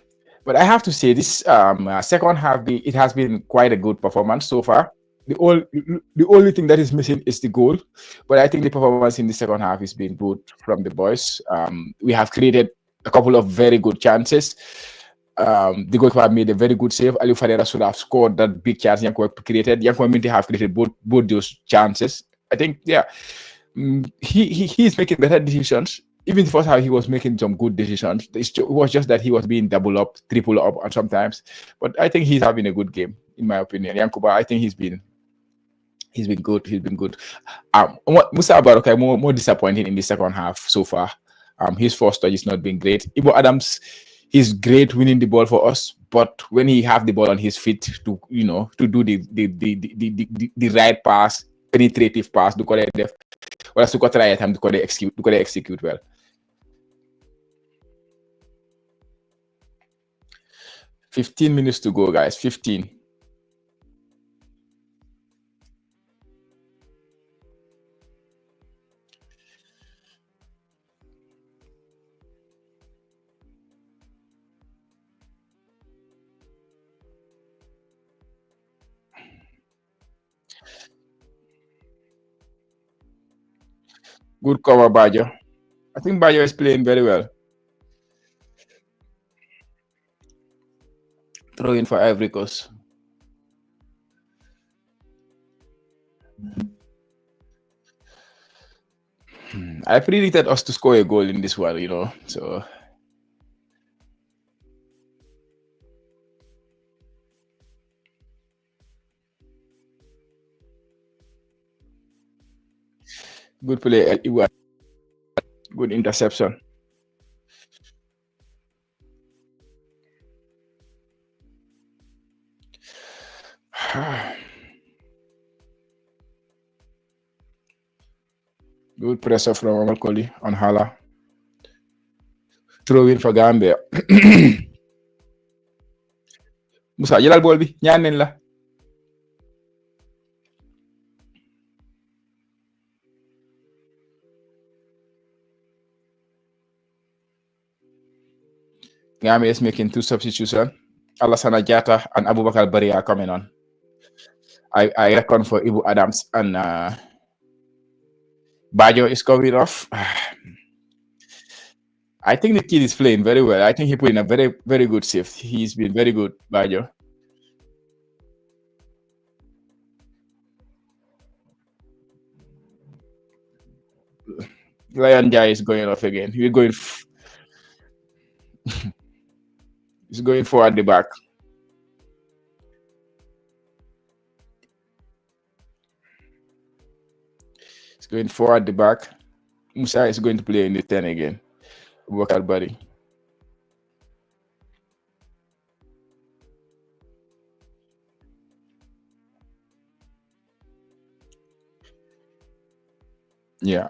But I have to say, this second half, it has been quite a good performance so far. The only thing that is missing is the goal. But I think the performance in the second half has been good from the boys. We have created a couple of very good chances. The goalkeeper made a very good save. Aliou Fadera should have scored that big chance Yanko created. Yanko Minty have created both those chances. I think, yeah, he's making better decisions. Even the first half, he was making some good decisions. It was just that he was being double up, triple up, and sometimes. But I think he's having a good game, in my opinion. Yankuba, I think he's been good. He's been good. Musa Baroka more disappointing in the second half so far. His first touch is not being great. Ibo Adams, he's great winning the ball for us, but when he have the ball on his feet to to do the right pass, penetrative pass, do correct def, wala su ko try time do execute well. "15 minutes to go, guys. 15. Good cover, Bajo. I think Bajo is playing very well. Throw in for Ivory Coast. I predicted us to score a goal in this one, so good play. Good interception. Good pressure from Omar Koli on Hala. Throw in for Gambia. Musa, jëlal ball bi ñaan nañ la. Gambia is making 2 substitutions. Alassana Jatta and Abubakar Bari are coming on. I reckon for Ibu Adams and Bajo is coming off. I think the kid is playing very well. I think he put in a very, very good shift. He's been very good, Bajo. Lion Jai is going off again. He's going. He's going forward the back. He's going forward the back. Musa is going to play in the 10 again. Abubakar Bari. Yeah.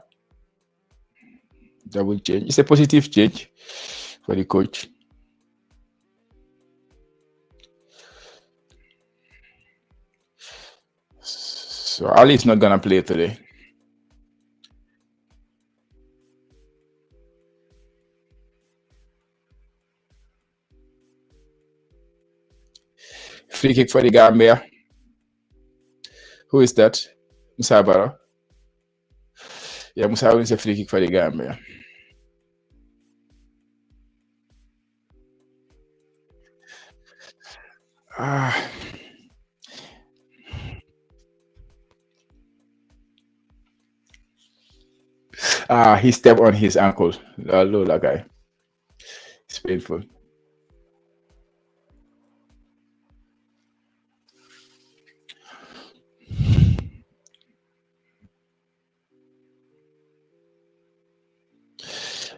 Double change. It's a positive change for the coach. So Ali is not gonna play today. Free kick for the Gambia. Who is that? Musa Barrow. Yeah, Musa wins a free kick for the Gambia. He stepped on his ankle. Lola guy. It's painful.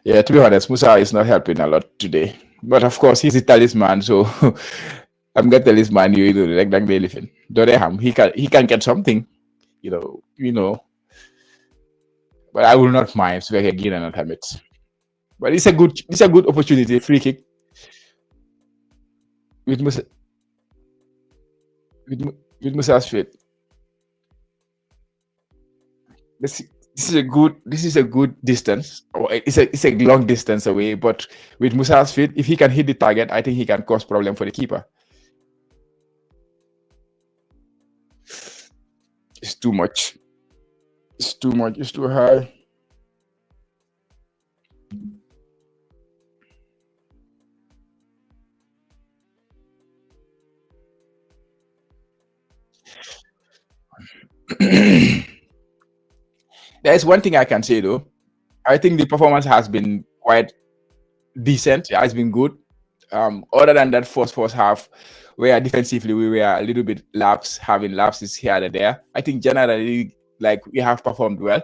Yeah, to be honest, Musa is not helping a lot today. But of course, he's a talisman, so I'm gonna talisman you like they live in. Doreham, he can get something, you know. But I will not mind so again and not have it. But it's a good opportunity, free kick. With Musa's feet. This is a good distance. It's a long distance away, but with Musa's feet, if he can hit the target, I think he can cause problem for the keeper. It's too much. It's too much. It's too high. There is one thing I can say though. I think the performance has been quite decent. It has been good. Other than that first half, where defensively we were a little bit having lapses here and there. I think generally, like, we have performed well.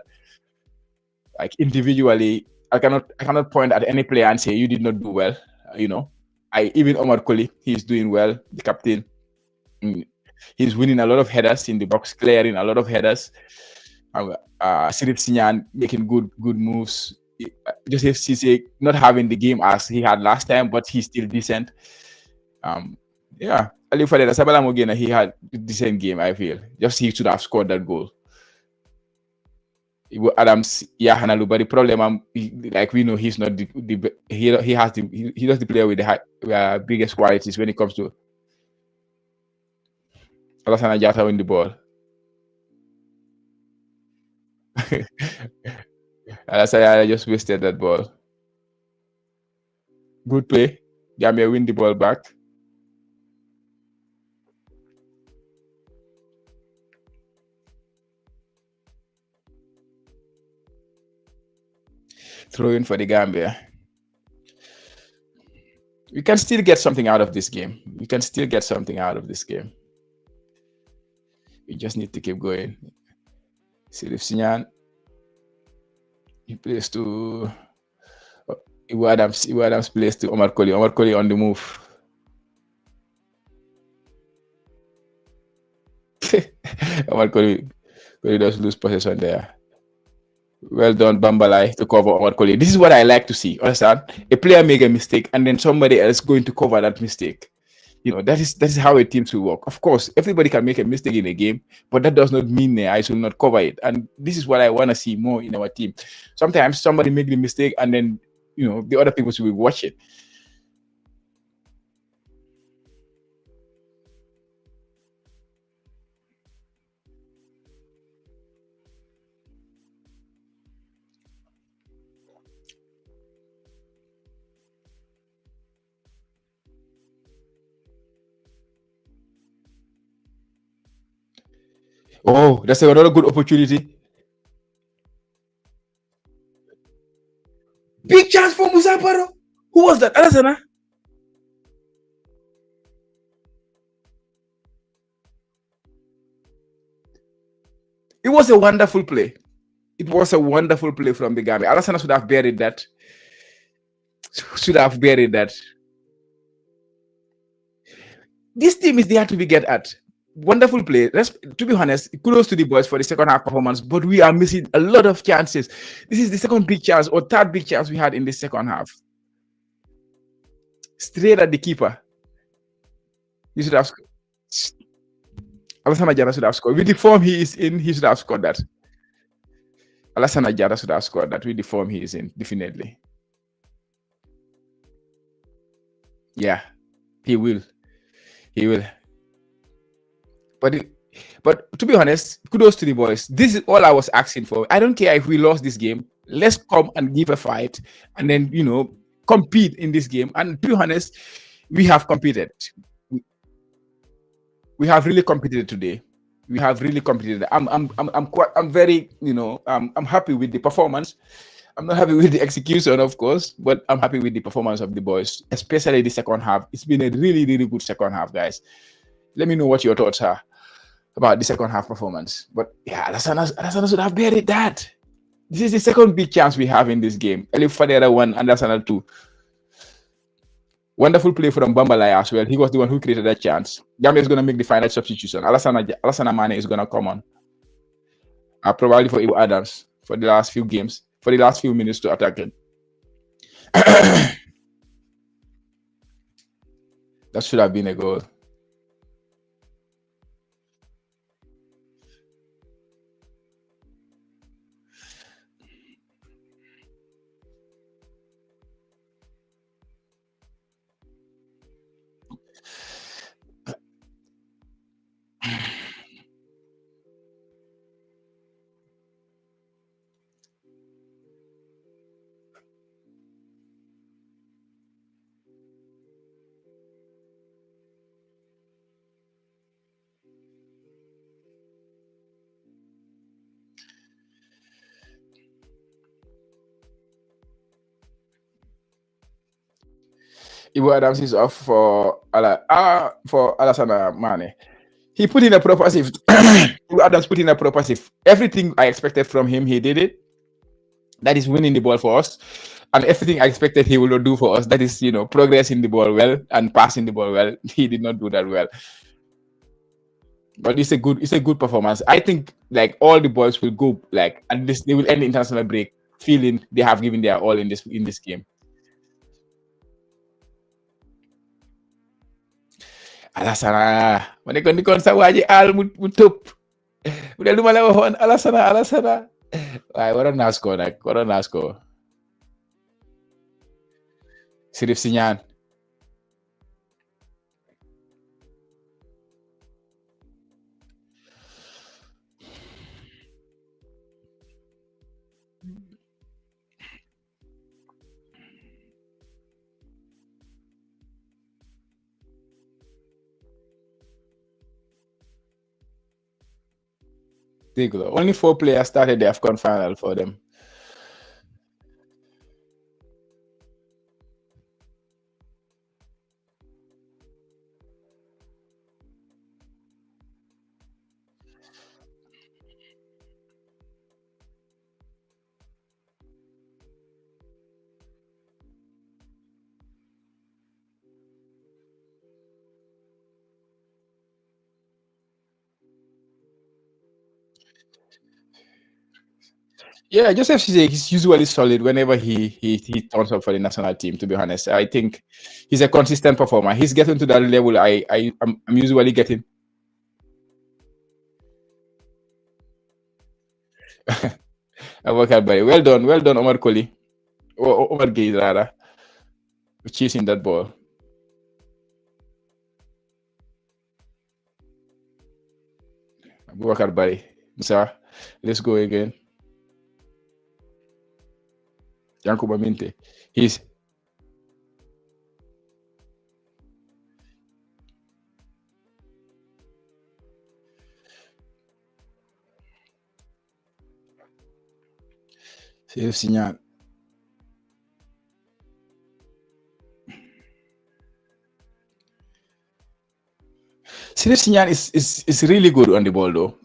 Like individually, I cannot point at any player and say you did not do well. Even Omar Koli, he's doing well. The captain, he's winning a lot of headers in the box, clearing a lot of headers. Sirif Sinyan making good moves. Joseph Cisse not having the game as he had last time, but he's still decent. Ali Fadera Sabala Mogena, he had a decent game, I feel. Just he should have scored that goal. Adams, Hanalu, but the problem, like we know, he's not he does the player with the biggest qualities when it comes to Alassana Jatta win the ball. Alassana just wasted that ball. Good play. Gambia win the ball back. Throw in for the Gambia. We can still get something out of this game. We just need to keep going. Sirif Sinyan. He plays to Iwo Adams plays to Omar Koli. Omar Koli on the move. Omar Koli does lose possession there. Well done, Bambalai, to cover Omar Koli. This is what I like to see. Understand? A player make a mistake and then somebody else going to cover that mistake. That is how a team will work. Of course, everybody can make a mistake in a game, but that does not mean I should not cover it. And this is what I want to see more in our team. Sometimes somebody make the mistake and then the other people will watch it. Oh, that's another good opportunity. Big chance for Musa Baro. Who was that? Alassana? It was a wonderful play. It was a wonderful play from the Gambia. Alassana should have buried that. This team is there to be get at. Wonderful play. To be honest, kudos to the boys for the second half performance, but we are missing a lot of chances. This is the second big chance or third big chance we had in the second half. Straight at the keeper. You should have Alassana Jatta should have scored. With the form he is in, he should have scored that. Alassana Jatta should have scored that with the form he is in, definitely. Yeah, he will. But to be honest, kudos to the boys. This is all I was asking for. I don't care if we lost this game. Let's come and give a fight and then, compete in this game. And to be honest, we have competed. We have really competed today. I'm very, I'm happy with the performance. I'm not happy with the execution, of course, but I'm happy with the performance of the boys, especially the second half. It's been a really, really good second half, guys. Let me know what your thoughts are about the second half performance. But yeah, Alassana should have buried that. This is the second big chance we have in this game. Elif Fadera 1 and Alassana 2. Wonderful play from Bambalai as well. He was the one who created that chance. Gambia is going to make the final substitution. Alassana Mane is going to come on. Probably for Iwo Adams for the last few games, for the last few minutes to attack it. That should have been a goal. Ibu Adams is off for Alassana Mane. He put in a proper shift. Ibu Adams put in a proper shift. Everything I expected from him, he did it. That is winning the ball for us. And everything I expected he will do for us, that is, progressing the ball well and passing the ball well. He did not do that well. But it's a good performance. I think like all the boys will go like at least they will end the international break feeling they have given their all in this game. Alassana, ma ne ko ni kon sa waji al mu top. Bu dee lu ma la waxoon Alassana. Waaye waroon naa score. Sirif Siñaan. Only 4 players started the AFCON final for them. Yeah, Joseph Cisse, he's usually solid whenever he turns up for the national team. To be honest, I think he's a consistent performer. He's getting to that level I'm usually getting. Well done, Omar Koli. Omar Gay, rather, chasing that ball. Abubakar Bari. Musa, let's go again. Yankuba Minte. He's Signal. Sirif Sinyan is really good on the ball though.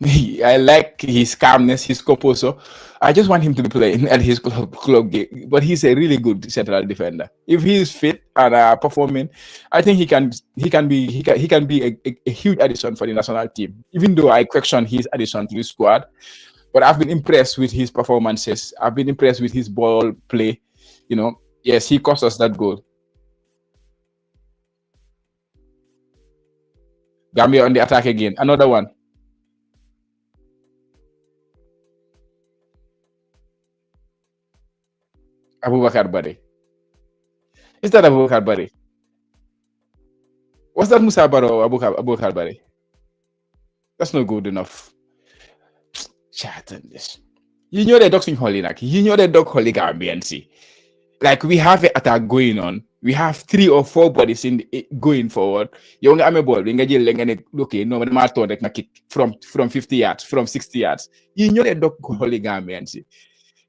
I like his calmness, his composure. I just want him to be playing at his club game. But he's a really good central defender. If he is fit and performing, I think he can be a huge addition for the national team. Even though I question his addition to the squad, but I've been impressed with his performances. I've been impressed with his ball play. Yes, he cost us that goal. Gambia on the attack again. Another one. Abubakar Bari. Is that Abubakar Bari? Was that Musa Baro or Abubakar Bari? That's not good enough. Chat on this. You know the dogs in Holy, like you know the dog Holy Gambian see. Like we have an attack going on. We have 3 or 4 bodies going forward. You only ball. Okay, no, but kick from 50 yards, from 60 yards. You know the dog Holy Gambian see.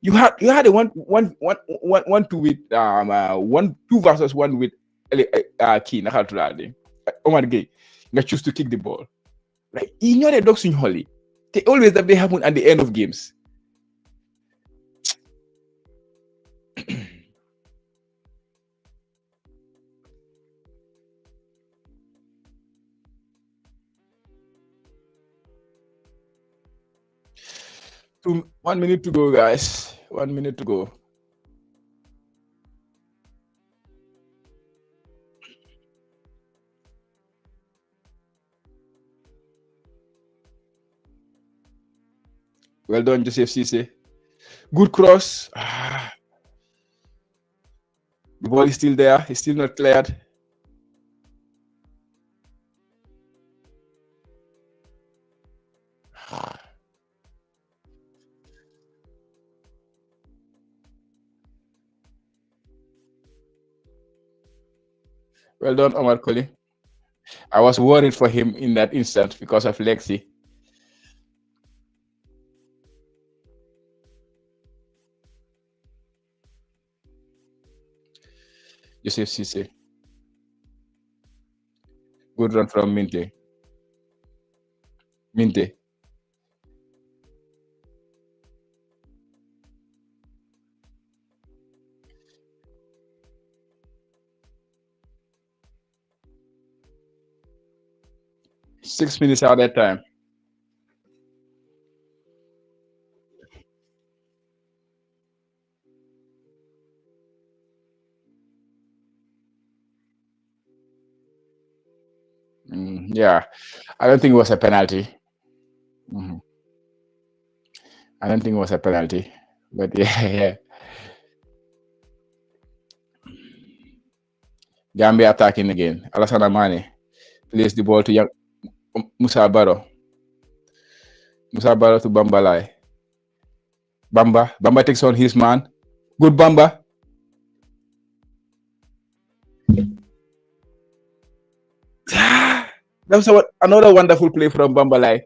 You had a one two with 1-2 versus 1 with Key Nakalturade. Omar Gay. You choose to kick the ball. Like you know the dogs in Holy. They always that they happen at the end of games. 1 minute to go, guys. 1 minute to go. Well done, Joseph Cisse. Good cross. The ball is still there. It's still not cleared. Well done, Omar Koli. I was worried for him in that instant because of Lexi. Joseph Cisse. Good run from Minte. Minte. Six minutes out that time. Yeah, I don't think it was a penalty. Mhm. I don't think it was a penalty, but yeah, yeah. Gambia attacking again. Alassana Mane plays the ball to young Musa Baro. Musa Baro to Bambalai. Bamba takes on his man. Good Bamba. That was another wonderful play from Bambalai.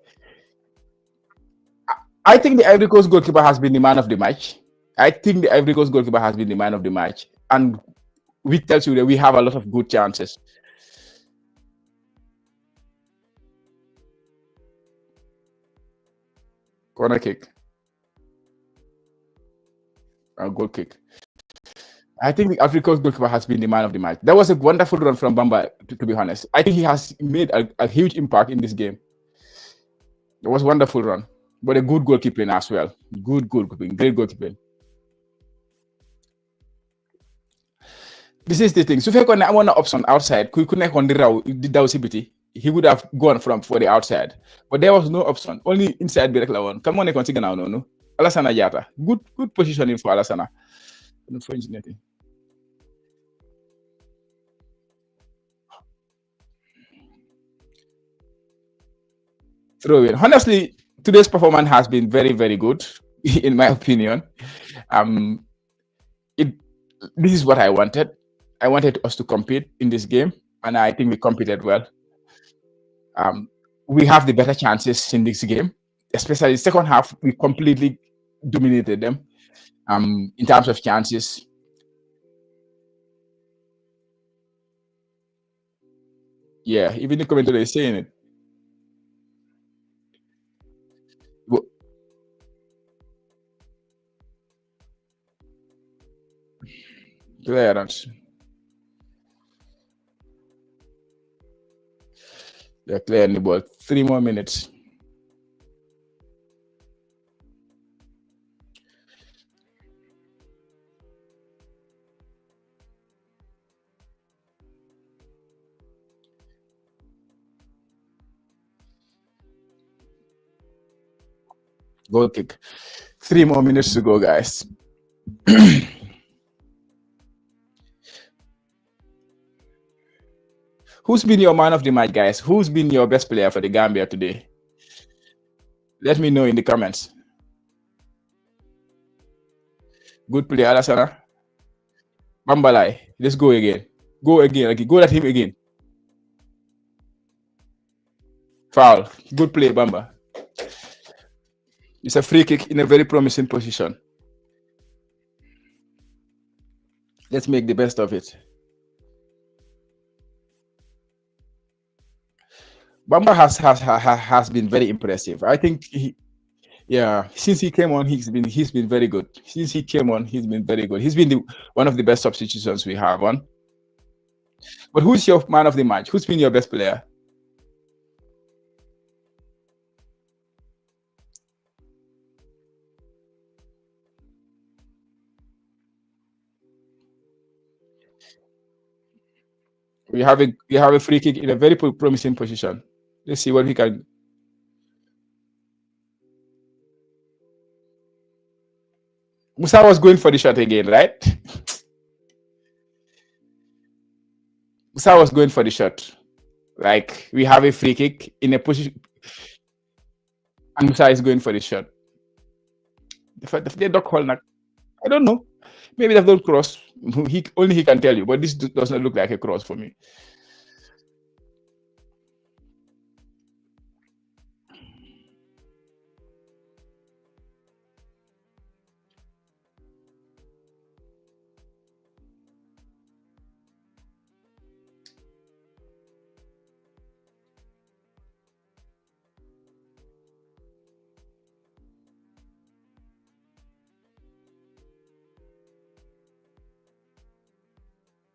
I think the Ivory Coast goalkeeper has been the man of the match. I think the Ivory Coast goalkeeper has been the man of the match. And which tells you that we have a lot of good chances. Corner kick. A goal kick. I think the Ivory Coast goalkeeper has been the man of the match. That was a wonderful run from Bamba, to be honest. I think he has made a huge impact in this game. It was a wonderful run. But a good goalkeeping as well. Good goalkeeping. Great goalkeeping. This is the thing. So if I want an option outside, could connect on the row, he would have gone for the outside. But there was no option. Only inside the one. Come on, consider now, no. Alassana Yata. Good positioning for Alassana. Throw in. Honestly, today's performance has been very, very good, in my opinion. This is what I wanted. I wanted us to compete in this game, and I think we competed well. We have the better chances in this game, especially the second half. We completely dominated them. In terms of chances. Yeah, even the commentator is saying it. Clearance. They're clearing the ball. 3 more minutes. Goal kick. 3 more minutes to go, guys. Who's been your man of the match, guys? Who's been your best player for the Gambia today? Let me know in the comments. Good play, Alassana. Bambalai. Let's go again. Go again. Go at him again. Foul. Good play, Bamba. It's a free kick in a very promising position. Let's make the best of it. Bamba has been very impressive. I think since he came on, he's been very good. Since he came on, he's been very good. He's been one of the best substitutions we have on. But who's your man of the match? Who's been your best player? We have a free kick in a very promising position. Let's see what we can. Musa was going for the shot again, right? Musa was going for the shot. Like, we have a free kick in a position, and Musa is going for the shot. The dog hole, I don't know. Maybe they've not cross. Only he can tell you, but this does not look like a cross for me.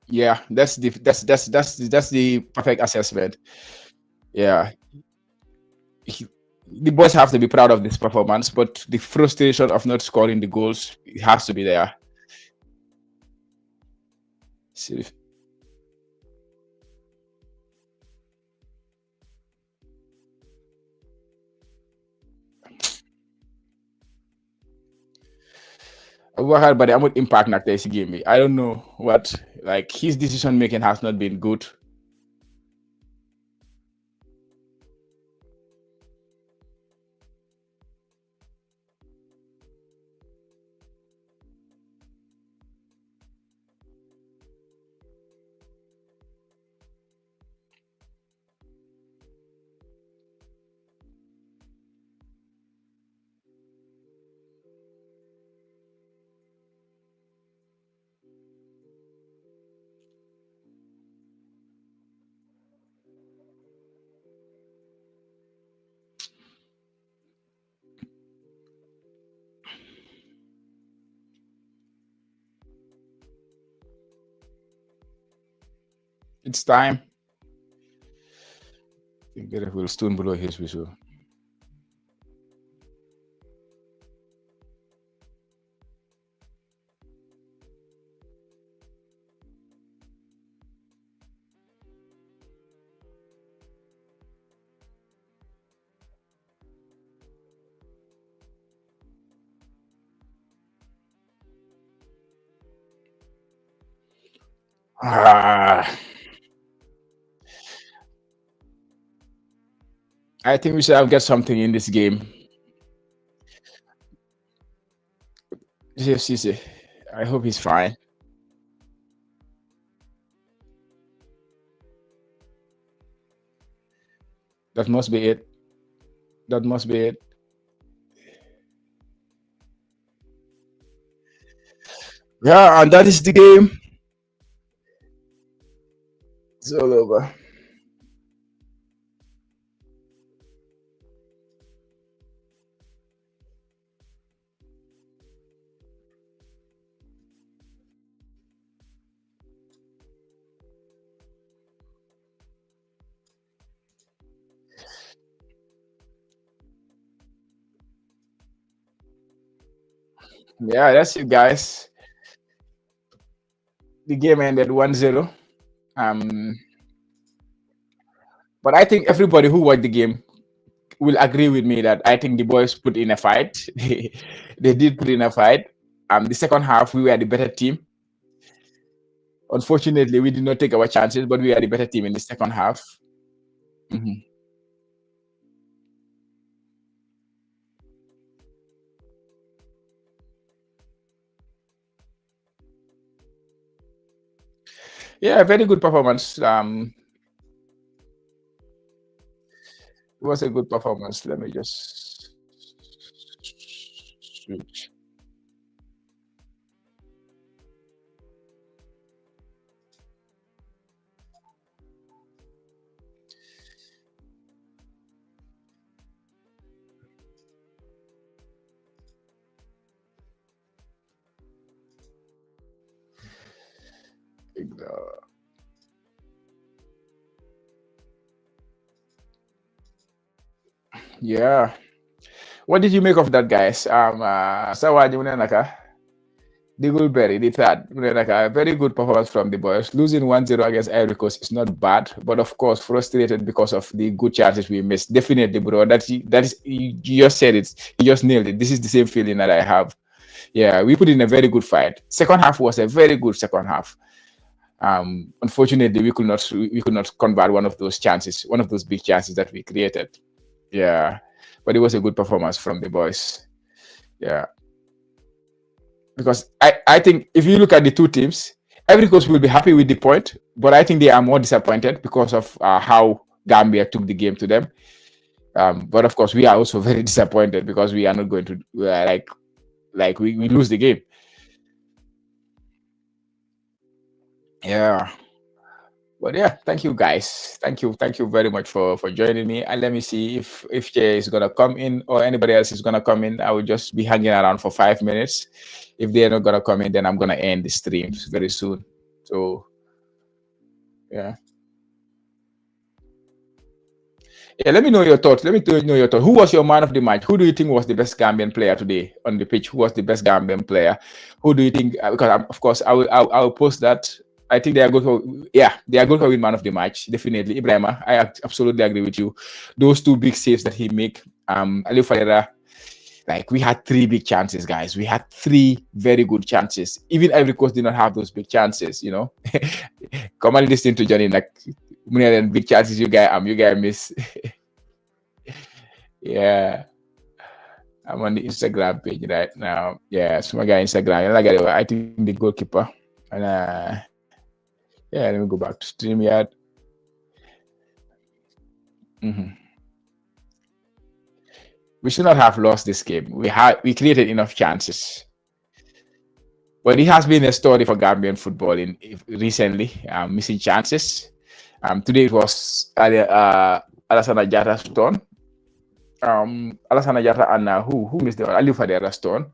Yeah, that's the perfect assessment. Yeah, he, the boys have to be proud of this performance, but the frustration of not scoring the goals, it has to be there. See, Abubakar Bade amul impact nak tey si game bi. I don't know what, like his decision making has not been good. It's time. I think that will soon blow his whistle. Ah, I think we should have get something in this game. Yes, I hope he's fine. That must be it. That must be it. Yeah, and that is the game. It's all over. Yeah, that's it, guys. The game ended 1-0. Um, but I think everybody who watched the game will agree with me that I think the boys put in a fight. They did put in a fight. The second half, we were the better team. Unfortunately, we did not take our chances, but we are the better team in the second half. Mhm. Yeah, very good performance. It was a good performance. Let me just switch. Yeah. What did you make of that, guys? Sawaji Munenaka, Digulberry, the third. Munenaka, very good performance from the boys. Losing 1-0 against Ivory Coast is not bad, but of course, frustrated because of the good chances we missed. Definitely, bro. That is you just said it. You just nailed it. This is the same feeling that I have. Yeah, we put in a very good fight. Second half was a very good second half. Unfortunately, we could not convert one of those chances, one of those big chances that we created. Yeah, but it was a good performance from the boys. Yeah, because I think if you look at the two teams, every coach will be happy with the point, but I think they are more disappointed because of how Gambia took the game to them. But of course, we are also very disappointed because we are not going to we lose the game. Yeah. But yeah, thank you guys. Thank you very much for joining me. And let me see if Jay is gonna come in or anybody else is gonna come in. I will just be hanging around for 5 minutes. If they're not gonna come in, then I'm gonna end the stream very soon. So Yeah. Yeah, let me know your thoughts. Let me know your thoughts. Who was your man of the match? Who do you think was the best Gambian player today on the pitch? Who was the best Gambian player? Who do you think? Because of course, I will post that. I think they are going to, they are going to win man of the match. Definitely, Ibrahima. I absolutely agree with you. Those two big saves that he make. Ali Ferreira. Like we had 3 big chances, guys. We had 3 very good chances. Even Ivory Coast did not have those big chances. Come and listen to Johnny. Like big chances you guys miss. Yeah, I'm on the Instagram page right now. Yeah, so my guy Instagram. I think the goalkeeper. And yeah, let me go back to StreamYard. We should not have lost this game. We created enough chances. But it has been a story for Gambian football recently, missing chances. Today it was Alassana Jatta's turn. Alassana Jatta and who missed the one? Ali Fadera's turn.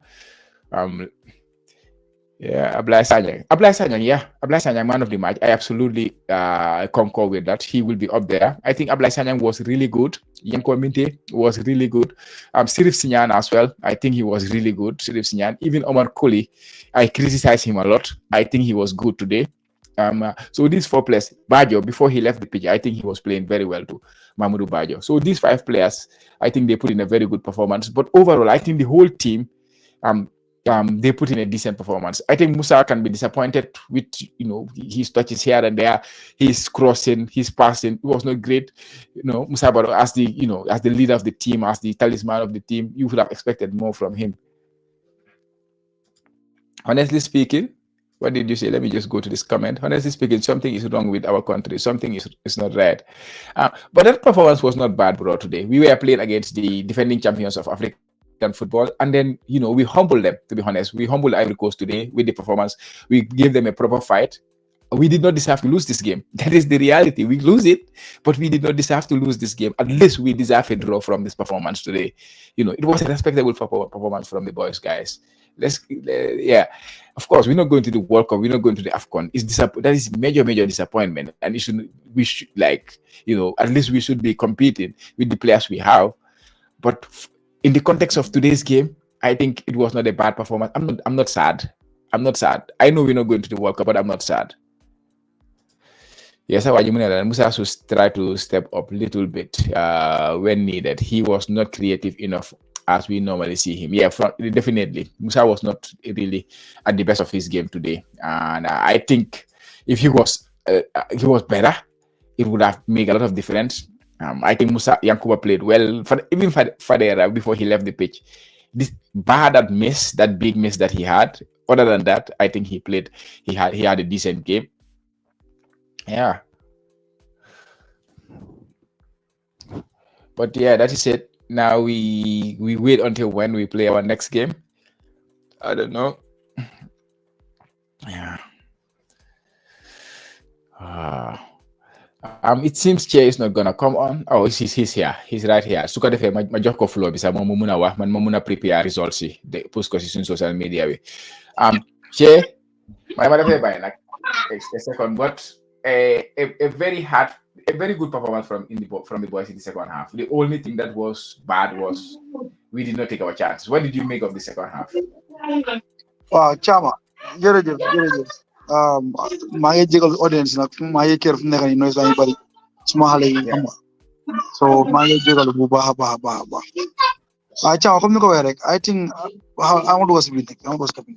Ablai Sanyang, man of the match. I absolutely concur with that. He will be up there. I think Ablai Sanyang was really good. Yanko Minte was really good. Sirif Sinyan as well. I think he was really good. Sirif Sinyan. Even Omar Koli, I criticize him a lot. I think he was good today. So these 4 players, Bajo, before he left the pitch, I think he was playing very well too, Mamadou Bajo. So these 5 players, I think they put in a very good performance. But overall, I think the whole team, they put in a decent performance. I think Musa can be disappointed with his touches here and there, his crossing, his passing. It was not great. Musa Baro, as the leader of the team, as the talisman of the team, you would have expected more from him. Honestly speaking, what did you say? Let me just go to this comment. Honestly speaking, something is wrong with our country. Something is not right. But that performance was not bad, bro. Today we were playing against the defending champions of Africa football, and then we humbled them. To be honest, we humbled Ivory Coast today with the performance. We gave them a proper fight. We did not deserve to lose this game. That is the reality. We lose it, but we did not deserve to lose this game. At least we deserve a draw from this performance today. It was a respectable performance from the boys, guys. Of course, we're not going to the World Cup. We're not going to the AFCON. That is major disappointment, and we should at least we should be competing with the players we have. But in the context of today's game, I think it was not a bad performance. I'm not sad. I know we're not going to the World Cup, but I'm not sad. Yes, Musa should try to step up a little bit when needed. He was not creative enough as we normally see him. Yeah, definitely. Musa was not really at the best of his game today. And I think if he was better, it would have made a lot of difference. I think Musa Yankuba played well. Even Fadera, before he left the pitch, that big miss that he had. Other than that, I think he had a decent game. Yeah. But yeah, that is it. Now we wait until when we play our next game. I don't know. Yeah. It seems Chair is not gonna come on. Oh, he's here. He's right here. Suka defe ma jox ko flow bi sa mo muna wax man mo muna prepare results yi de post ko ci sun social media bi. Chair ma defe bay nak a second, but a very good performance from the boys in the second half. The only thing that was bad was we did not take our chances. What did you make of the second half? Wow, Chama, jërëjëf. maa ngi jégal audience nag maa ngi kër fu nekk nii noise baa ngi bari suma xale yi xam nga so maa ngi jégal bu baax a baax Chama comme ni ko waxee rek I think Amadou was biir Amadou was captain.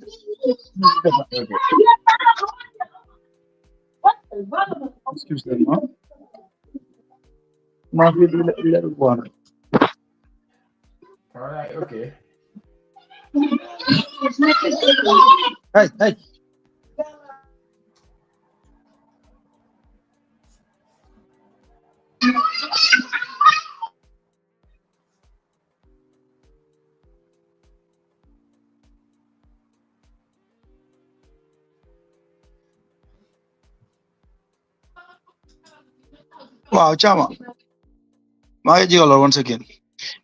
Excuse me, maa fi leer bu baax. All right, okay. Hey. Wow, Chama. Once again.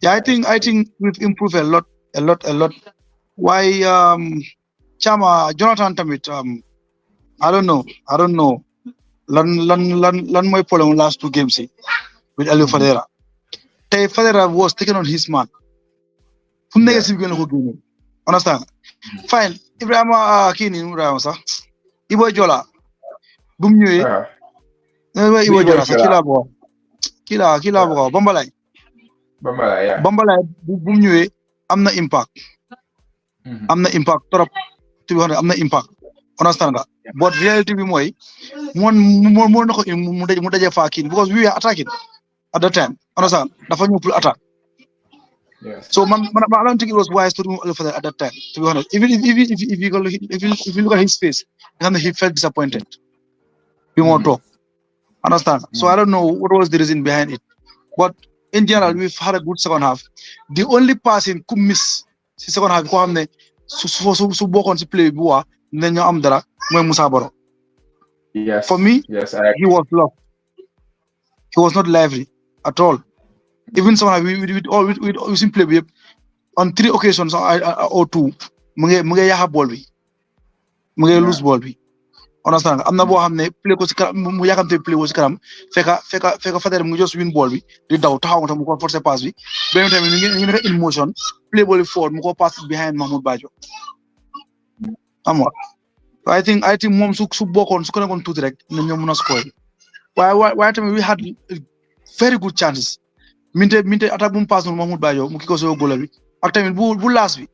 Yeah, I think we've improved a lot. Why Chama Jonathan Tamit I don't know. lan mooy problème last 2 games with Aliou Fadera. Tey Fadera was taken on his man. Fu mu nekk si biir la ko génne. Understand? Fine. Ibrahima kii nii Ibrahima sax. Ibo Jola. Bu mu ñëwee. Ibo Jola sax kii laa bëgg Bambalay. Bambalay bu mu ñëwee am na impact. Am na impact trop. Tu vois am na impact. Understand nga? But reality bi mooy moo na ko mu daje faa kii because we were attacking at that time. Understand? Dafa ñëw pour attack. Yes. So I don't think it was wise to remove Alpha at that time. To be honest, even if you look at his face, he felt disappointed. He won't talk. Understand? So I don't know what was the reason behind it. But in general, we've had a good second half. The only person who miss the second half, so on to play Bua, then you Amdara, when Musa Baro. Yes. For me, yes, he was lost. He was not lively at all. Even someone we simply on 3 occasions or 2, munge yaha ball bi, munge lose ball bi. Understand? Am na boo xam ne play ko ci kanam mu yakamte play ko ci kanam fekka Fadera mu just win ball bi di daw taxaw nga mu ko forcer pass bi beneen tamit ñu nekk in motion play ball bi forward mu ko pass behind Mahmoud Bajo. Xam nga I think moom su bokkoon su ko nekkoon tuuti rek na ñoom mën a score waaye tamit we had very good chances. Minte attaque bu mu pass noonu Mahmoud Bajo mu kii ko soo goal bi ak tamit bu last bi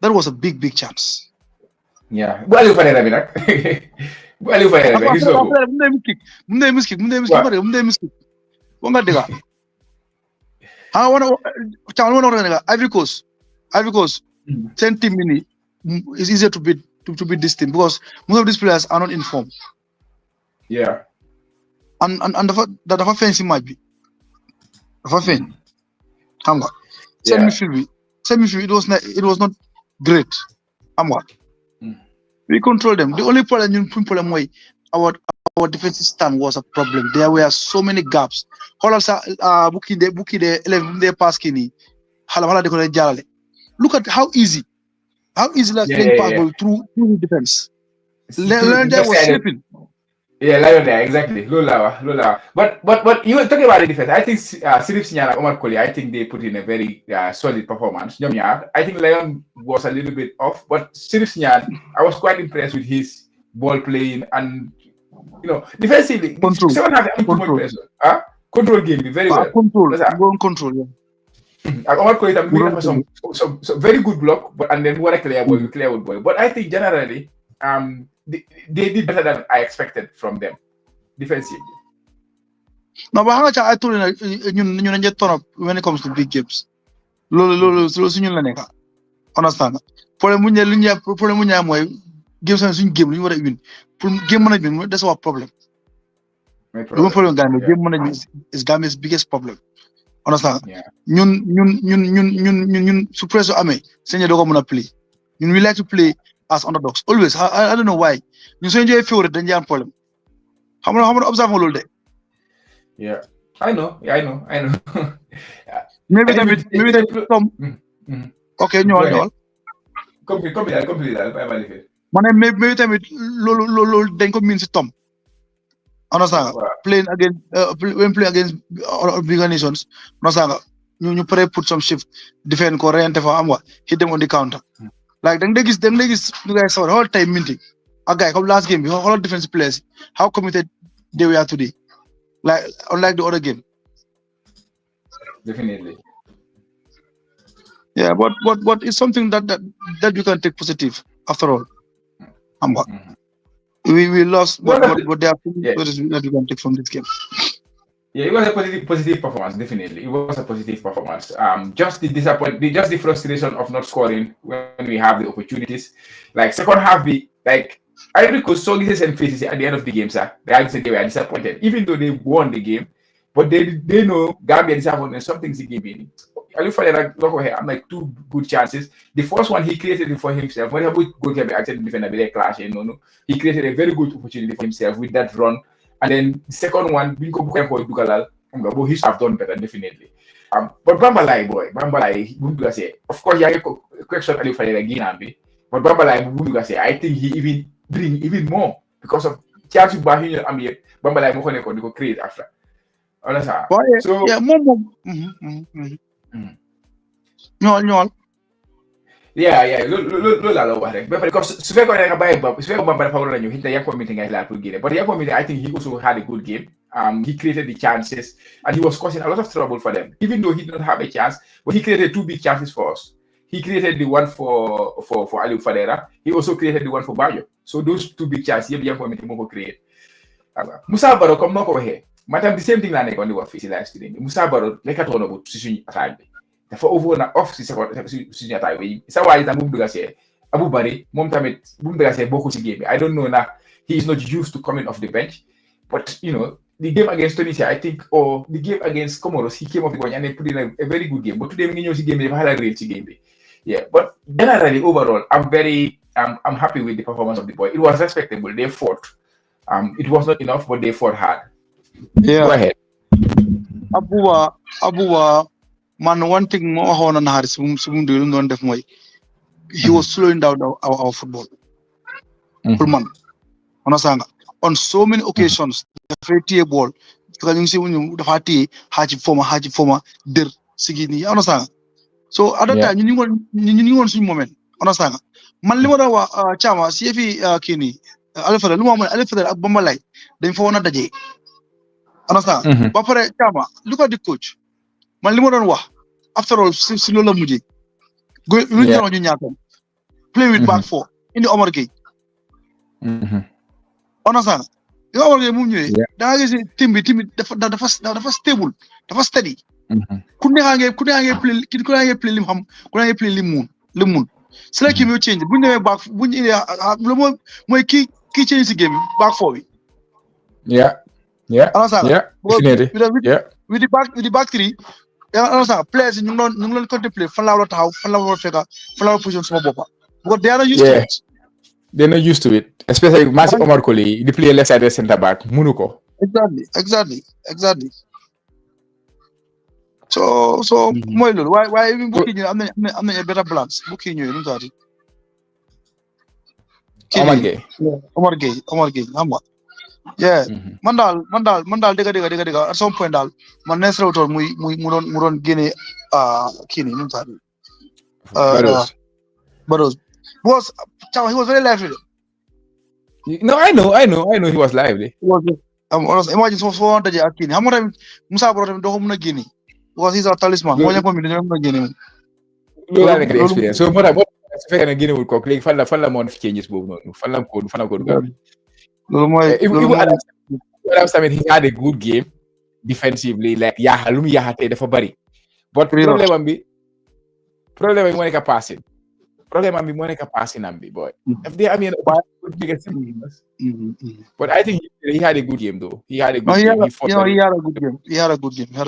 that was a big chance. Yeah, bu Aliou Fadera bi nag bu Aliou Fadera bi gisoo ko mu ndey miskik wa nga dégg wana Ivory Coast seen team ni is easier to beat this team because most of these players are not informed. Yeah. And dafa feeñ si match bi dafa feeñ xam nga semi-field it was not great xam nga we control them. The only problem mooy our defensive stand was a problem. There were so many gaps. Xoolal sa bu kii de élève bu dee pass kii nii xala de ko lay jàllale. Look at how easy like playing pass ball through the defense. Learn that was slipping. Yeah, Lion there, exactly. Lola. But you were talking about the defense. I think Sirif Sinyala and Omar Koli, I think they put in a very solid performance. I think Lion was a little bit off, but Sirif Sinyala, I was quite impressed with his ball playing and defensively. Control. Control game very well. Control, yeah. Omar Koli some very good block, and then what a clear ball. But I think generally, they did better than I expected from them defensively. No, but I told you get turn up when it comes to big games. Lolo suñu la nekk. Understand? Problème mu ñaa mooy games suñu game lu ñu war a win. Pour game management that's our problem. Problem Gambia game management is Gambia's biggest problem. Understand? Yeah. ñun su pressure amee seen doo ko mën a play. We like to play as underdogs always. I don't know why. You so enjoy favorite dañ am problem. Xam nga observe nga loolu de. Yeah. I know. Maybe some okay, ñëwal. Complete daal bàyyi ma lifin. Ma ne maybe tamit loolu dañ ko miin si Tom. Understand? Playing against bigger nations. Understand? ñu pare put some shift defend ko reyante fa am wa hit them on the counter. Like da nga gis ñu guys sawar whole time minting ak gars comme last game bi whole defensive players how committed they were today like unlike the other game. Definitely. Yeah, but it's something that you can take positive after all. We lost, but there are things that you can take from this game. Yeah, it was a positive performance. Definitely, it was a positive performance. Just the frustration of not scoring when we have the opportunities. Like second half, Ivory Coast saw this and faces at the end of the game, sir. They were disappointed, even though they won the game. But they know Gambia disappointed. Something's in the game. I look for I'm like 2 good chances. The first one he created it for himself. When he goalkeeper actually defender they clash, he created a very good opportunity for himself with that run. And then the second one, he should have done better, definitely. But Bambalai, of course, you have a question again, but Bambalai, I think he even bring even more because of chance yu baax yi ñu am yëpp Bambalay moo ko nekkoon di ko create after understand so moom ñool loolu laa la wax rek ba pare comme su fekkoon ne nga bàyyi ba su fekkoon Bambara dafa waroon a ñëw xëy na Yankuba Minteh ngay laal pour génne but Yankuba Minteh I think he also had a good game. He created the chances and he was causing a lot of trouble for them even though he didn't have a chance, but he created 2 big chances for us. He created the one for Aliou Fadera. He also created the one for Bayo. So those 2 big chances yëpp Yankuba Minteh moo ko create. Moussa Baro comme noo ko waxee maanaam the same thing laa nekkoon di wax fii si live stream Moussa Baro nekkatoon na ko si suñu attaque bi dafa over na off si suñu attaque bi sa waa ji tam bu mu dugg see Abu Bari moom tamit bu mu dugg see bokku si game bi I don't know na he is not used to coming off the bench, but you know the game against Tunisia I think or the game against Comoros he came off the bench and then put in a very good game, but today mi ngi ñëw si game bi dafa xala réel si game bi but generally overall I'm happy with the performance of the boy. It was respectable. They fought. It was not enough, but they fought hard. Go ahead. Abuwa, man, one thing more on Harris, he was slowing down our football. On so many occasions, the free ball, because you see when you have Haji former, der Sigini, understand? So at that time, you want some moment, understand? Man, limora wa chama CFI kini. Alfred, Alfred Bambalay, then for another day. Understand? But for Chama, look at the coach. Man, limora wa. After all, Silola Muji. Go play with back 4 in the Omar Gate. Understand? The Omar Gate move. That is team the first stable, the first steady. Couldn't hang play Limun. Select him, you change. Bring them back. My key change the game back 4. Yeah. Understand? With the back 3. Understand? Players you don't contemplate. Follow position small bopper. Because they are not used to it. They're not used to it, especially Masi Omar Koli. They play left side centre back. Munuko. Exactly. So why even booking you? I'm not a better balance. Booking you, don't you? Omar Gay. Yeah. Mandal. Dega. At some point, man, next round or muron Guinea, Kini, don't you? Barros. Was he was very lively. No, I know he was lively. Imagine so 400 Kini. How much Musa brought him to home Guinea? Because he's our talisman. Look at the experience. So what su fekkee ne génnewul kooku léegi fan la moon fi changes boobu noonu fan la ko dugal. loolu mooy Adams tamit he had a good game defensively like lu mu tey dafa bari. But problème am bi moo nekk passing. Problème am bi moo nekk passing am bi boy. Daf dee am but I think he had a good game though. He had a good game. He had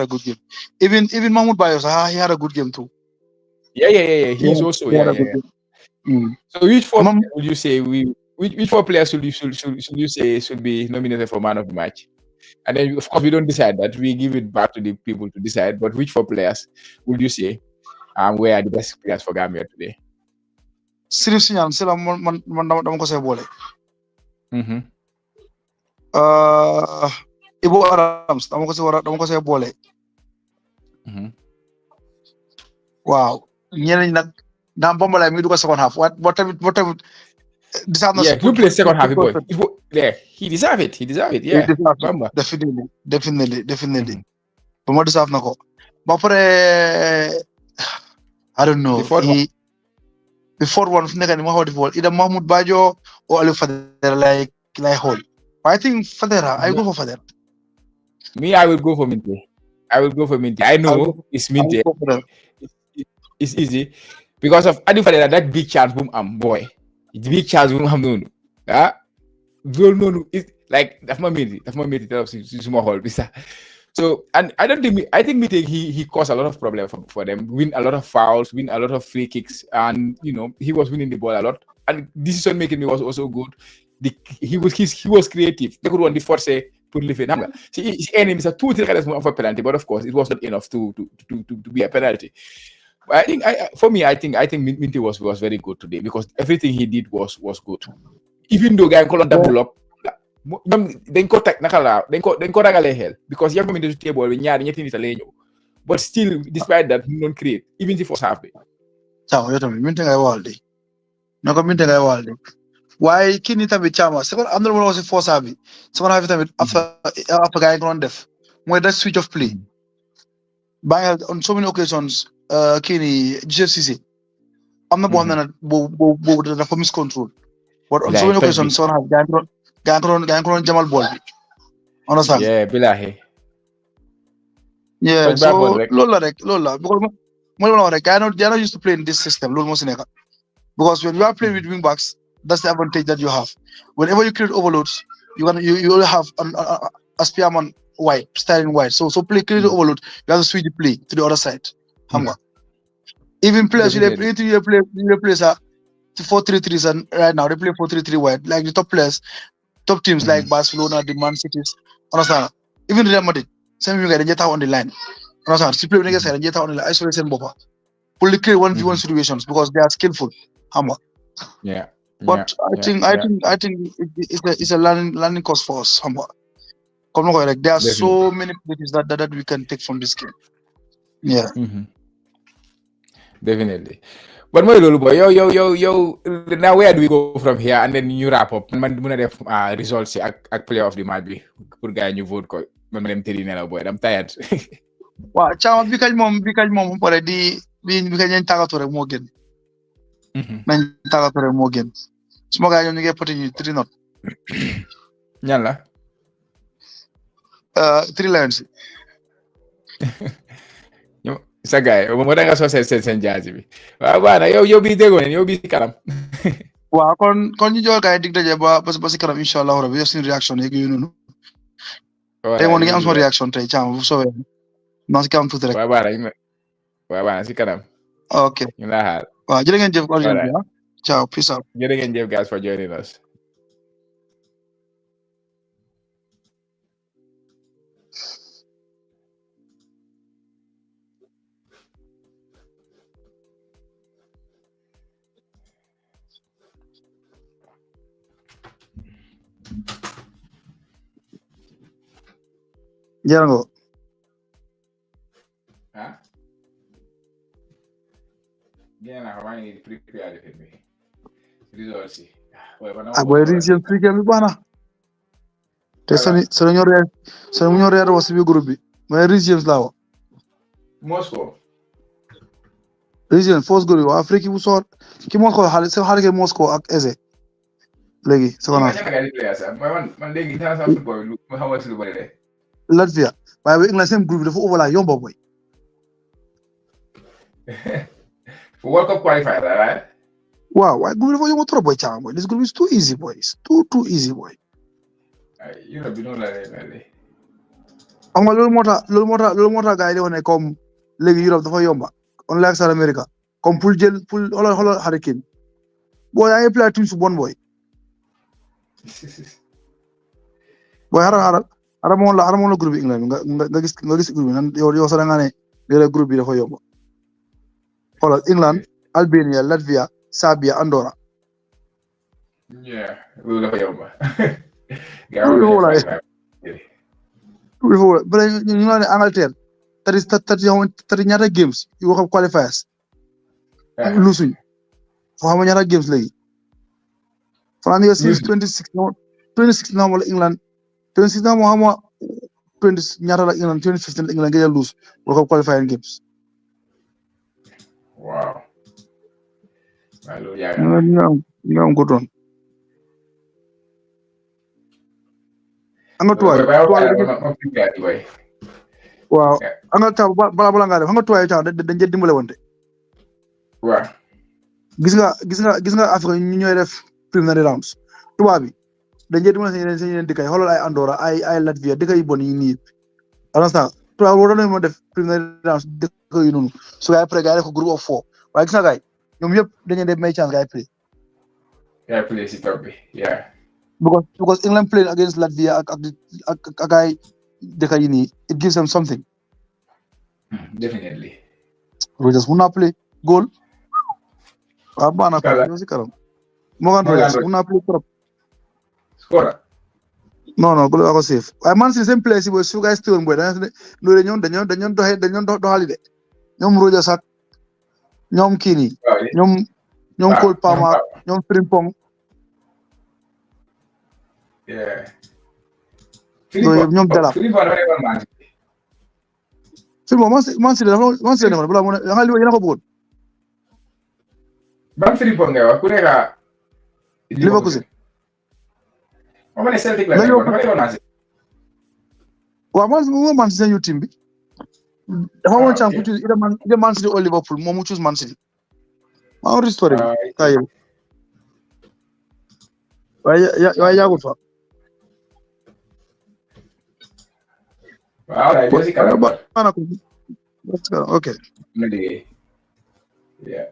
a good game. Even Mahmoud Bayo, he had a good game too. Yeah. He's also So which four would you say which 4 players should you say should be nominated for man of the match? And then of course we don't decide that, we give it back to the people to decide. But which 4 players would you say were the best players for Gambia today? Seriously, man dama ko say boole. Ibu Adams dama ko say boole. Wow. Ñeneen nag daan Bambalay mi du ko second half. What deserve who plays second half boy? He deserve it. Yeah. Definitely. Bama deserve na ko. Ba pare I don't know. The fourth one fu nekk ni ma xaw default either Mahmoud Bajo or Aliou Fadera like hold. But I think Fadera. I go for Fadera. Me, I will go for Minteh. I know it's Minteh. It's easy because of Aliou Fadera, that big chance boom boy. The big chance boom no. No. It's like that's my mate. Small hole. So and I think Minteh he caused a lot of problems for them. Win a lot of fouls, win a lot of free kicks, and he was winning the ball a lot. And decision making was also good. He was creative. They could want the force pour le faire. See, enemies are 2-3 guys more of a penalty, but of course it was not enough to be a penalty. But I think Minteh was very good today because everything he did was good. Even though guy called double up, ñoom dañ ko teg naka la dañ ko ragalee xel because yow mi du table bi ñaari ñetti nit a lay ñëw but still despite that mu doon create even si first half bi Chama yow tamit minte ngay waxal de na ko minte ngay waxal de waaye kii nii tamit Chama second am na lu ma la wax si force bi second half bi tamit after gars yi ko doon def mooy that switch of play baa ngi on so many occasions kii nii Joseph Cissé am na boo xam ne nag boobu dafa miscontrol but on so many occasions second half gaa ngi ko doon jamal bool bi understand bilahi so loolu la rek loolu la because mooy la wax rek gaa yi not used to play in this system loolu moo si nekk because when you are playing with wing backs that's the advantage that you have whenever you create overloads you only have a spearman wide styling wide so play create overload you have to switch the play to the other side xam nga even players you play sa 4-3-3 and right now they play 4-3-3 wide like the top teams like Barcelona the Man Cities understand even Real Madrid same thing dañuy taxaw on the line understand si play bi nga say dañuy taxaw on the line isolate seen boppa pour create 1v1 situations because they are skillful xam nga but I think it's a learning course for us xam nga comme na koy rek there are so many places that we can take from this game definitely but mooy loolu boy yow now where do we go from here and then you wrap up man mën a def results yi ak player of the match bi pour gars yi ñu vote ko man ma dem tëddi nelaw boy I'm tired waaw Chama bi kañ moom pare di bi kañ nañ tàggatoo rek moo gën nañ tàggatoo rek moo gën suma gars yi ñoom ñu ngi poti ñu 3 notes ñan la 3 Lions sa gars yi moo da nga soo seen jaasi bi waaw baax na yow bi déggoo ne yow bi si kanam waaw kon ñu jox gars yi dig daje ba si kanam incha allah rabi def suñu réaction yeeg yooyu noonu tey moom ni nga am sama réaction tey Chama bu soobee naa si kanam tuuti rek waaw baax na si kanam ok ñu laa xaar waaw jërë ngeen jëf audience bi ciao peace out jërë ngeen jëf guys for joining us jërëngo génn naa ko maa ngi prepare defet bi results yi boy region prix bi baax na te soo ñoo reer wa si biir groupe bi mooy regions laa wa Moscow region force groupe wa Afrique bu soor ki Moscow xale ke Moscow ak Eze léegi man léegi international football lu xamal si lu bëri de Latvia waaye ba England seen groupe bi dafa overla yomba boy for World Cup qualifier right waaw waaye groupe dafa yomba trop boy Chama boy this group is too easy boy it's too easy boy Europe bi noonu la lay xam nga loolu moo tax gars yi di wax ne comme léegi Europe dafa yomba unlike South America comme pour xoolal Hurricane boy yaa ngi play team su bon boy xaaral moom la groupe bi England nga gis groupe bi nan yow sax da nga ne léeg groupe bi dafa yomba xoolal England Albania Latvia Serbia Andorra loolu dafa yomba bala ñu ne Angleterre tari ñaata games yu wax qualifiers lu suñ foo xam ñaata games léegi France nga since 26 na wala England 26 na moo xam 20 ñaata la England 2015 England nga lose World Cup qualifying games wow nga am ko doon anga tuwaay waaw anga taw bala nga def anga tuwaay taw dañ jël dimbale wante waaw gis nga Afrique ñu ñooy def preliminary rounds tubaab bi dañ jël dimbale seen yeneen dëkk yi xoolal ay Andorra ay Latvia dëkk yi bon yi nii understand tubaab boo doon moo def preliminary rounds dëkk yi noonu su gaay après gaay def ko group of 4 waaye gis nga gaay ñoom yëpp dañuy def may chance gaay play si top bi because England playing against Latvia ak ay dëkk yi nii it gives them something definitely Rogers mun naa play goal waaw baax na ko si kanam Morgan Rogers mun naa play trop No, go ako safe. I man si same place bo su guys teewon boy no dañu doxali de. Ñom Roja Sak, ñom Kini, ñom Cole Palmer, ñom Frimpong. Yeah. ñom Delap. Frimpong man si ne ko bla mo nga li yena ko bëggoon. Ban Frimpong nga wax ku nekk Leverkusen. Mo ne Celtic la nekkoon man si seen yu team bi. Dafa woon chance pour choose either Man City or Liverpool moom mu choose Man City. maa ngi restore bi kaa yow waaye yàggul fa. waaw ok. yeah.